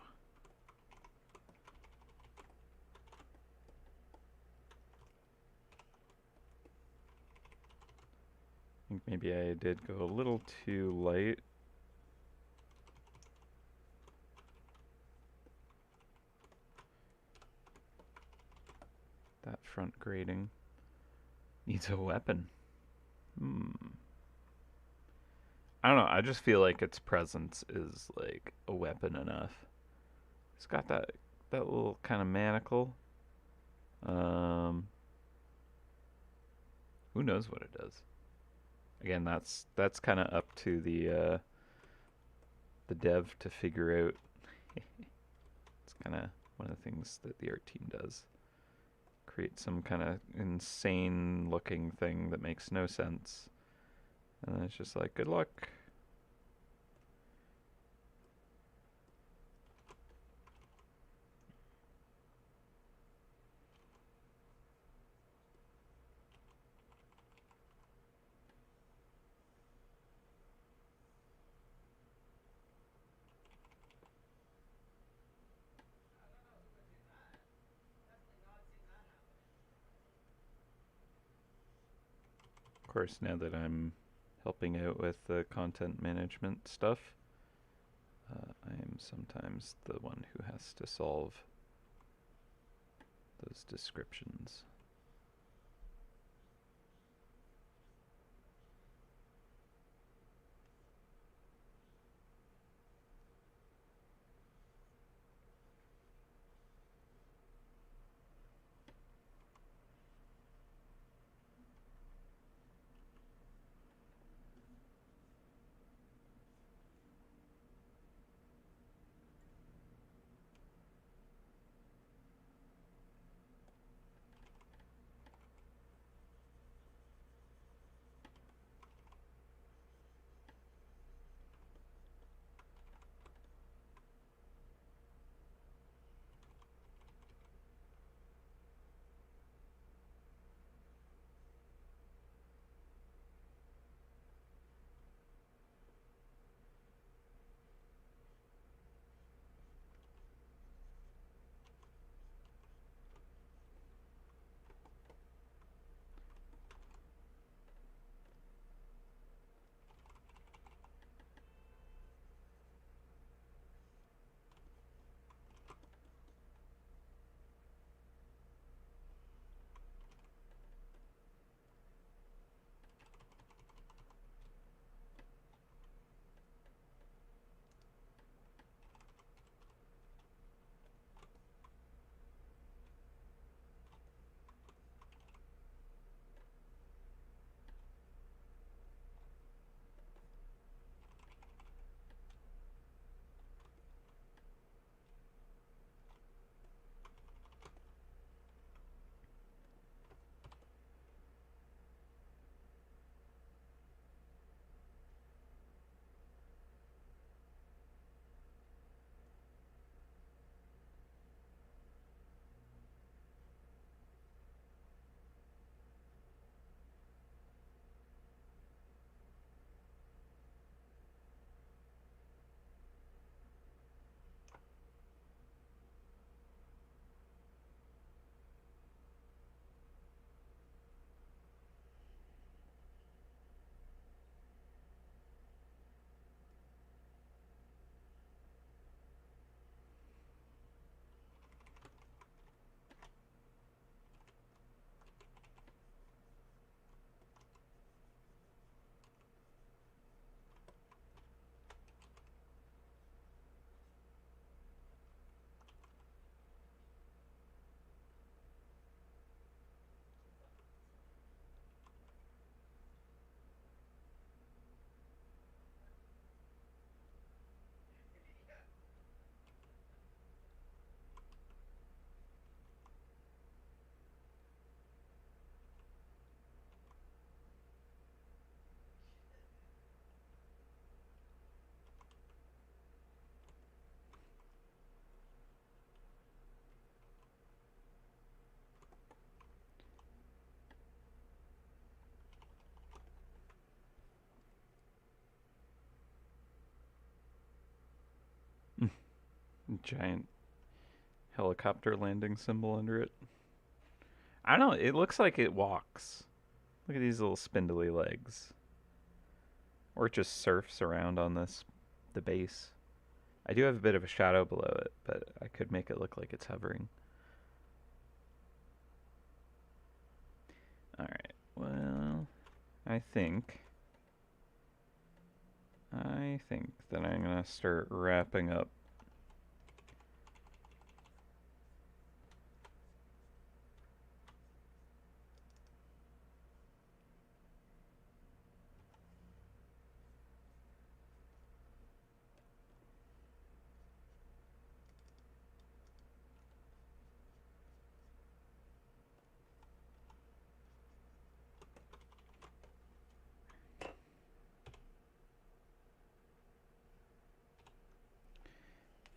I think maybe I did go a little too light. That front grating needs a weapon. I don't know, I just feel like its presence is like a weapon enough. It's got that little kind of manacle. Um, who knows what it does? Again, that's kind of up to the dev to figure out. It's kind of one of the things that the art team does. Create some kind of insane looking thing that makes no sense. And then it's just like, good luck. Of course, now that I'm helping out with the content management stuff, I am sometimes the one who has to solve those descriptions. Giant helicopter landing symbol under it. I don't know. It looks like it walks. Look at these little spindly legs. Or it just surfs around on the base. I do have a bit of a shadow below it, but I could make it look like it's hovering. Alright, well, I think that I'm going to start wrapping up.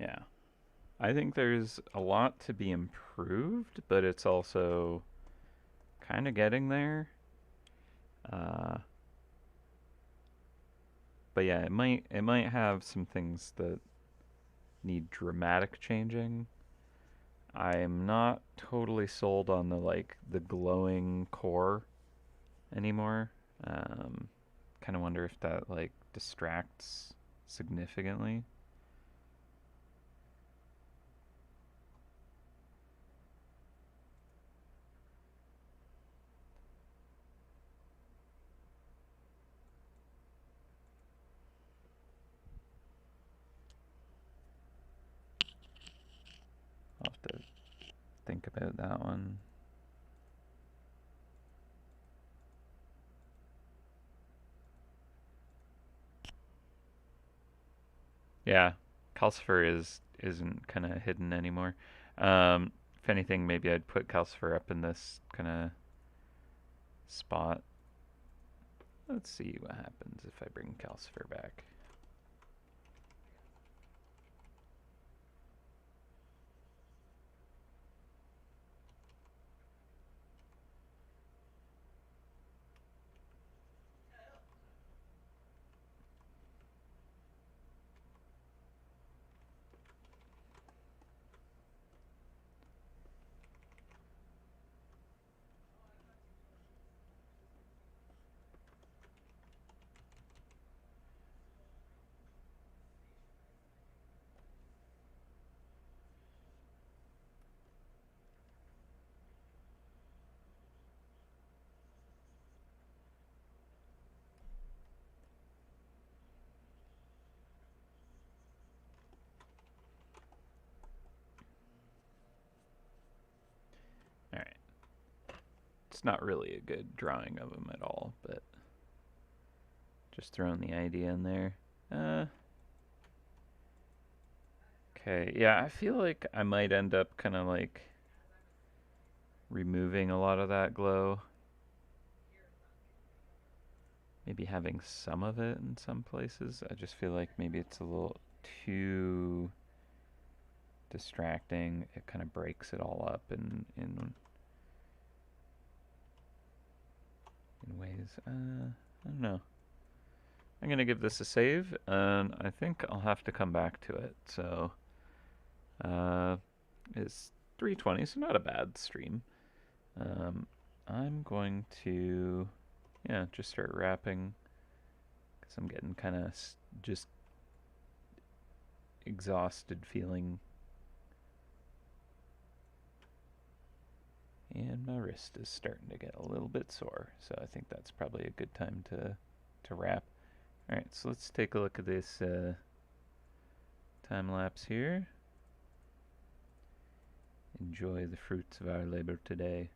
Yeah. I think there's a lot to be improved, but it's also kind of getting there. Uh, but yeah, it might have some things that need dramatic changing. I'm not totally sold on the glowing core anymore. Um, kind of wonder if that like distracts significantly. I'll have to think about that one. Yeah, Calcifer isn't kind of hidden anymore. If anything, maybe I'd put Calcifer up in this kind of spot. Let's see what happens if I bring Calcifer back. All right. It's not really a good drawing of him at all, but just throwing the idea in there. Okay, yeah, I feel like I might end up kind of like removing a lot of that glow. Maybe having some of it in some places. I just feel like maybe it's a little too distracting. It kind of breaks it all up in ways. I don't know. I'm gonna give this a save, and I think I'll have to come back to it. So, uh, it's 3:20, so not a bad stream. I'm going to, yeah, just start wrapping because I'm getting kind of just exhausted feeling, and my wrist is starting to get a little bit sore. So I think that's probably a good time to wrap. All right, so let's take a look at this time lapse here. Enjoy the fruits of our labor today.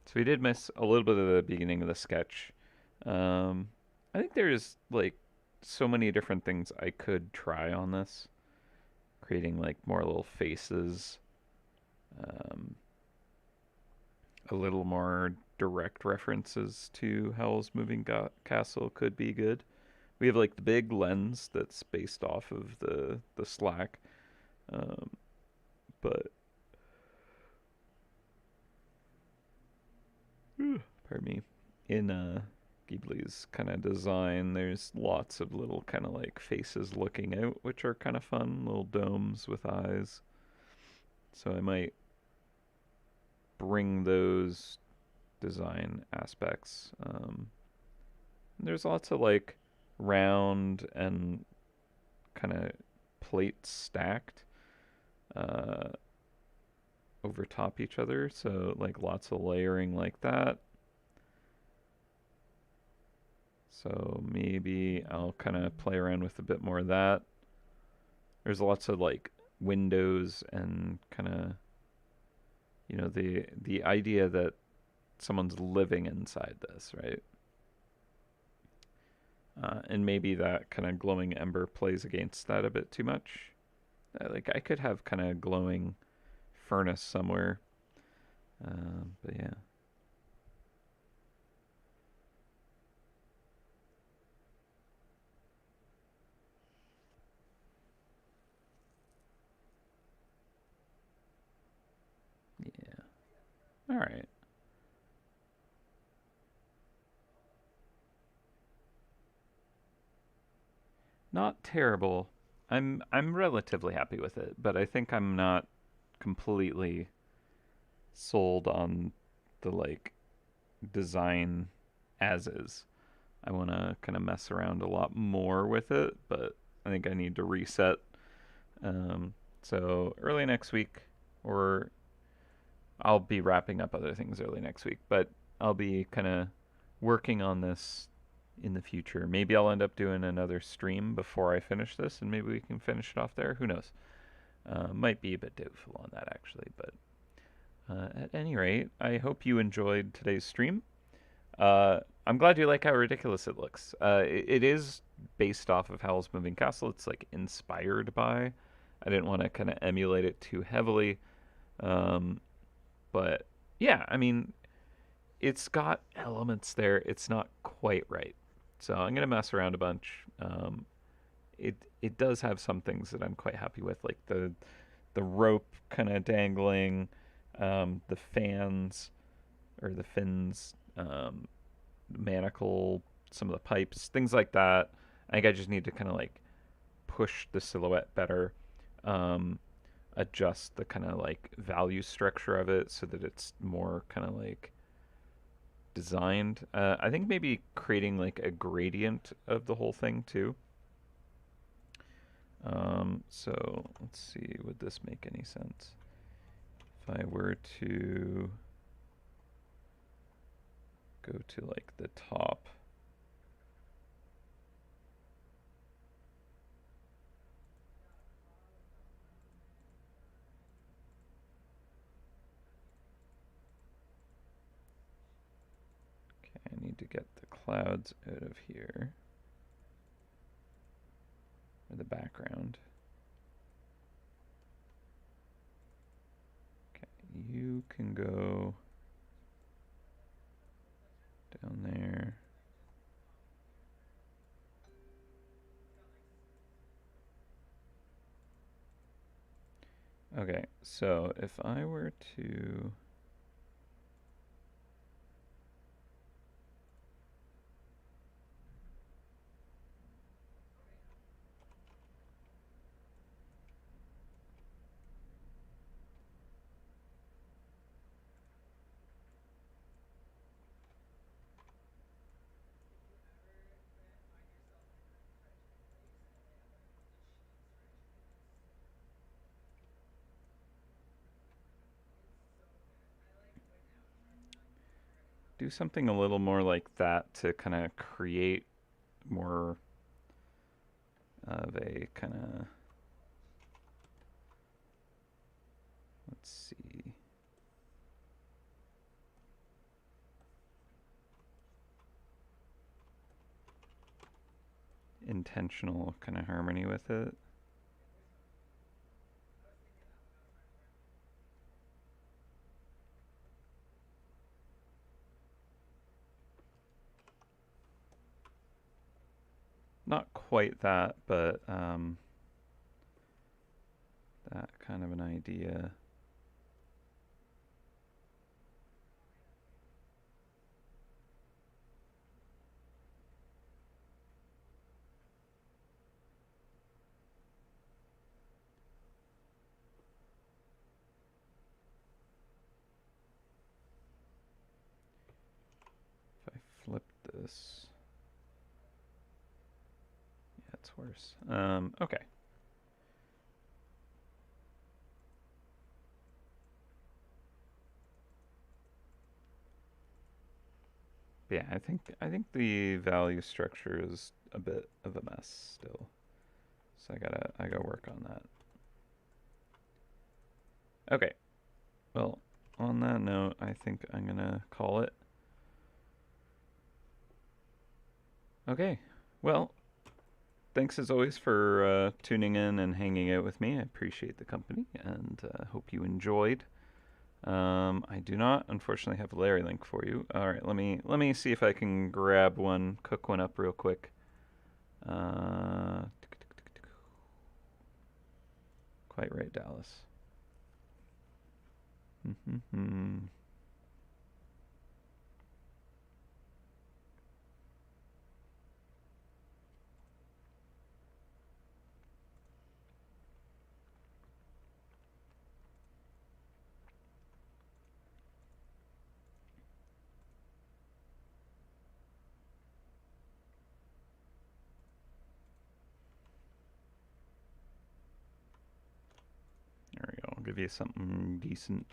So we did miss a little bit of the beginning of the sketch. I think there's like so many different things I could try on this, creating like more little faces, um, a little more direct references to Howl's Moving Castle could be good. We have like the big lens that's based off of the slack, um, but pardon me, in Ghibli's kind of design. There's lots of little kind of like faces looking out, which are kind of fun, little domes with eyes. So I might bring those design aspects. There's lots of like round and kind of plates stacked uh, over top each other. So like lots of layering like that. So maybe I'll kind of play around with a bit more of that. There's lots of like windows and kind of, you know, the idea that someone's living inside this, right? And maybe that kind of glowing ember plays against that a bit too much. Like I could have kind of glowing furnace somewhere, but yeah. Yeah. All right. Not terrible. I'm relatively happy with it, but I think I'm not completely sold on the like design as is. I want to kind of mess around a lot more with it, but I think I need to reset. Um, so early next week, or I'll be wrapping up other things early next week, but I'll be kind of working on this in the future. Maybe I'll end up doing another stream before I finish this, and maybe we can finish it off there. Who knows? Might be a bit doubtful on that actually, but at any rate, I hope you enjoyed today's stream. I'm glad you like how ridiculous it looks. It is based off of Howl's Moving Castle. It's like inspired by. I didn't want to kind of emulate it too heavily, um, but yeah, I mean, it's got elements there. It's not quite right, so I'm gonna mess around a bunch. It does have some things that I'm quite happy with, like the rope kind of dangling, the fans or the fins, manacle, some of the pipes, things like that. I think I just need to kind of like push the silhouette better, um, adjust the kind of like value structure of it so that it's more kind of like designed. I think maybe creating like a gradient of the whole thing too. So let's see, would this make any sense? If I were to go to like the top. Okay, I need to get the clouds out of here, or the background. Okay, you can go down there. Okay, so if I were to do something a little more like that to kind of create more of a kind of, let's see, intentional kind of harmony with it. Not quite that, but that kind of an idea. this. Yeah, it's worse. Okay. But yeah, I think the value structure is a bit of a mess still. So I gotta work on that. Okay. Well, on that note, I think I'm gonna call it. Okay. Well, thanks as always for tuning in and hanging out with me. I appreciate the company and hope you enjoyed. I do not, unfortunately, have a Larry link for you. All right, let me see if I can grab one, cook one up real quick. Quite right, Dallas. There we go. I'll give you something decent.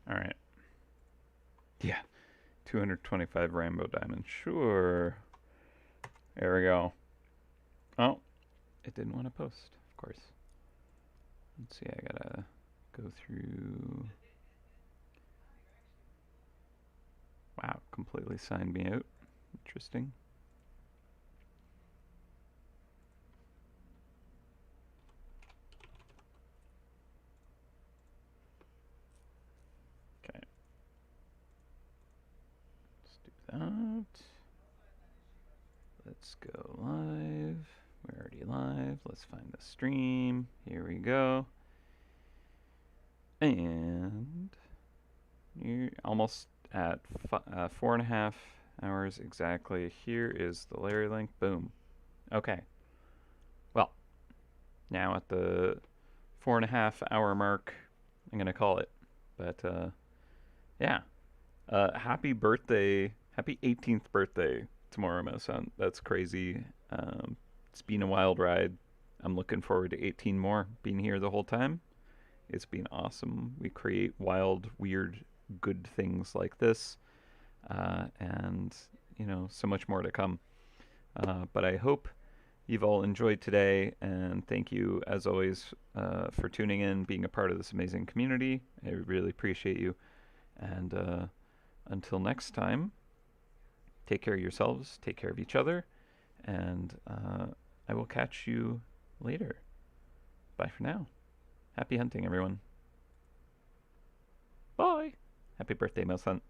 All right. Yeah. 225 Rambo diamonds. Sure. There we go. Oh, it didn't want to post, of course. Let's see, I gotta go through. Wow, completely signed me out. Interesting. Okay. Let's do that. Let's go live. We're already live. Let's find the stream. Here we go. And you're almost at 4.5 hours exactly. Here is the Larry link. Boom. Okay. Well, now at the 4.5 hour mark, I'm gonna call it. But yeah. Happy birthday. Happy 18th birthday tomorrow, MouseHunt. That's crazy. It's been a wild ride. I'm looking forward to 18 more. Being here the whole time. It's been awesome. We create wild, weird, good things like this. And, so much more to come. But I hope you've all enjoyed today. And thank you, as always, for tuning in, being a part of this amazing community. I really appreciate you. And until next time, take care of yourselves, take care of each other, and I will catch you later. Bye for now. Happy hunting, everyone. Bye. Happy birthday, MouseHunt.